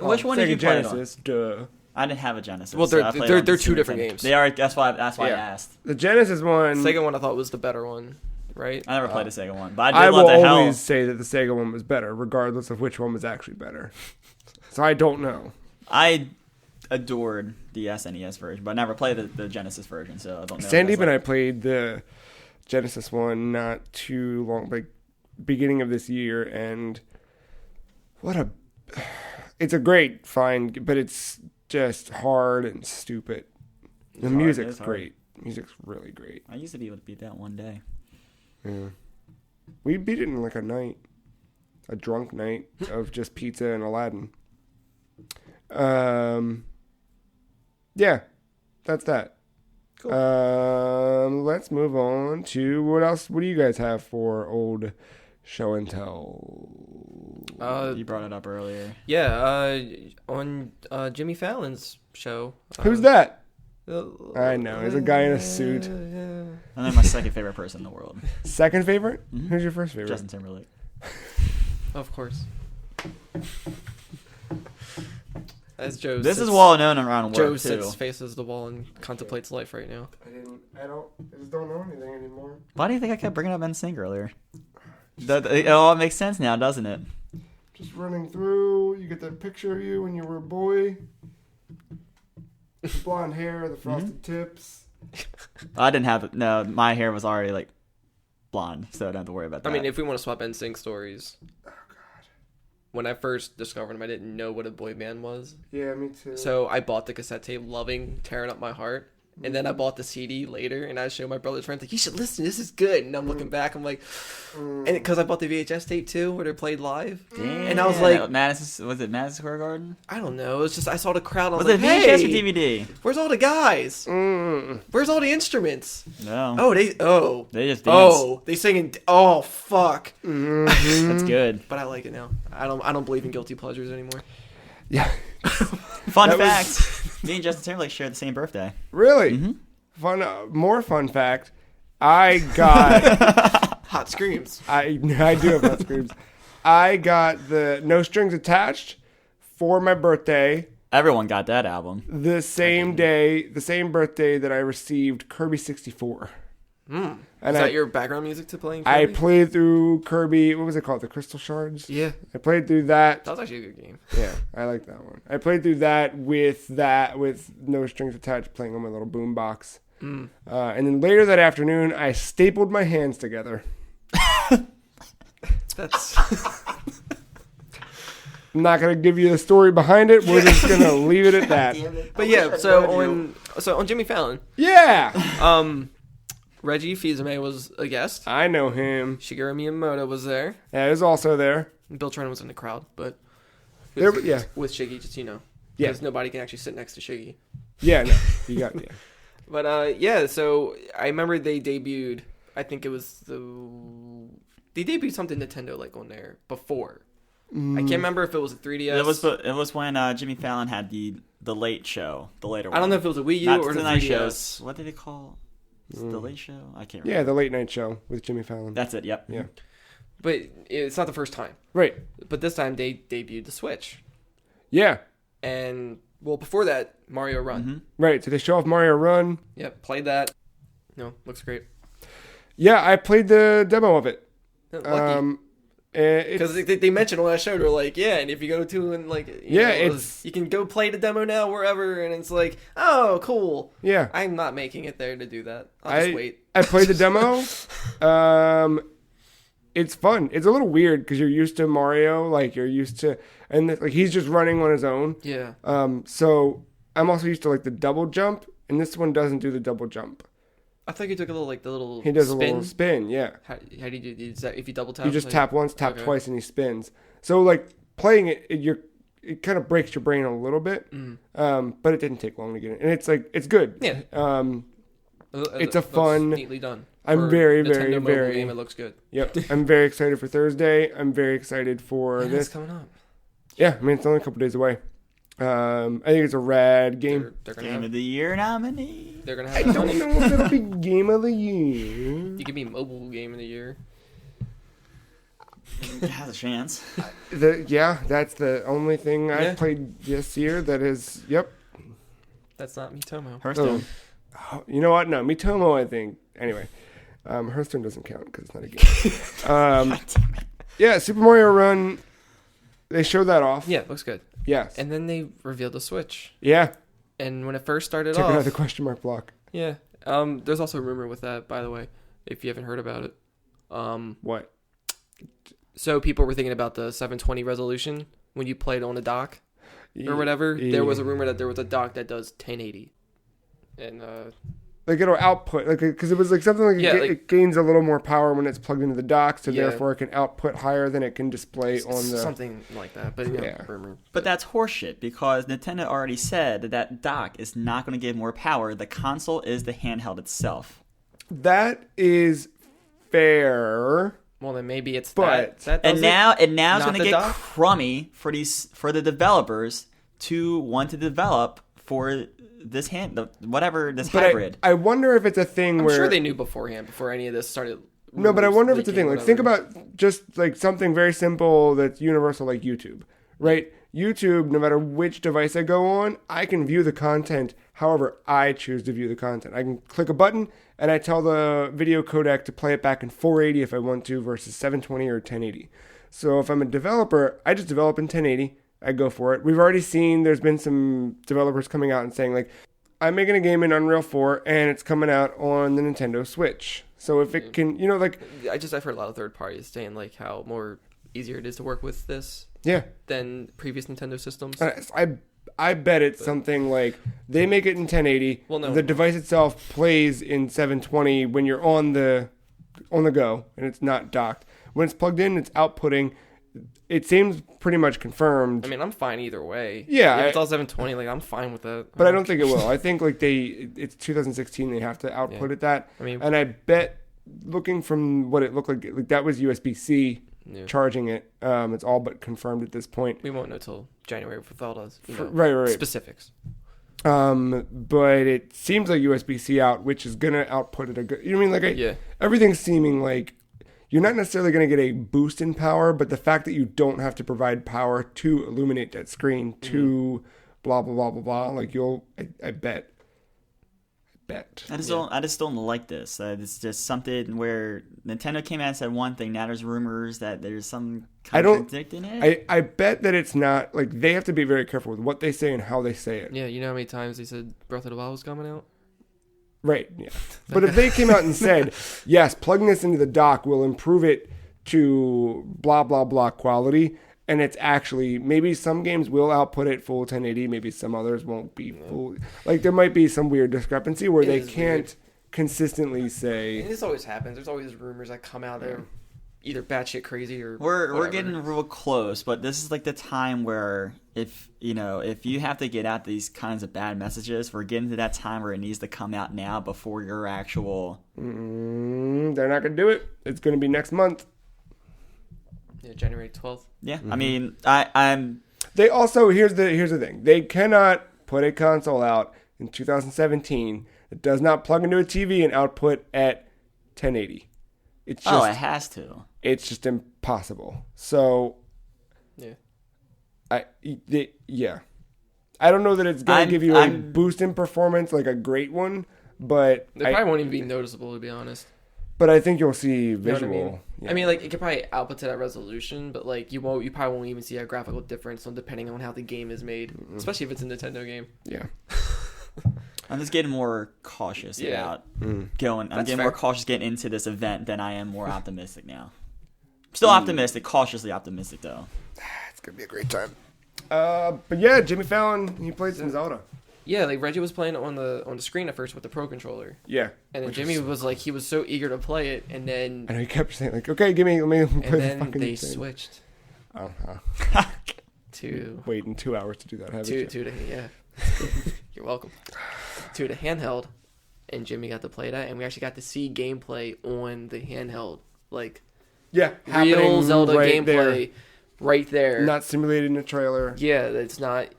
which one did Sega you play it on? Genesis. Duh. I didn't have a Genesis. Well, so I played it on they're the two Super different Nintendo. games. They are. That's why I Yeah. asked. The Genesis one. Sega one I thought was the better one, right? I never played the Sega one, but I I did will love the hell. always say that the Sega one was better, regardless of which one was actually better. So I don't know. I adored the SNES version, but I never played the Genesis version, so I don't know. Sandeep and I played the Genesis one not too long, like beginning of this year, and it's a great find, but it's just hard and stupid. The hard, music's it's hard. great. Music's really great. I used to be able to beat that one day. Yeah. We beat it in like a night. A drunk night of just pizza and Aladdin. Yeah. That's that. Cool. Let's move on to what else? What do you guys have for old show and tell. You brought it up earlier. Yeah, on Jimmy Fallon's show. Who's that? I know. He's a guy in a suit. And then my second favorite person in the world. Second favorite? Mhm. Who's your first favorite? Justin Timberlake. Of course. As Joe This sits, is well known around work Joe too. sits, faces the wall, and contemplates life right now. I just don't know anything anymore. Why do you think I kept bringing up NSYNC earlier? It all makes sense now, doesn't it? Just running through, you get that picture of you when you were a boy. The blonde hair, the frosted tips. I didn't have no. My hair was already like blonde, so I don't have to worry about that. I mean, if we want to swap NSYNC stories. Oh, God. When I first discovered him, I didn't know what a boy band was. Yeah, me too. So I bought the cassette tape, loving, tearing up my heart. And then I bought the CD later, and I showed my brother's friends, like, you should listen, this is good. And I'm looking back, I'm like, and because I bought the VHS tape too, where they played live. Damn. And I was like, was it Madison Square Garden? I don't know. It's just, I saw the crowd, I was, Was like, it VHS hey, or DVD? where's all the guys? Where's all the instruments? No. They They just dance. Oh, they singing, oh, fuck. That's good. But I like it now. I don't believe in guilty pleasures anymore. Yeah. Fun That fact: me and Justin Timberlake shared the same birthday. Really? Mm-hmm. More fun fact. I got... Hot screams. I do have hot screams. I got the No Strings Attached for my birthday. Everyone got that album. The same birthday that I received Kirby 64. Is And that your background music to playing I Kirby? played through Kirby, what was it called? The Crystal Shards? Yeah. I played through that. That was actually a good game. Yeah, I like that one. I played through that with No Strings Attached, playing on my little boombox. And then later that afternoon, I stapled my hands together. That's I'm not gonna give you the story behind it. We're just gonna leave it at that. But yeah, so on Jimmy Fallon, Yeah, Reggie Fils-Aimé was a guest. I know him. Shigeru Miyamoto was there. Yeah, he's also there. Bill Trinen was in the crowd, but Yeah, with Shiggy, just Yeah. because nobody can actually sit next to Shiggy. yeah. No, you got yeah. But yeah, so I remember they debuted. I think it was they debuted something Nintendo like on there before. I can't remember if it was a 3DS. It was when Jimmy Fallon had the Late Show, the later one. I don't know if it was a Wii U Not or the Tonight 3DS. Shows. What did they call? Is it the Late Show? I can't remember. Yeah, the late night show with Jimmy Fallon. That's it. Yep. Yeah. But it's not the first time. Right. But this time they debuted the Switch. Yeah. And, well, before that, Mario Run. Mm-hmm. Right. So they show off Mario Run. Yep, played that. No, looks great. Yeah, I played the demo of it. Lucky. Because they mentioned on that show, they're like, yeah, and if you go to and like, you can go play the demo now wherever, and it's like, oh, cool. Yeah. I'm not making it there to do that. I'll just wait. I played the demo. It's fun. It's a little weird because you're used to Mario, like you're used to, and like he's just running on his own. Yeah. So I'm also used to like the double jump, and this one doesn't do the double jump. I thought you took a little, like the little He does spin. a little spin, yeah. How do you do? Is that if you double tap? You just like, tap once, tap okay. twice, and he spins. So like playing it, it kind of breaks your brain a little bit, but it didn't take long to get it, and it's good. Yeah. It's a fun. Neatly done. I'm For very, Nintendo very, mobile very. game, it looks good. Yep. I'm very excited for Thursday. I'm very excited for Yeah, this. it's coming up. Yeah, I mean it's only a couple days away. I think it's a rad game. They're gonna Game have, of the Year nominee. they're gonna I have. don't know if it'll be game of the year. You give me mobile game of the year. It has a chance. That's the only thing Yeah. I've played this year that is. Yep. That's not Miitomo. Hearthstone. Oh, you know what? No, Miitomo. I think. Anyway, Hearthstone doesn't count because it's not a game. Yeah, Super Mario Run. They showed that off. Yeah, it looks good. Yes. And then they revealed the Switch. Yeah. And when it first started Took off, another question mark block. yeah. There's also a rumor with that, by the way, if you haven't heard about it. What? So people were thinking about the 720 resolution when you played on a dock or whatever. There was a rumor that there was a dock that does 1080. And Like it'll output, like because it was like something like, it gains a little more power when it's plugged into the dock, so therefore it can output higher than it can display on the something like that. But rumor. But that's horseshit because Nintendo already said that dock is not going to give more power. The console is the handheld itself. That is fair, Well, then maybe it's But- that And does now it. it's Not going to the get dock? crummy for the developers to want to develop for this hybrid. I wonder if it's a thing I'm where sure they knew beforehand, before any of this started. No, but I wonder if it's a leaking, thing. Like, think whatever. about just like something very simple that's universal, like YouTube, right? YouTube, no matter which device I go on, I can view the content however I choose to view the content. I can click a button and I tell the video codec to play it back in 480 if I want to versus 720 or 1080. So if I'm a developer, I just develop in 1080. I go for it. We've already seen there's been some developers coming out and saying like, I'm making a game in Unreal 4 and it's coming out on the Nintendo Switch. So if it can, like... I've heard a lot of third parties saying like how more easier it is to work with this Yeah. than previous Nintendo systems. I bet it's something like they make it in 1080. Well, no. The device itself plays in 720 when you're on the go and it's not docked. When it's plugged in, it's outputting. It seems pretty much confirmed. I mean, I'm fine either way. Yeah, if it's all 720, like I'm fine with that. But I don't think it will. I think like it's 2016. They have to output it that. I mean, and I bet looking from what it looked like that was USB-C charging it. It's all but confirmed at this point. We won't know till January with all those right. specifics. But it seems like USB-C out, which is gonna output it a good. You know what I mean? Like everything's seeming like you're not necessarily gonna get a boost in power, but the fact that you don't have to provide power to illuminate that screen to blah blah blah blah blah, like I bet. I just don't like this. It's just something where Nintendo came out and said one thing. Now there's rumors that there's some contradicting it. I bet that it's not like they have to be very careful with what they say and how they say it. Yeah, you know how many times they said Breath of the Wild was coming out? Right. Yeah. But if they came out and said, yes, plugging this into the dock will improve it to blah blah blah quality, and it's actually maybe some games will output it full 1080, maybe some others won't be full. Like there might be some weird discrepancy where they can't consistently say. And this always happens. There's always rumors that come out that are either batshit crazy or we're getting real close, but this is like the time where if you have to get out these kinds of bad messages, we're getting to that time where it needs to come out now before your actual. They're not gonna do it. It's gonna be next month. Yeah, January 12th. Yeah, I mean, I'm. They also here's the thing. They cannot put a console out in 2017 that does not plug into a TV and output at 1080. It's just, it has to. It's just impossible. So, yeah, I don't know that it's going to give you a boost in performance like a great one, but it probably won't even be noticeable to be honest. But I think you'll see visual. You know what I mean? Yeah. I mean, like it could probably output to that resolution, but like you probably won't even see a graphical difference depending on how the game is made, especially if it's a Nintendo game. Yeah. I'm just getting more cautious about going. I'm getting more cautious getting into this event than I am more optimistic now. Still optimistic, cautiously optimistic though. It's gonna be a great time. But yeah, Jimmy Fallon, he played some Zelda. Yeah, like Reggie was playing it on the screen at first with the Pro Controller. Yeah. And then Jimmy was like, he was so eager to play it, and then... I know he kept saying like, okay, let me play the fucking thing. And then they switched. To... Waiting 2 hours to do that, haven't you? Yeah. You're welcome. To the handheld, and Jimmy got to play that, and we actually got to see gameplay on the handheld. Like, yeah, real Zelda right gameplay right there. Not simulated in a trailer. Yeah, it's not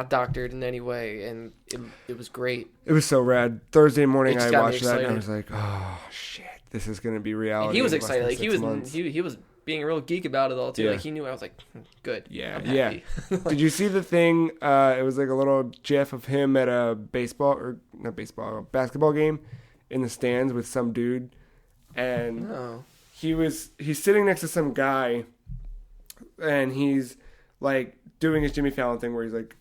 doctored in any way, and it was great. It was so rad. Thursday morning I got me watched that and I excited. was like, oh shit, this is gonna be reality. And he was in less excited. than Like 6 months. he was being a real geek about it all too. Yeah. Like he knew. I was like, good. Yeah, I'm happy. Did you see the thing? It was like a little gif of him at a basketball game in the stands with some dude, and No. he's sitting next to some guy, and he's like doing his Jimmy Fallon thing where he's like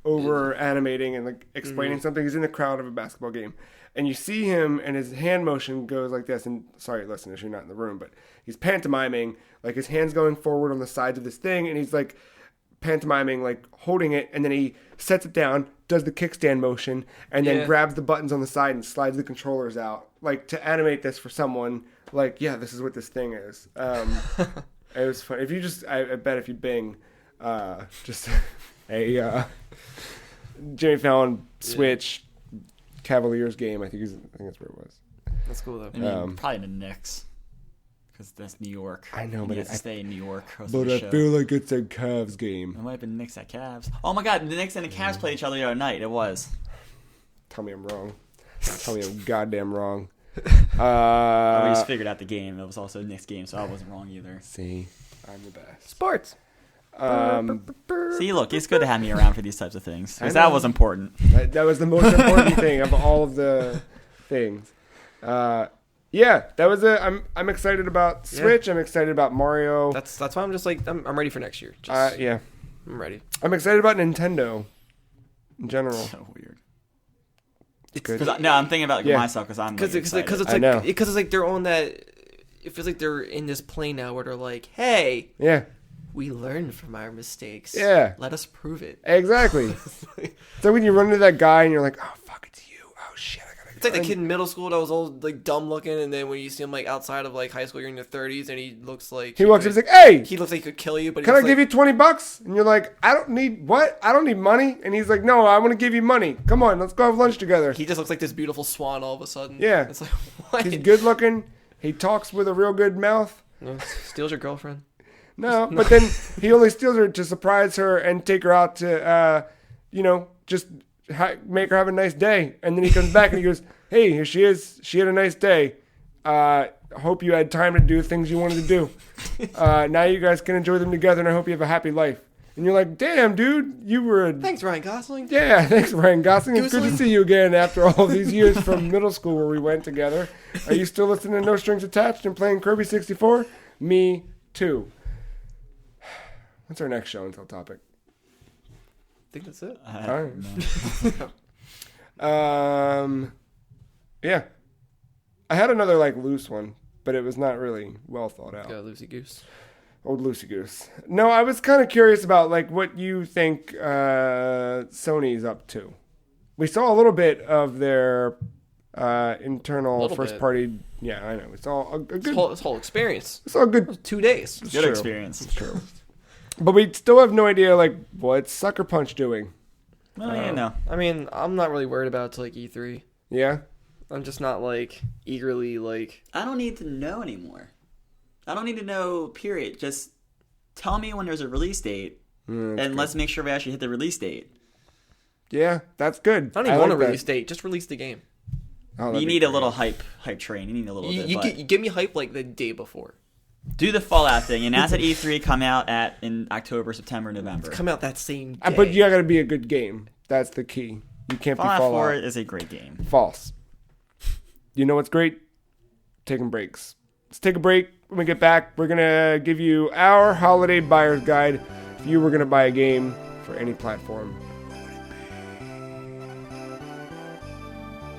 over animating and like explaining something. He's in the crowd of a basketball game, and you see him, and his hand motion goes like this. And sorry, listeners, you're not in the room, but he's pantomiming, like his hands going forward on the sides of this thing, and he's like pantomiming, like holding it, and then he sets it down, does the kickstand motion, and then grabs the buttons on the side and slides the controllers out, like to animate this for someone. Like, yeah, this is what this thing is. It was fun. If you just, I bet if you Bing, just a Jimmy Fallon Switch Cavaliers game, I think that's where it was. That's cool though. I mean, probably the Knicks. because that's New York. I know, He but has to stay in New York. But I feel like it's a Cavs game. It might have been Knicks at Cavs. Oh my God, the Knicks and the Cavs played each other the other night. It was. Tell me I'm wrong. Tell me I'm goddamn wrong. We just figured out the game. It was also a Knicks game, so I wasn't wrong either. See, I'm the best. Sports. See, look, it's good to have me around for these types of things because I know. that was important. That was the most important thing of all of the things. Yeah, that was I'm excited about Switch. I'm excited about Mario. That's why I'm just like I'm ready for next year. Just, Yeah, I'm ready. I'm excited about Nintendo in general. So weird. It's good. I'm thinking about myself because I'm because excited. it's like they're on that. It feels like they're in this plane now where they're like, hey, Yeah, we learned from our mistakes. Yeah. Let us prove it. exactly. So when you run into that guy and you're like, oh fuck, it's you. Oh shit, I gotta. It's like the kid in middle school that was all like dumb looking, and then when you see him like outside of like high school, you're in your 30s, and he looks like He walks up, he's like, hey, he looks like he could kill you. But can I give you $20? And you're like, I don't need what? I don't need money. And he's like, no, I want to give you money. Come on, let's go have lunch together. He just looks like this beautiful swan all of a sudden. Yeah. It's like, what? He's good looking. He talks with a real good mouth. No, steals your girlfriend. No, but then he only steals her to surprise her and take her out to, just make her have a nice day. And then he comes back and he goes, hey, here she is. She had a nice day. Hope you had time to do things you wanted to do. Now you guys can enjoy them together, and I hope you have a happy life. And you're like, damn, dude, you were Thanks, Ryan Gosling. Yeah, thanks, Ryan Gosling. It's good to see you again after all these years from middle school where we went together. Are you still listening to No Strings Attached and playing Kirby 64? Me too. What's our next show and tell topic? I think that's it. All right. Yeah. I had another loose one, but it was not really well thought out. Go Lucy Goose. Old Loosey Goose. No, I was kind of curious about what you think Sony's up to. We saw a little bit of their internal first party. Yeah, I know. It's all a good. This whole experience. It's all good. 2 days. Good experience. It's true. But we still have no idea what's Sucker Punch doing. Well, no. I mean, I'm not really worried about it till E3. Yeah. I'm just not eagerly I don't need to know anymore. I don't need to know, period. Just tell me when there's a release date, and let's make sure we actually hit the release date. Yeah, that's good. I don't even want a release date. Just release the game. Oh, you need a little hype train. You need a little bit. You give me hype the day before. Do the Fallout thing. And as at E3, come out in October, September, November. Come out that same day. But you gotta be a good game. That's the key. You can't be Fallout 4 is a great game. False. You know what's great? Taking breaks. Let's take a break. When we get back, we're going to give you our holiday buyer's guide. If you were going to buy a game for any platform,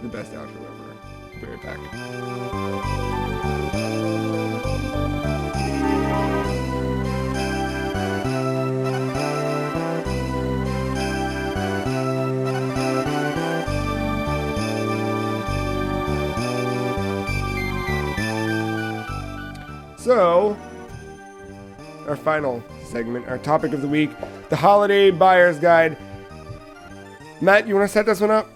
the best outro ever. Be right back. So, our final segment, our topic of the week, the holiday buyer's guide. Matt, you want to set this one up?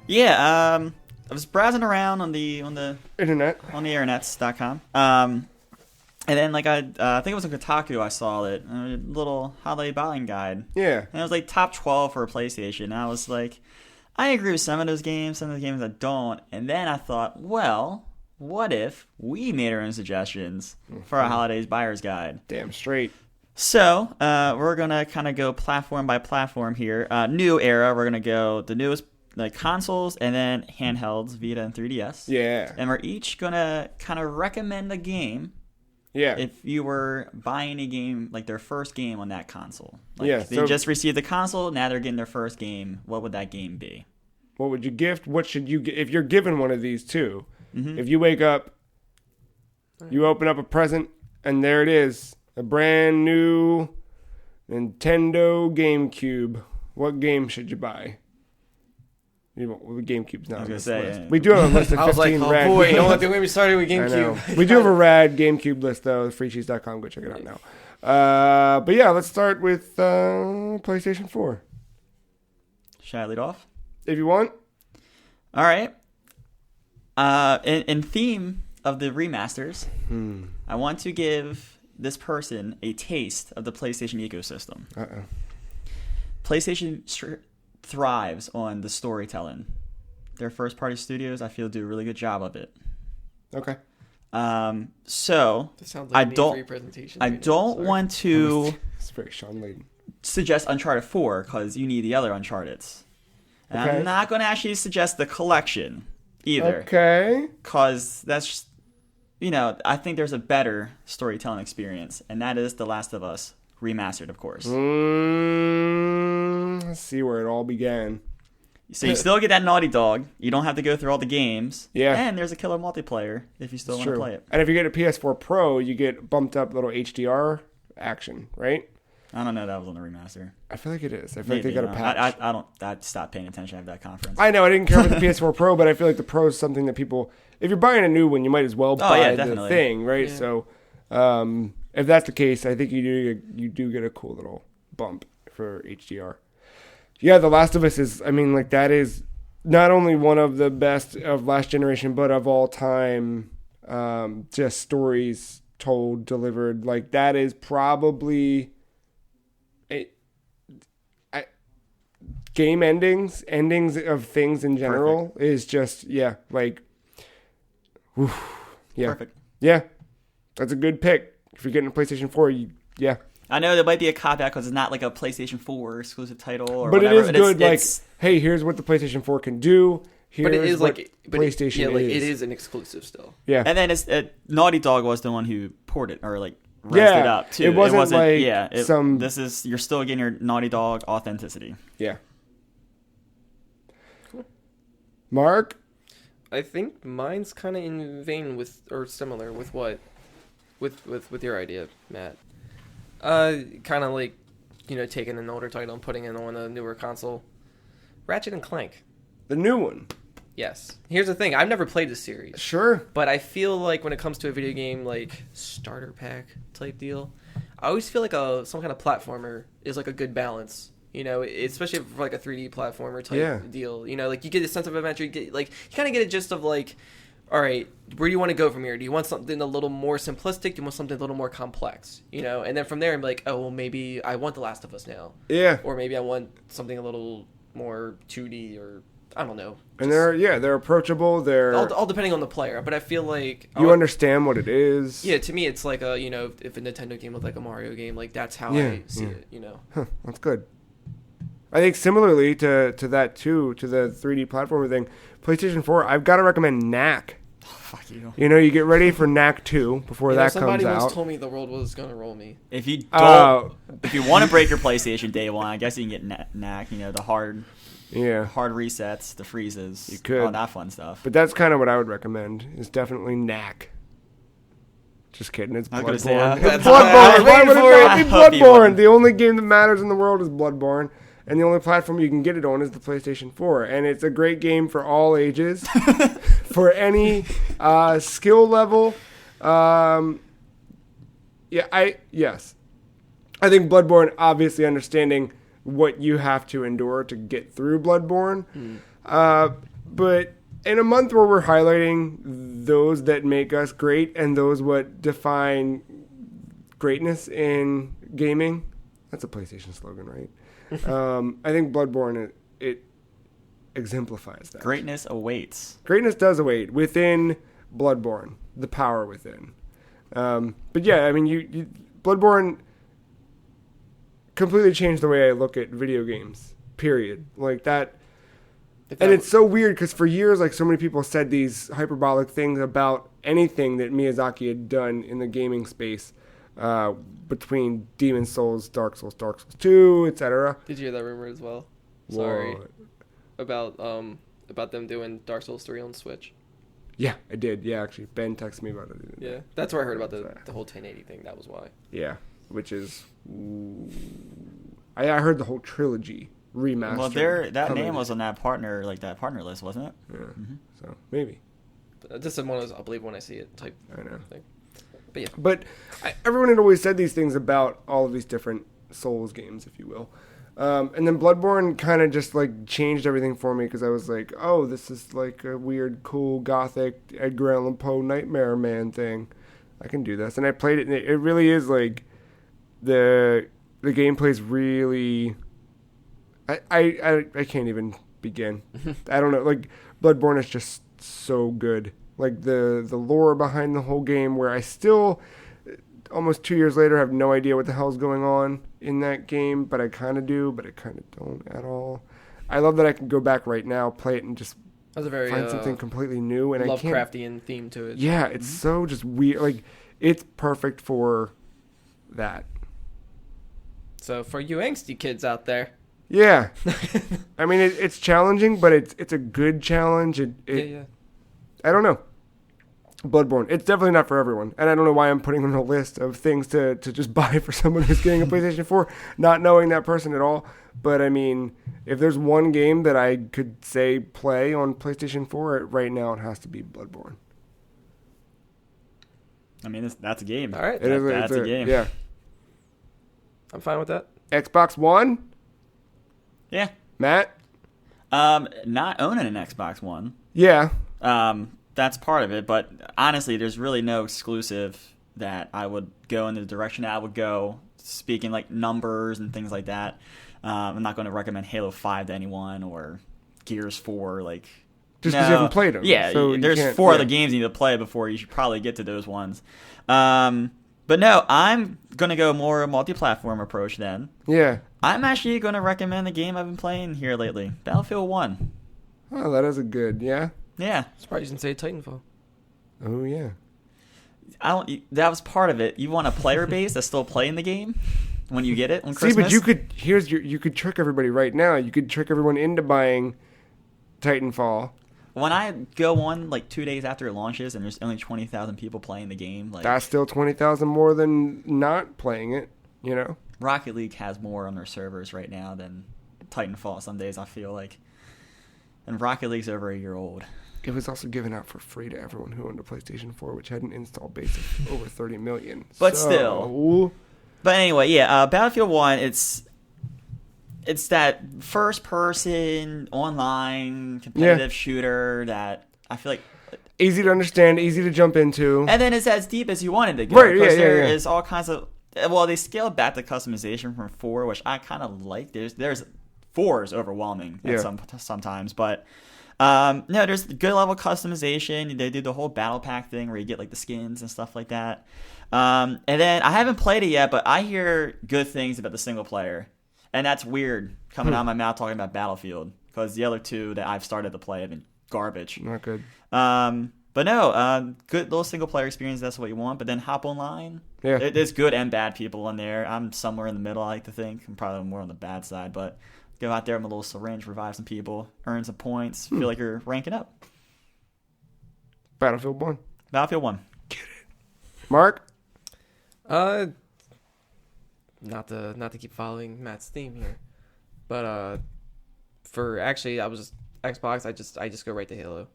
Yeah, I was browsing around on the internet, on the internets.com. And then I think it was on Kotaku I saw it, a little holiday buying guide. Yeah. And it was top 12 for a PlayStation. And I was like, I agree with some of those games, some of the games I don't. And then I thought, well, what if we made our own suggestions for our holidays buyer's guide? Damn straight. So we're gonna kind of go platform by platform here. New era. We're gonna go the newest consoles and then handhelds, Vita and 3DS. Yeah. And we're each gonna kind of recommend a game. Yeah. If you were buying a game, their first game on that console. They just received the console, now they're getting their first game. What would that game be? What would you gift? What should you get if you're given one of these two? Mm-hmm. If you wake up, you open up a present, and there it is, a brand new Nintendo GameCube. What game should you buy? GameCube's not on this list. We do have a list of 15 rad. Oh boy, don't get me started with GameCube. We do have a rad GameCube list though. Freecheese.com. Go check it out now. But yeah, let's start with PlayStation 4. Should I lead off? If you want. All right. In theme of the remasters, I want to give this person a taste of the PlayStation ecosystem. PlayStation thrives on the storytelling. Their first-party studios, I feel, do a really good job of it. Okay. So I don't want to It's very Sean Layden. suggest Uncharted 4 because you need the other Uncharted's. And Okay. I'm not going to actually suggest the collection either. Okay. Because that's just, I think there's a better storytelling experience, and that is The Last of Us remastered, of course. Let's see where it all began. So you still get that Naughty Dog. You don't have to go through all the games. Yeah. And there's a killer multiplayer if you still want to play it. And if you get a PS4 Pro, you get bumped up little HDR action, right? I don't know. That was on the remaster. I feel like it is. I feel like they got a patch. I stopped paying attention at that conference. I know. I didn't care about the PS4 Pro, but I feel like the Pro is something that people, if you're buying a new one, you might as well buy the thing, right? Yeah. So if that's the case, I think you do get a cool little bump for HDR. Yeah, The Last of Us is, that is not only one of the best of last generation, but of all time, just stories told, delivered. Like, that is probably game endings of things in general is just, Perfect. Yeah, that's a good pick. If you're getting a PlayStation 4, I know there might be a cop-out because it's not like a PlayStation 4 exclusive title or but whatever. It is good. Hey, here's what the PlayStation 4 can do. But it is PlayStation is. It is an exclusive still. Yeah. And then Naughty Dog was the one who ported or raised it up too. It wasn't you're still getting your Naughty Dog authenticity. Yeah. Cool. Mark? I think mine's kind of in vein with, or similar with what, with your idea, Matt. Kind of like, taking an older title and putting it on a newer console. Ratchet and Clank. The new one. Yes. Here's the thing. I've never played this series. Sure. But I feel like when it comes to a video game, like, starter pack type deal, I always feel like some kind of platformer is like a good balance. Especially for like a 3D platformer type deal. Like, you get a sense of adventure. You kind of get a gist of like, all right, where do you want to go from here? Do you want something a little more simplistic? Do you want something a little more complex? And then from there, I'm like, oh, well, maybe I want The Last of Us now. Yeah. Or maybe I want something a little more 2D, or I don't know. And they're approachable. They're all depending on the player. But I feel like you understand what it is. Yeah, to me, it's like if a Nintendo game looked like a Mario game, like that's how I see it. Huh, that's good. I think similarly to that too, to the 3D platformer thing, PlayStation 4, I've got to recommend Knack. Fuck you. You get ready for Knack 2 before that comes out. Somebody once told me the world was going to roll me. If you don't, if you want to break your PlayStation day one, I guess you can get Knack, the hard resets, the freezes, you could. All that fun stuff. But that's kind of what I would recommend, is definitely Knack. Just kidding, it's Bloodborne. It's Bloodborne! Why would it not be Bloodborne? Be the only game that matters in the world is Bloodborne. And the only platform you can get it on is the PlayStation 4. And it's a great game for all ages, for any skill level. Yes. I think Bloodborne, obviously understanding what you have to endure to get through Bloodborne. But in a month where we're highlighting those that make us great and those what define greatness in gaming, that's a PlayStation slogan, right? I think Bloodborne, it exemplifies that. Greatness awaits. Greatness does await within Bloodborne, the power within. But yeah, Bloodborne completely changed the way I look at video games, period. Like that. And it's so weird because for years, like, so many people said these hyperbolic things about anything that Miyazaki had done in the gaming space. Between Demon's Souls, Dark Souls 2, etc. Did you hear that rumor as well? Sorry. About them doing Dark Souls 3 on Switch. Yeah, I did. Yeah, actually, Ben texted me about it. Yeah, that's where I heard about the whole 1080 thing. That was why. Yeah, which is... I heard the whole trilogy remastered. Well, that name was on that partner list, wasn't it? Yeah, so maybe. But this is one of those, I'll believe when I see it type thing. But yeah. Everyone had always said these things about all of these different Souls games, if you will. And then Bloodborne kind of just like changed everything for me because I was like, oh, this is like a weird, cool, gothic Edgar Allan Poe Nightmare Man thing. I can do this, and I played it, and it really is like the gameplay's really. I can't even begin. I don't know. Like Bloodborne is just so good. Like the lore behind the whole game, where I still, almost 2 years later, have no idea what the hell's going on in that game, but I kind of do, but I kind of don't at all. I love that I can go back right now, play it, and just That's a very find something completely new. And Lovecraftian theme to it. Yeah, it's so just weird. Like it's perfect for that. So for you angsty kids out there. Yeah, I mean it's challenging, but it's a good challenge. Yeah. I don't know. Bloodborne. It's definitely not for everyone, and I don't know why I'm putting on a list of things to just buy for someone who's getting a PlayStation 4, not knowing that person at all. But I mean, if there's one game that I could say play on PlayStation 4 right now, it has to be Bloodborne. I mean, that's a game. All right. That's a game. Yeah. I'm fine with that. Xbox One? Yeah. Matt? Not owning an Xbox One. Yeah. That's part of it, but honestly, there's really no exclusive that I would go in the direction that I would go, speaking like numbers and things like that. I'm not going to recommend Halo 5 to anyone or Gears 4, like... Just because you haven't played them. Yeah, so there's 4 other games you need to play before you should probably get to those ones. But no, I'm going to go more multi-platform approach then. Yeah. I'm actually going to recommend the game I've been playing here lately, Battlefield 1. Oh, that is a good, yeah? Yeah. Surprised you didn't say Titanfall. Oh, yeah. That was part of it. You want a player base that's still playing the game when you get it on Christmas? See, but you could trick everybody right now. You could trick everyone into buying Titanfall. When I go on like 2 days after it launches and there's only 20,000 people playing the game, like that's still 20,000 more than not playing it, you know? Rocket League has more on their servers right now than Titanfall some days, I feel like. And Rocket League's over a year old. It was also given out for free to everyone who owned a PlayStation 4, which had an install base of over 30 million. But still. But anyway, yeah, Battlefield 1, it's that first-person, online, competitive shooter that I feel like... Easy to understand, easy to jump into. And then it's as deep as you wanted to go. Right, yeah. There is all kinds of... Well, they scaled back the customization from 4, which I kind of like. There's 4 is overwhelming sometimes, but... no, there's good level customization. They do the whole battle pack thing where you get like the skins and stuff like that. And then I haven't played it yet, but I hear good things about the single player. And that's weird coming out of my mouth talking about Battlefield because the other 2 that I've started to play have been garbage. Not good. But no, good little single player experience. That's what you want. But then hop online. Yeah. There's good and bad people in there. I'm somewhere in the middle, I like to think. I'm probably more on the bad side, but go out there with a little syringe, revive some people, earn some points, feel like you're ranking up. Battlefield 1. Battlefield 1. Get it. Mark? Not to keep following Matt's theme here, but for actually I was Xbox. I just go right to Halo.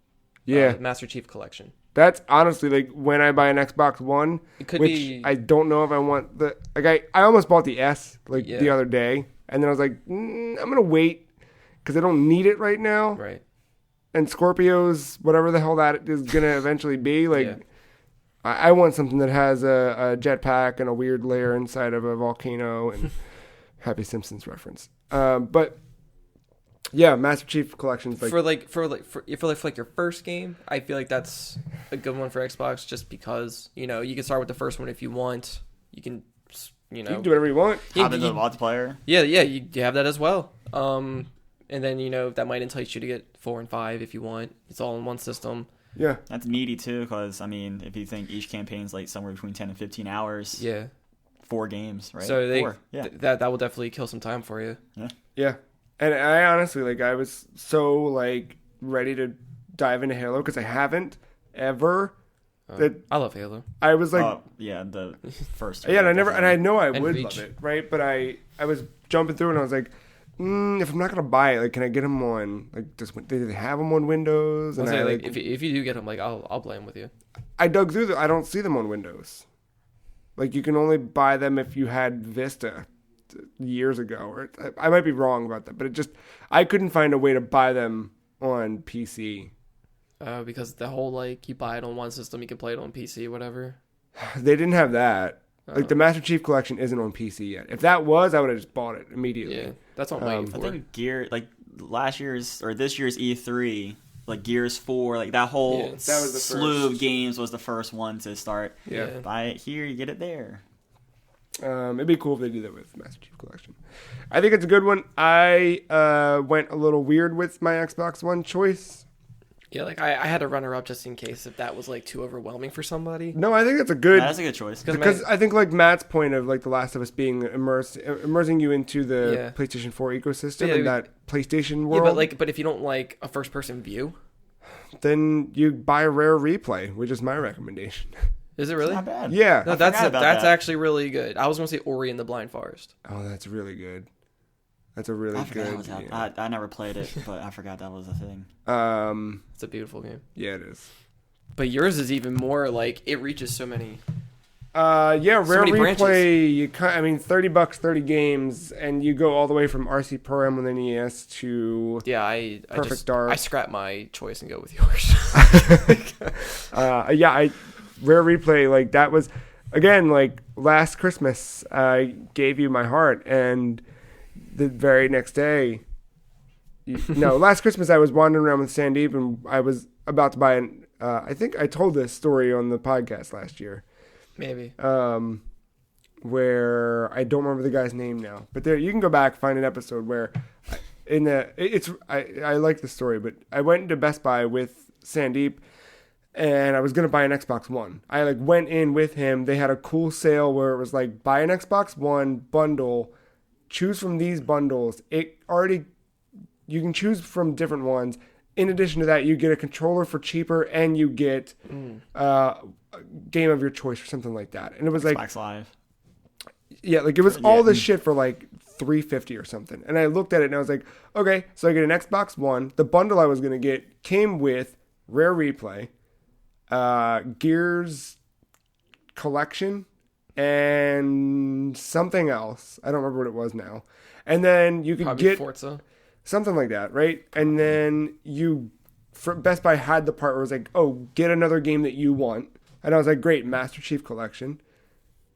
Yeah. Master Chief Collection. That's honestly like when I buy an Xbox One, I don't know if I want the like I almost bought the S the other day, and then I was like, I'm gonna wait because I don't need it right now. Right. And Scorpios, whatever the hell that is gonna eventually be, like I want something that has a jetpack and a weird layer inside of a volcano and Happy Simpsons reference. But yeah, Master Chief Collection's for your first game, I feel like that's a good one for Xbox just because, you can start with the first one if you want. You can do whatever you want. Hop into the multiplayer. Yeah, you have that as well. And then, that might entice you to get 4 and 5 if you want. It's all in one system. Yeah. That's meaty too, because, if you think each campaign's like somewhere between 10 and 15 hours. Yeah. 4 games, right? So 4. Yeah. That will definitely kill some time for you. Yeah. Yeah. And I honestly, I was so, ready to dive into Halo because I haven't ever. I love Halo. I was the first. Yeah, and I know I would love it, right? But I was jumping through and I was like, if I'm not gonna buy it, can I get them on? Do they have them on Windows? And if you do get them, I'll play them with you. I dug through I don't see them on Windows. You can only buy them if you had Vista. years ago, or I might be wrong about that, but I couldn't find a way to buy them on PC. Because the whole like you buy it on one system, you can play it on PC, whatever. They didn't have that. Like the Master Chief Collection isn't on PC yet. If that was, I would have just bought it immediately. Yeah, that's what I'm waiting for. I think this year's E3, like Gears 4, like that whole that was the slew first. of games was the first one to start. Yeah. Buy it here, you get it there. It'd be cool if they do that with Master Chief Collection. I think it's a good one. I went a little weird with my Xbox One choice. Yeah, like I had to run her up just in case if that was like too overwhelming for somebody. No, I think it's a good. That's a good choice. Because I think like Matt's point of like The Last of Us being immersing you into the PlayStation 4 ecosystem and that PlayStation world. Yeah, but if you don't like a first person view, then you buy a Rare Replay, which is my recommendation. Is it really? Not bad. Yeah. No, that's actually really good. I was gonna say Ori and the Blind Forest. Oh, that's really good. That's a really good game. I never played it, but I forgot that was a thing. It's a beautiful game. Yeah, it is. But yours is even more like it reaches so many. Rare Replay. branches. $30, 30 games, and you go all the way from RC Pro-Am with NES to Perfect Dark. I scrap my choice and go with yours. Rare Replay, like that was again like last Christmas. I gave you my heart, and the very next day, last Christmas I was wandering around with Sandeep, and I was about to buy an. I think I told this story on the podcast last year. Maybe. Where I don't remember the guy's name now, but there you can go back find an episode where, I like the story, but I went into Best Buy with Sandeep, and I was gonna buy an Xbox One. I like went in with him. They had a cool sale where it was like buy an Xbox One bundle, choose from these bundles. You can choose from different ones. In addition to that, you get a controller for cheaper, and you get a game of your choice or something like that. And it was Xbox Live. Yeah, like it was all this shit for like $350 or something. And I looked at it and I was like, okay, so I get an Xbox One. The bundle I was gonna get came with Rare Replay, Gears Collection, and something else. I don't remember what it was now. And then you could Probably get Forza. Something like that, right? And then Best Buy had the part where it was like, oh, get another game that you want. And I was like, great, Master Chief Collection.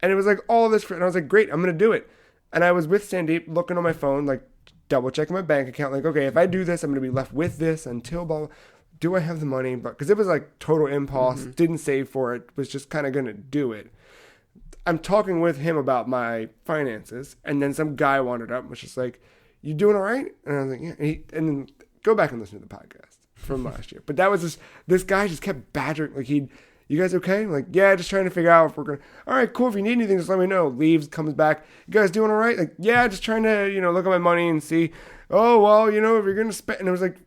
And it was like all this, and I was like, great, I'm going to do it. And I was with Sandeep looking on my phone, like double checking my bank account, like, okay, if I do this, I'm going to be left with this until, blah, blah. Do I have the money? But because it was like total impulse, didn't save for it, was just kind of going to do it. I'm talking with him about my finances, and then some guy wandered up and was just like, you doing all right? And I was like, yeah. And then go back and listen to the podcast from last year. But that was this guy just kept badgering. Like you guys okay? I'm like, yeah, just trying to figure out if we're going to, all right, cool. If you need anything, just let me know. Leaves, comes back. You guys doing all right? Like, yeah, just trying to, look at my money and see, oh, well, if you're going to spend. And it was like,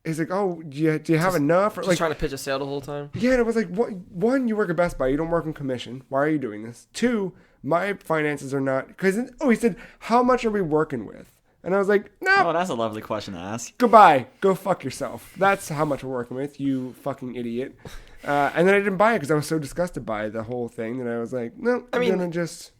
he's like, oh, do you have enough? Or Just like trying to pitch a sale the whole time? Yeah, and it was like, one, you work at Best Buy. You don't work on commission. Why are you doing this? Two, my finances are not, because, he said, how much are we working with? And I was like, no. Oh, that's a lovely question to ask. Goodbye. Go fuck yourself. That's how much we're working with, you fucking idiot. And then I didn't buy it because I was so disgusted by the whole thing that I was like, no, I'm going to just.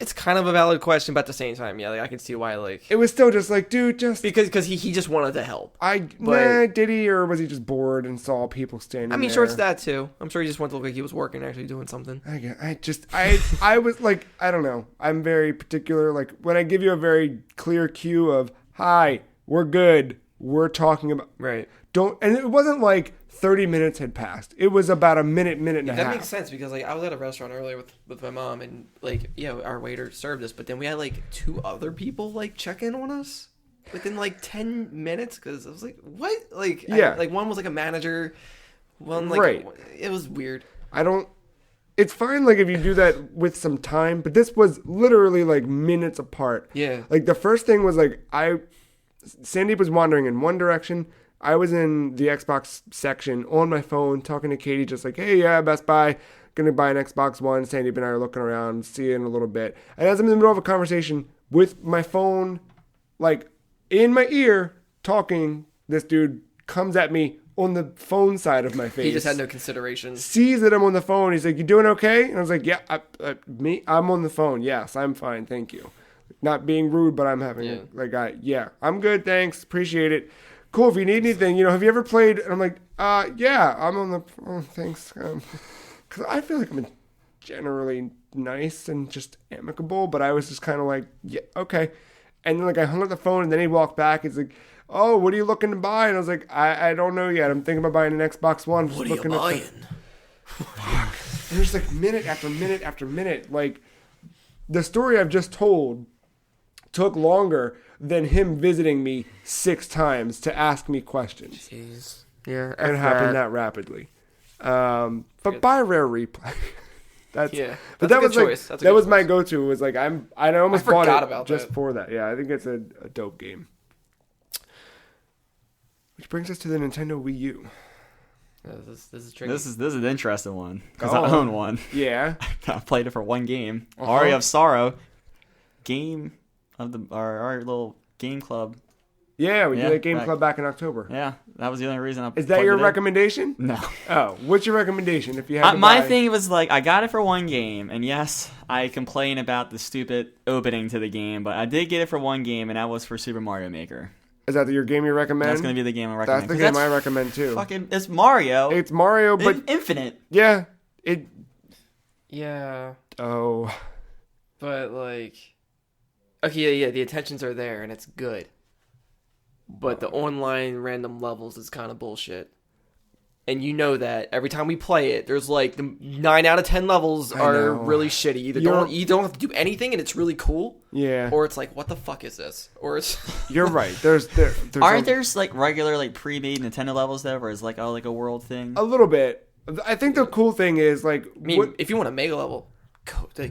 It's kind of a valid question, but at the same time, yeah, like, I can see why, like. It was still just like, dude, just. Because he just wanted to help. Did he, or was he just bored and saw people standing there? Sure, it's that too. I'm sure he just wanted to look like he was working, actually doing something. I was like, I don't know. I'm very particular. Like, when I give you a very clear cue of, hi, we're good, we're talking about. Right. And it wasn't like 30 minutes had passed. It was about a minute and a half. That makes sense because like I was at a restaurant earlier with my mom and like our waiter served us, but then we had like two other people like check in on us within like 10 minutes because I was like, what? Like one was like a manager, one like right. It was weird. It's fine like if you do that with some time, but this was literally like minutes apart. Yeah. Like the first thing was like Sandeep was wandering in one direction. I was in the Xbox section on my phone talking to Katie, just like, hey, yeah, Best Buy, gonna buy an Xbox One. Sandeep and I are looking around, see you in a little bit. And as I'm in the middle of a conversation with my phone, like in my ear, talking, this dude comes at me on the phone side of my face. He just had no consideration. Sees that I'm on the phone. He's like, "You doing okay?" And I was like, "Yeah, I'm on the phone. Yes, I'm fine. Thank you." Not being rude, but I'm having I'm good. Thanks. Appreciate it. Cool. If you need anything, have you ever played? And I'm like, yeah, I'm on the phone. Thanks. Because I feel like I'm generally nice and just amicable, but I was just kind of like, yeah, okay. And then I hung up the phone, and then he walked back. He's like, "Oh, what are you looking to buy?" And I was like, I don't know yet. I'm thinking about buying an Xbox One. What are you buying? And there's minute after minute after minute. The story I've just told took longer than him visiting me 6 times to ask me questions. Jeez. Yeah. And it happened that rapidly. But buy a rare replay. That's a good choice. That was my go-to. It was I almost bought it just for that. Yeah, I think it's a dope game. Which brings us to the Nintendo Wii U. This is tricky. This is an interesting one because I own one. Yeah, I played it for one game. Aria of Sorrow, game of our little game club. Yeah, we did a game club back in October. Yeah, that was the only reason. Is that your recommendation? No. Oh, what's your recommendation if you had to my buy... thing was I got it for one game, and yes, I complain about the stupid opening to the game, but I did get it for one game, and that was for Super Mario Maker. Is that your game you recommend? That's going to be the game I recommend. That's the game I recommend too. It's Mario. It's Mario, but infinite. Yeah. Yeah. Oh. But okay, yeah, the intentions are there and it's good. But the online random levels is kind of bullshit. And you know that every time we play it, there's the 9 out of 10 levels are really shitty. Either you don't have to do anything and it's really cool. Yeah. Or it's what the fuck is this? Or it's You're right. There's aren't there regular pre-made Nintendo levels though, where it's a world thing? A little bit. I think the cool thing is if you want a mega level,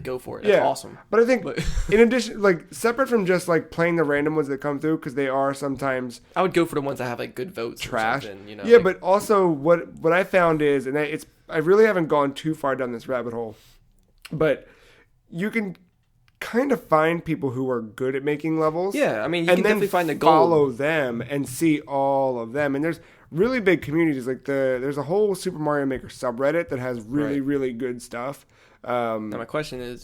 go for it. That's awesome. But I think in addition, separate from just playing the random ones that come through, because they are sometimes I would go for the ones that have good votes. Trash. Or something, Yeah, but also what I found is, and I really haven't gone too far down this rabbit hole, but you can kind of find people who are good at making levels. Yeah, I mean, you can definitely find the gold. Follow them and see all of them. And there's really big communities. There's a whole Super Mario Maker subreddit that has really, really good stuff. Now my question is,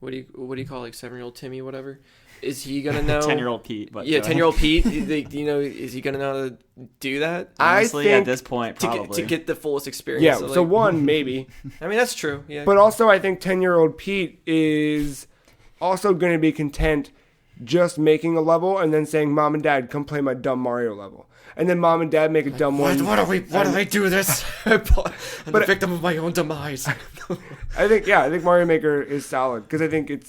what do you call 7-year-old Timmy, whatever? Is he gonna know? 10-year-old Pete. But 10-year-old Pete. Is he gonna know how to do that? Honestly, I think at this point, probably to get the fullest experience. Yeah. So one maybe. I mean, that's true. Yeah. But also, I think 10-year-old Pete is also going to be content just making a level and then saying, "Mom and Dad, come play my dumb Mario level." And then Mom and Dad make a dumb one. Why do I do this? I'm the victim of my own demise. I think Mario Maker is solid because I think it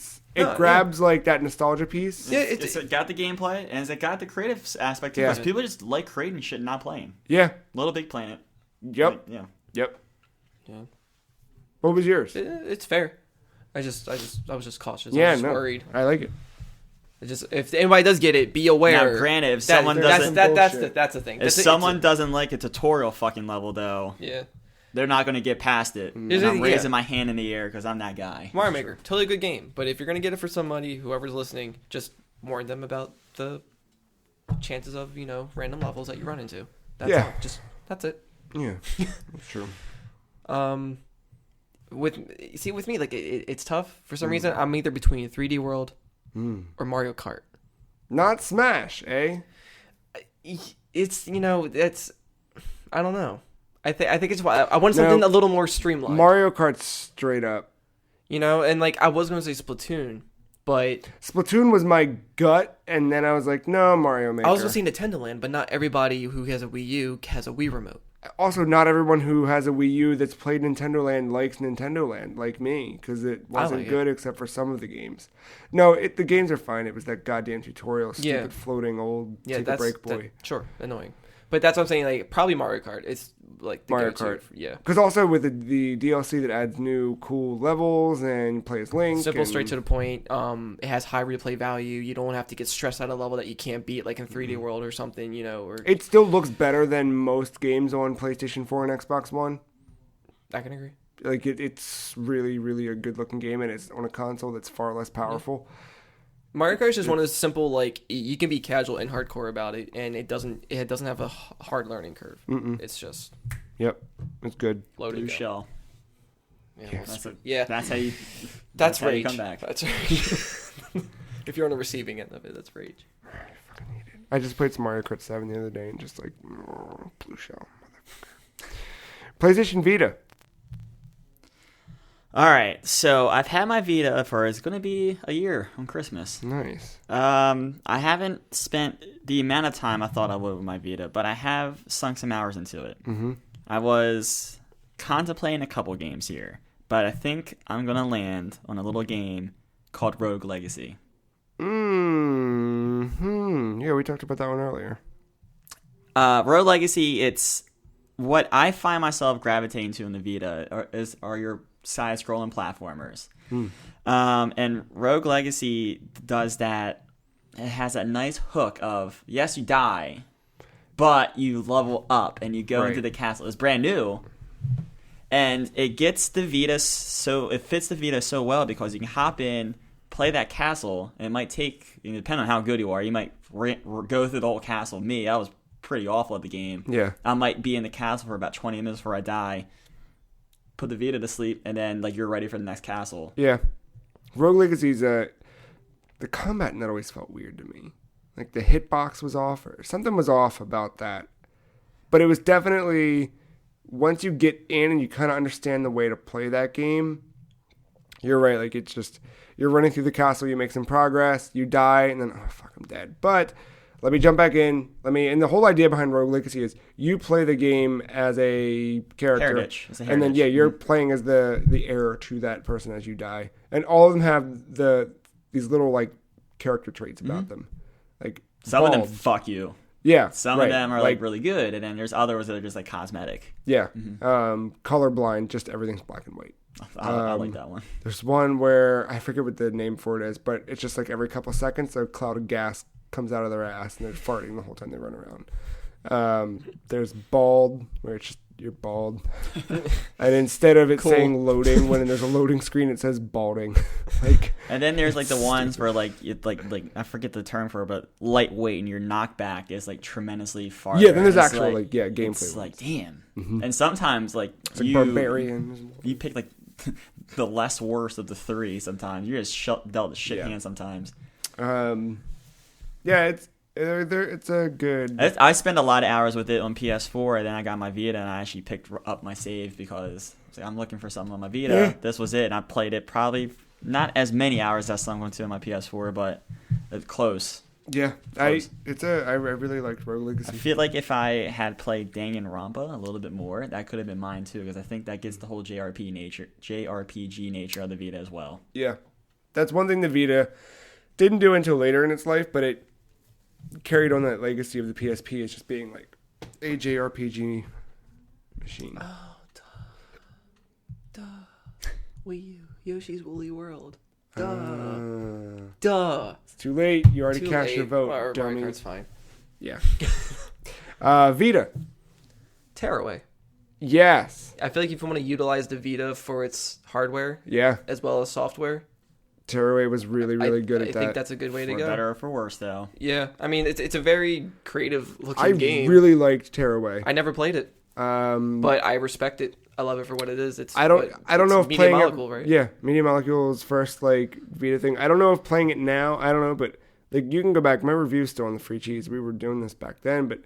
grabs that nostalgia piece. Yeah, it's got the gameplay and it's got the creative aspect too. Because people just like creating shit and not playing. Yeah. Little Big Planet. Yep. Yep. Yeah. What was yours? It's fair. I was just cautious. Yeah, I was worried. I like it. If anybody does get it, be aware. Now, granted, if someone doesn't, that's the thing. If someone doesn't like a tutorial fucking level, though, they're not going to get past it. And I'm raising my hand in the air because I'm that guy. Mario Maker, totally good game. But if you're going to get it for somebody, whoever's listening, just warn them about the chances of random levels that you run into. That's all. That's it. Yeah, that's true. With me, it's tough for some reason. I'm either between 3D World or Mario Kart. Not Smash, eh? It's it's I don't know. I think it's I want something a little more streamlined. Mario Kart straight up. And I was going to say Splatoon, but Splatoon was my gut, and then I was like, no, Mario Maker. I was going to say Nintendo Land, but not everybody who has a Wii U has a Wii remote. Also, not everyone who has a Wii U that's played Nintendo Land likes Nintendo Land, like me, because it wasn't good except for some of the games. No, the games are fine. It was that goddamn tutorial, stupid floating old take a break boy. Sure, annoying. But that's what I'm saying. Probably Mario Kart. It's the Mario Kart. Because also with the DLC that adds new cool levels and you play as Link. Simple, straight to the point. It has high replay value. You don't have to get stressed out of a level that you can't beat, like in 3D World or something. Or it still looks better than most games on PlayStation 4 and Xbox One. I can agree. It's really, really a good looking game, and it's on a console that's far less powerful. Mario Kart is just one of those simple, like, you can be casual and hardcore about it, and it doesn't have a hard learning curve. Mm-mm. It's just Yep, it's good. loaded. Blue Go. shell. Yeah, Yes. That's how you. that's how you rage. come back. That's rage. If you're on the receiving end of it, that's rage. I fucking hate it. I just played some Mario Kart 7 the other day and just like, blue shell, motherfucker. PlayStation Vita. All right, so I've had my Vita for it's going to be a year on Christmas. Nice. I haven't spent the amount of time I thought I would with my Vita, but I have sunk some hours into it. Mm-hmm. I was contemplating a couple games here, but I think I'm going to land on a little game called Rogue Legacy. Mm-hmm. Yeah, we talked about that one earlier. Rogue Legacy, it's what I find myself gravitating to in the Vita are your side-scrolling platformers. And Rogue Legacy does that. It has a nice hook of, yes, you die, but you level up and you go into the castle. It's brand new. And it gets the Vita it fits the Vita so well because you can hop in, play that castle, and it might take, depending on how good you are, you might go through the whole castle. Me, I was pretty awful at the game. Yeah. I might be in the castle for about 20 minutes before I die, put the Vita to sleep, and then you're ready for the next castle. Yeah. Rogue Legacy's the combat in that always felt weird to me. Like the hitbox was off or something was off about that. But it was definitely, once you get in and you kind of understand the way to play that game, you're right. Like it's just, you're running through the castle, you make some progress, you die, and then, oh, fuck, I'm dead. But let me jump back in. And the whole idea behind Rogue Legacy is you play the game as a character. Heritage. It's a And then, heritage. you're playing as the heir to that person as you die. And all of them have these little, like, character traits about them. Like, Some of them bald. fuck you. Yeah. Some right. of them are like really good, and then there's others that are just like cosmetic. Yeah. Colorblind, just everything's black and white. I like that one. There's one where, I forget what the name for it is, but it's just like every couple of seconds a cloud of gas comes out of their ass and they're farting the whole time they run around. There's bald, where it's just, you're bald. And instead of it saying loading, when there's a loading screen, it says balding. And then there's like the ones where like I forget the term for it, but lightweight and your knockback is like tremendously far. Yeah, then there's actual gameplay. It's like damn. And sometimes like it's like barbarian. You pick like the less worst of the three. Sometimes you're just dealt a shit hand. Sometimes. Yeah, it's a good. I spent a lot of hours with it on PS4, and then I got my Vita, and I actually picked up my save because I'm looking for something on my Vita. Yeah. This was it, and I played it probably not as many hours as I'm going to on my PS4, but it's close. Yeah, I really liked Rogue Legacy. I feel like if I had played Danganronpa a little bit more, that could have been mine too, because I think that gets the whole JRPG nature of the Vita as well. Yeah, that's one thing the Vita didn't do until later in its life, but it carried on that legacy of the PSP as just being like a JRPG machine. Oh, duh. Wii U, Yoshi's Woolly World. Duh. It's too late. You already cast your vote, Well, dummy. That's fine. Yeah. Vita. Tearaway. Yes. I feel like if you want to utilize the Vita for its hardware Yeah. as well as software, Tearaway was really good at I that. think that's a good way to For go. better or for worse, though. Yeah, I mean it's a very creative looking I game. really liked Tearaway. I never played it, but I respect it. I love it for what it is. I don't know if Media playing Molecule, it, right? Yeah, Media Molecule's first like Vita thing. I don't know if playing it now. I don't know, but like you can go back. My review's still on the free cheese. We were doing this back then, but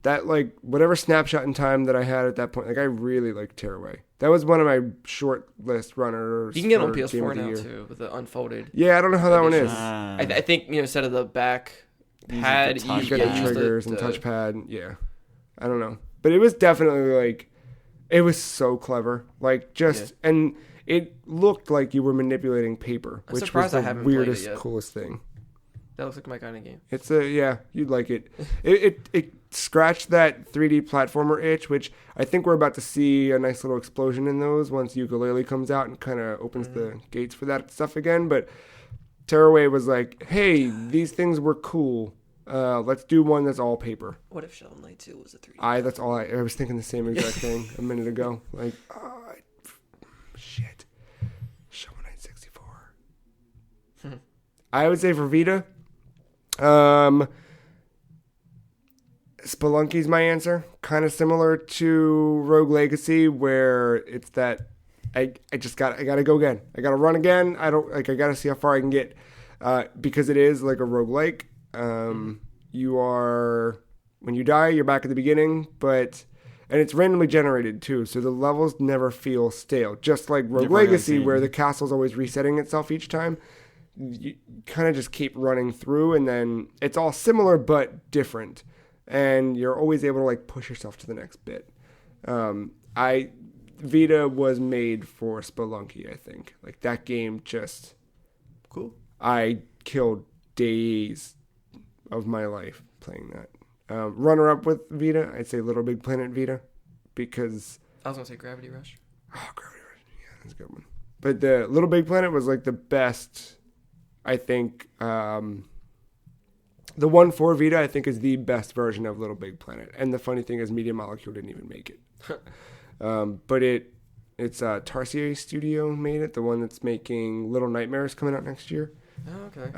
that like whatever snapshot in time that I had at that point, like I really liked Tearaway. That was one of my short list runners. You can get it on for Game PS4 of the now Year. too with the unfolded. Yeah, I don't know how that one is. I think instead of the back pad, touch You got pad. the use triggers and the touchpad. Yeah, I don't know, but it was definitely like it was so clever. Like just and it looked like you were manipulating paper, I'm which was surprised I the haven't played it weirdest, yet. coolest thing. That looks like my kind of game. It's you'd like it. It scratched that 3D platformer itch, which I think we're about to see a nice little explosion in those once Ukulele comes out and kind of opens the gates for that stuff again. But Tearaway was like, hey, these things were cool. Let's do one that's all paper. What if Shovel Knight 2 was a 3D? That's all I was thinking the same exact thing a minute ago. Like, shit. Shovel Knight 64. I would say for Vita, Spelunky's my answer. Kind of similar to Rogue Legacy, where it's that I gotta go again. I gotta run again. I gotta see how far I can get, because it is like a roguelike. You are, when you die, you're back at the beginning, and it's randomly generated too, so the levels never feel stale. Just like Rogue Legacy, where the castle's always resetting itself each time. You kind of just keep running through, and then it's all similar but different, and you're always able to like push yourself to the next bit. Vita was made for Spelunky, I think. Like that game just cool. I killed days of my life playing that. Runner up with Vita, I'd say Little Big Planet Vita, because I was gonna say Gravity Rush. Oh, Gravity Rush, yeah, that's a good one. But the Little Big Planet was like the best. I think the one for Vita, I think, is the best version of Little Big Planet. And the funny thing is, Media Molecule didn't even make it. But it's Tarsier Studio made it, the one that's making Little Nightmares coming out next year. Oh, okay.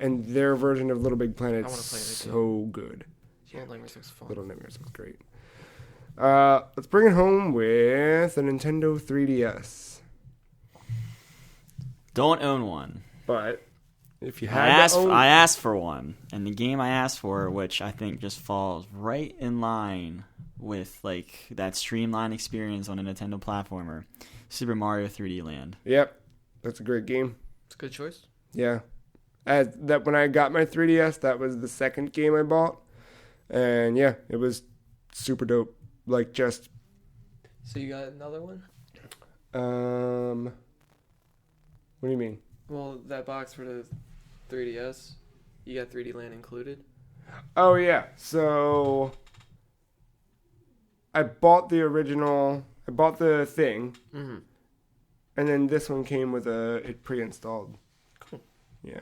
And their version of Little Big Planet is so good. Little Nightmares looks fun. Little Nightmares looks great. Let's bring it home with the Nintendo 3DS. Don't own one. But if you I had I asked for one, and the game I asked for, which I think just falls right in line with like that streamlined experience on a Nintendo platformer, Super Mario 3D Land. Yep, that's a great game. It's a good choice. Yeah, when I got my 3DS, that was the second game I bought, and yeah, it was super dope. Like just. So you got another one? What do you mean? Well, that box for the 3DS, you got 3D Land included? Oh, yeah. So, I bought the original, I bought the thing, Mm-hmm. and then this one came with it pre-installed. Cool. Yeah.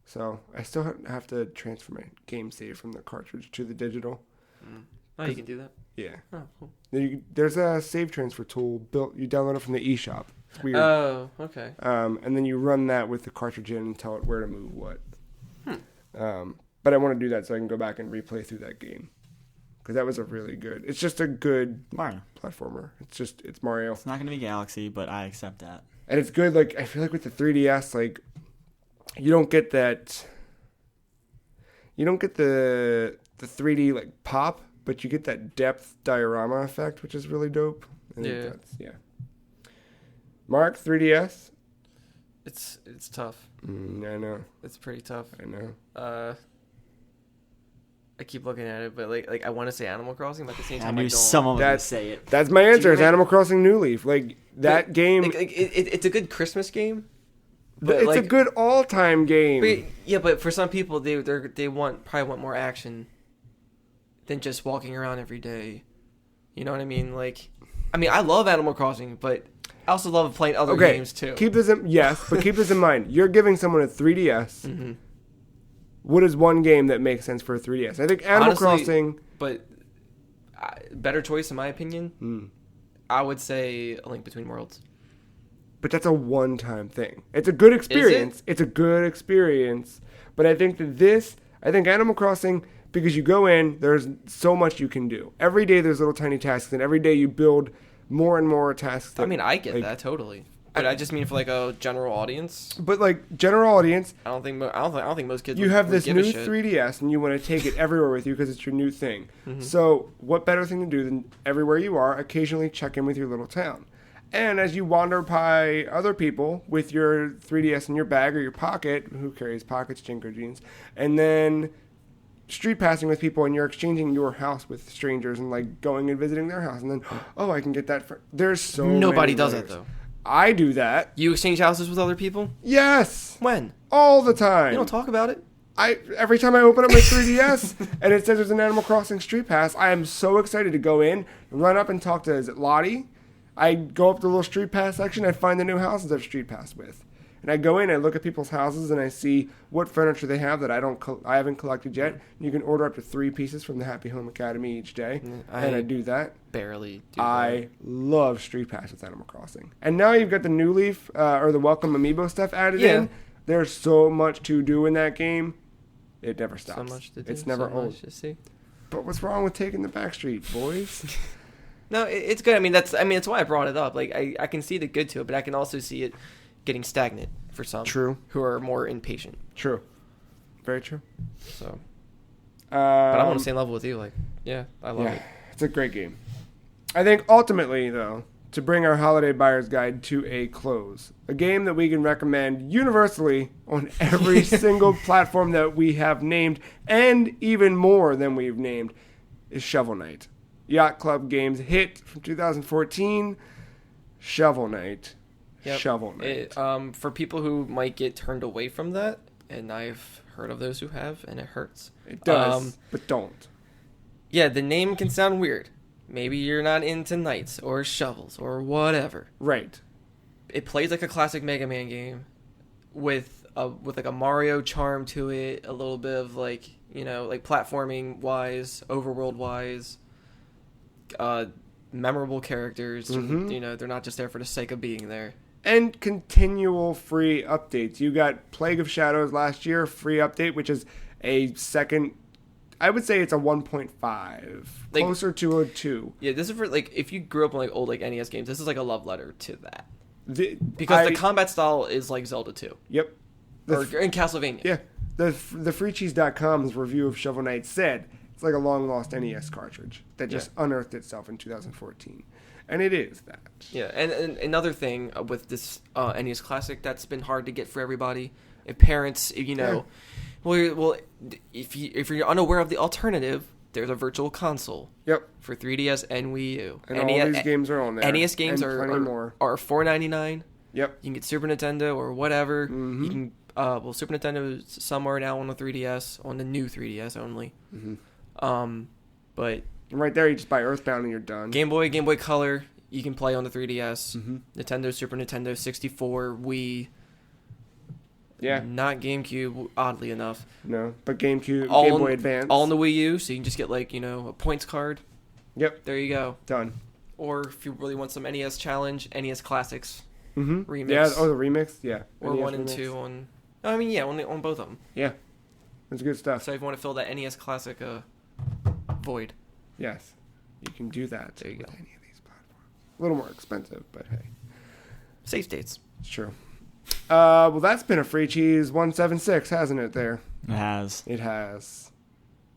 So, I still have to transfer my game save from the cartridge to the digital. Mm. Oh, you can do that? Yeah. Oh, cool. There's a save transfer tool built, you download it from the eShop. It's weird. Oh, okay. And then you run that with the cartridge in and tell it where to move what. But I want to do that so I can go back and replay through that game. Because that was a really good. It's just a good Mario platformer. It's Mario. It's not going to be Galaxy, but I accept that. And it's good. Like, I feel like with the 3DS, like, you don't get that. You don't get the 3D, like, pop, but you get that depth diorama effect, which is really dope. Yeah. Marc, 3DS? It's tough. I know. It's pretty tough. I know. I keep looking at it, but like I want to say Animal Crossing, but at the same time I knew I don't. someone was going to say it. That's my answer. It's know what I mean? Animal Crossing New Leaf. Like, that game. It's a good Christmas game. But it's a good all-time game. But for some people, they probably want more action than just walking around every day. You know what I mean? Like, I love Animal Crossing, but I also love playing other games too. Keep this in mind. You're giving someone a 3DS. Mm-hmm. What is one game that makes sense for a 3DS? I think Animal Crossing. But better choice in my opinion. I would say A Link Between Worlds. But that's a one-time thing. It's a good experience. Is it? It's a good experience. But I think Animal Crossing, because you go in, there's so much you can do. Every day there's little tiny tasks, and every day you build more and more tasks. I get that totally. But I just mean for like a general audience. But like general audience, I don't think most kids. You have this give new a shit. 3DS, and you want to take it everywhere with you because it's your new thing. Mm-hmm. So, what better thing to do than everywhere you are, occasionally check in with your little town. And as you wander by other people with your 3DS in your bag or your pocket, who carries pockets, Jinko jeans, and then street passing with people, and you're exchanging your house with strangers and like going and visiting their house, and then I can get that. There's so nobody many does layers. that though. I do that. You exchange houses with other people? Yes. When? All the time. You don't talk about it? Every time I open up my 3DS and it says there's an Animal Crossing Street Pass, I am so excited to go in, run up and talk to, is it Lottie? I go up to the little Street Pass section, I find the new houses I've Street Pass with. And I go in, I look at people's houses, and I see what furniture they have that I haven't collected yet. And you can order up to 3 pieces from the Happy Home Academy each day, and I do that. Barely do I love Street Pass with Animal Crossing. And now you've got the New Leaf, or the Welcome Amiibo stuff added in. There's so much to do in that game. It never stops. So much to do. It's never so old. much to see. But what's wrong with taking the back street, boys? No, it's good. I mean, that's why I brought it up. Like, I can see the good to it, but I can also see it getting stagnant for some. True. Who are more impatient. True. Very true. So. But I'm on the same level with you. Like, I love it. It's a great game. I think ultimately, though, to bring our holiday buyer's guide to a close, a game that we can recommend universally on every single platform that we have named, and even more than we've named, is Shovel Knight. Yacht Club Games hit from 2014. Shovel Knight. Yep. Shovel Knight. For people who might get turned away from that, and I've heard of those who have, and it hurts. It does, but don't. Yeah, the name can sound weird. Maybe you're not into knights or shovels or whatever. Right. It plays like a classic Mega Man game with like a Mario charm to it, a little bit of like platforming wise, overworld wise, memorable characters. Mm-hmm. They're not just there for the sake of being there. And continual free updates. You got Plague of Shadows last year, free update, which is a second. I would say it's a 1.5, closer to a 2. Yeah, this is for if you grew up on old NES games, this is like a love letter to that. The combat style is like Zelda 2. Yep. Or in Castlevania. Yeah. The freecheese.com's review of Shovel Knight said it's like a long lost NES cartridge that just unearthed itself in 2014. And it is that. Yeah, and another thing with this NES Classic that's been hard to get for everybody, if parents, well, if you're unaware of the alternative, there's a virtual console. Yep. For 3DS and Wii U. And all these games are on there. NES games are $4.99. Yep. You can get Super Nintendo or whatever. Mm-hmm. You can Super Nintendo is somewhere now on the 3DS, on the new 3DS only. Mm-hmm. But right there, you just buy Earthbound and you're done. Game Boy Color, you can play on the 3DS. Mm-hmm. Nintendo, Super Nintendo, 64, Wii. Yeah. Not GameCube, oddly enough. No, but Game Boy Advance. All on the Wii U, so you can just get a points card. Yep. There you go. Done. Or if you really want some NES Challenge, NES Classics remix. Yeah, the remix, yeah. Or NES 1 and remix. 2 on... I mean, yeah, on both of them. Yeah. That's good stuff. So if you want to fill that NES Classic void. Yes. You can do that. There you go. With any of these platforms. A little more expensive, but hey. Save states. It's true. Well, that's been a Free Cheese 176, hasn't it there? It has. It has.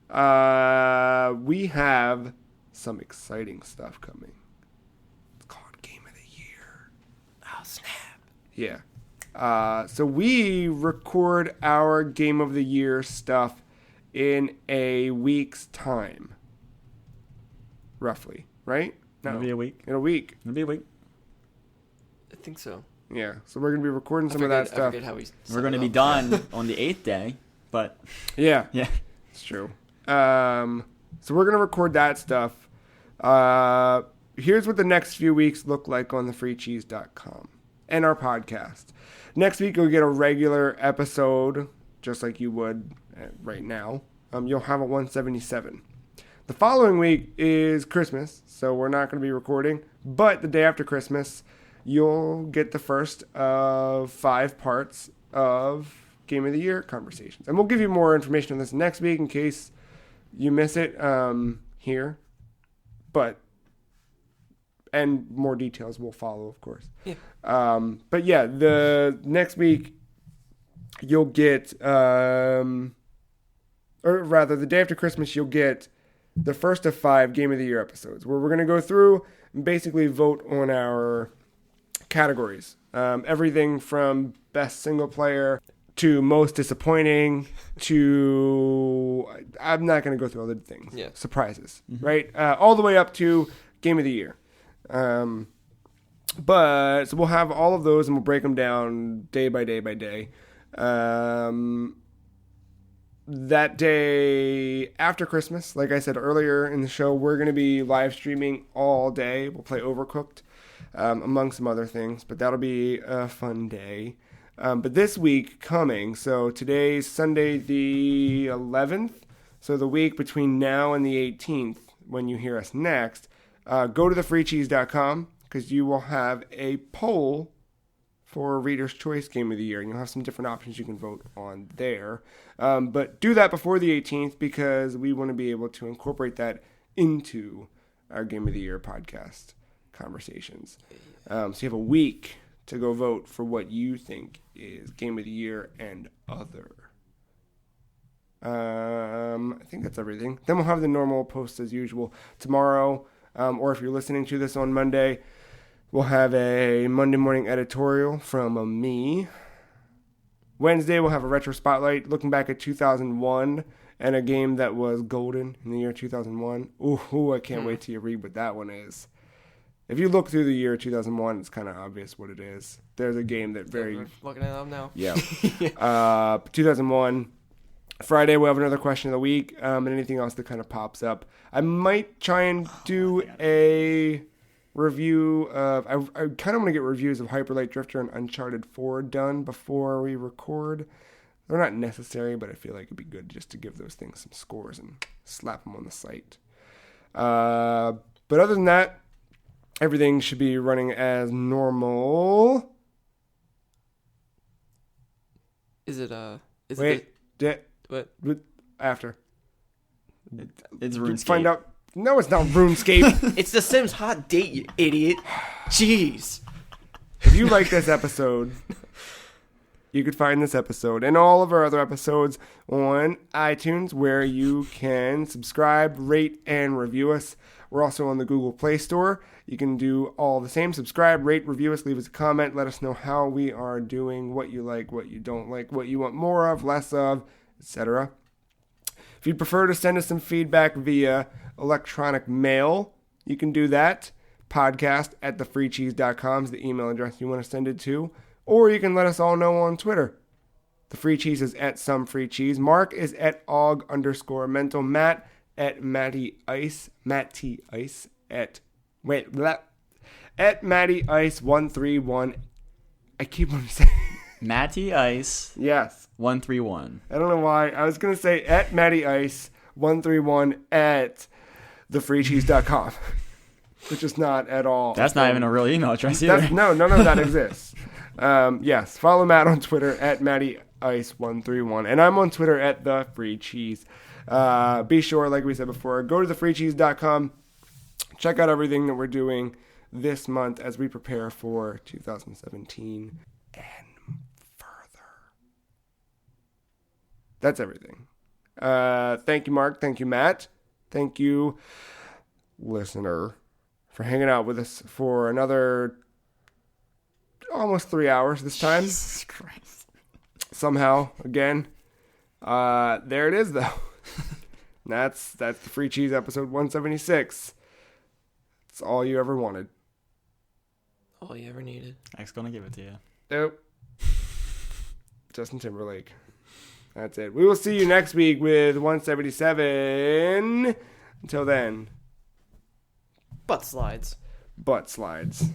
We have some exciting stuff coming. It's called Game of the Year. Oh, snap. Yeah. So we record our Game of the Year stuff in a week's time. Roughly, right? No. It'll be a week. In a week. It'll be a week. I think so. Yeah. So we're going to be recording some of that stuff. I forget how We're going to be done on the 8th day, but... Yeah. Yeah. It's true. So we're going to record that stuff. Here's what the next few weeks look like on thefreecheese.com and our podcast. Next week, you'll get a regular episode, just like you would right now. You'll have a 177. The following week is Christmas, so we're not going to be recording. But the day after Christmas, you'll get the first of 5 parts of Game of the Year conversations. And we'll give you more information on this next week in case you miss it here. And more details will follow, of course. Yeah. But yeah, the next week you'll get, or rather the day after Christmas, you'll get the first of 5 Game of the Year episodes where we're going to go through and basically vote on our categories. Everything from best single player to most disappointing to, I'm not going to go through all the things. Yeah. Surprises, right? All the way up to Game of the Year. But so we'll have all of those and we'll break them down day by day by day. That day after Christmas, like I said earlier in the show, we're going to be live streaming all day. We'll play Overcooked, among some other things, but that'll be a fun day. But this week coming, so today's Sunday the 11th, so the week between now and the 18th, when you hear us next, go to thefreecheese.com because you will have a poll for Reader's Choice Game of the Year. And you'll have some different options you can vote on there. But do that before the 18th because we want to be able to incorporate that into our Game of the Year podcast conversations. So you have a week to go vote for what you think is Game of the Year and other. I think that's everything. Then we'll have the normal post as usual tomorrow, or if you're listening to this on Monday, we'll have a Monday morning editorial from me. Wednesday, we'll have a retro spotlight looking back at 2001 and a game that was golden in the year 2001. Ooh, I can't wait till you read what that one is. If you look through the year 2001, it's kind of obvious what it is. There's a game that very... We're looking it up now. Yeah. 2001. Friday, we'll have another question of the week, and anything else that kind of pops up. I might try and do a review of... I kind of want to get reviews of Hyper Light Drifter and Uncharted 4 done before we record. They're not necessary, but I feel like it'd be good just to give those things some scores and slap them on the site. But other than that, everything should be running as normal. What? After. It's RuneScape. Find out. No, it's not RuneScape. It's The Sims Hot Date, you idiot. Jeez. If you like this episode, you could find this episode and all of our other episodes on iTunes, where you can subscribe, rate, and review us. We're also on the Google Play Store. You can do all the same. Subscribe, rate, review us, leave us a comment. Let us know how we are doing, what you like, what you don't like, what you want more of, less of, etc. If you'd prefer to send us some feedback via electronic mail, you can do that. podcast@thefreecheese.com is the email address you want to send it to. Or you can let us all know on Twitter. The Free Cheese is @SomeFreeCheese. Marc is @Og_mental. Matt @MattyIce. MattyIce at MattyIce131. I keep on saying Matty Ice yes. 131. I don't know why. I was going to say @MattyIce131 at thefreecheese.com, which is not at all. That's not even a real email address either. No, none of that exists. Yes, follow Matt on Twitter @MattyIce131, and I'm on Twitter @thefreecheese. Be sure, like we said before, go to thefreecheese.com. Check out everything that we're doing this month as we prepare for 2017 and further. That's everything. Thank you, Marc. Thank you, Matt. Thank you, listener, for hanging out with us for another almost 3 hours this time. Jesus Christ. Somehow, again. There it is, though. That's the Free Cheese episode 176. It's all you ever wanted. All you ever needed. X's gonna give it to you. Nope. Justin Timberlake. That's it. We will see you next week with 177. Until then. Butt slides. Butt slides.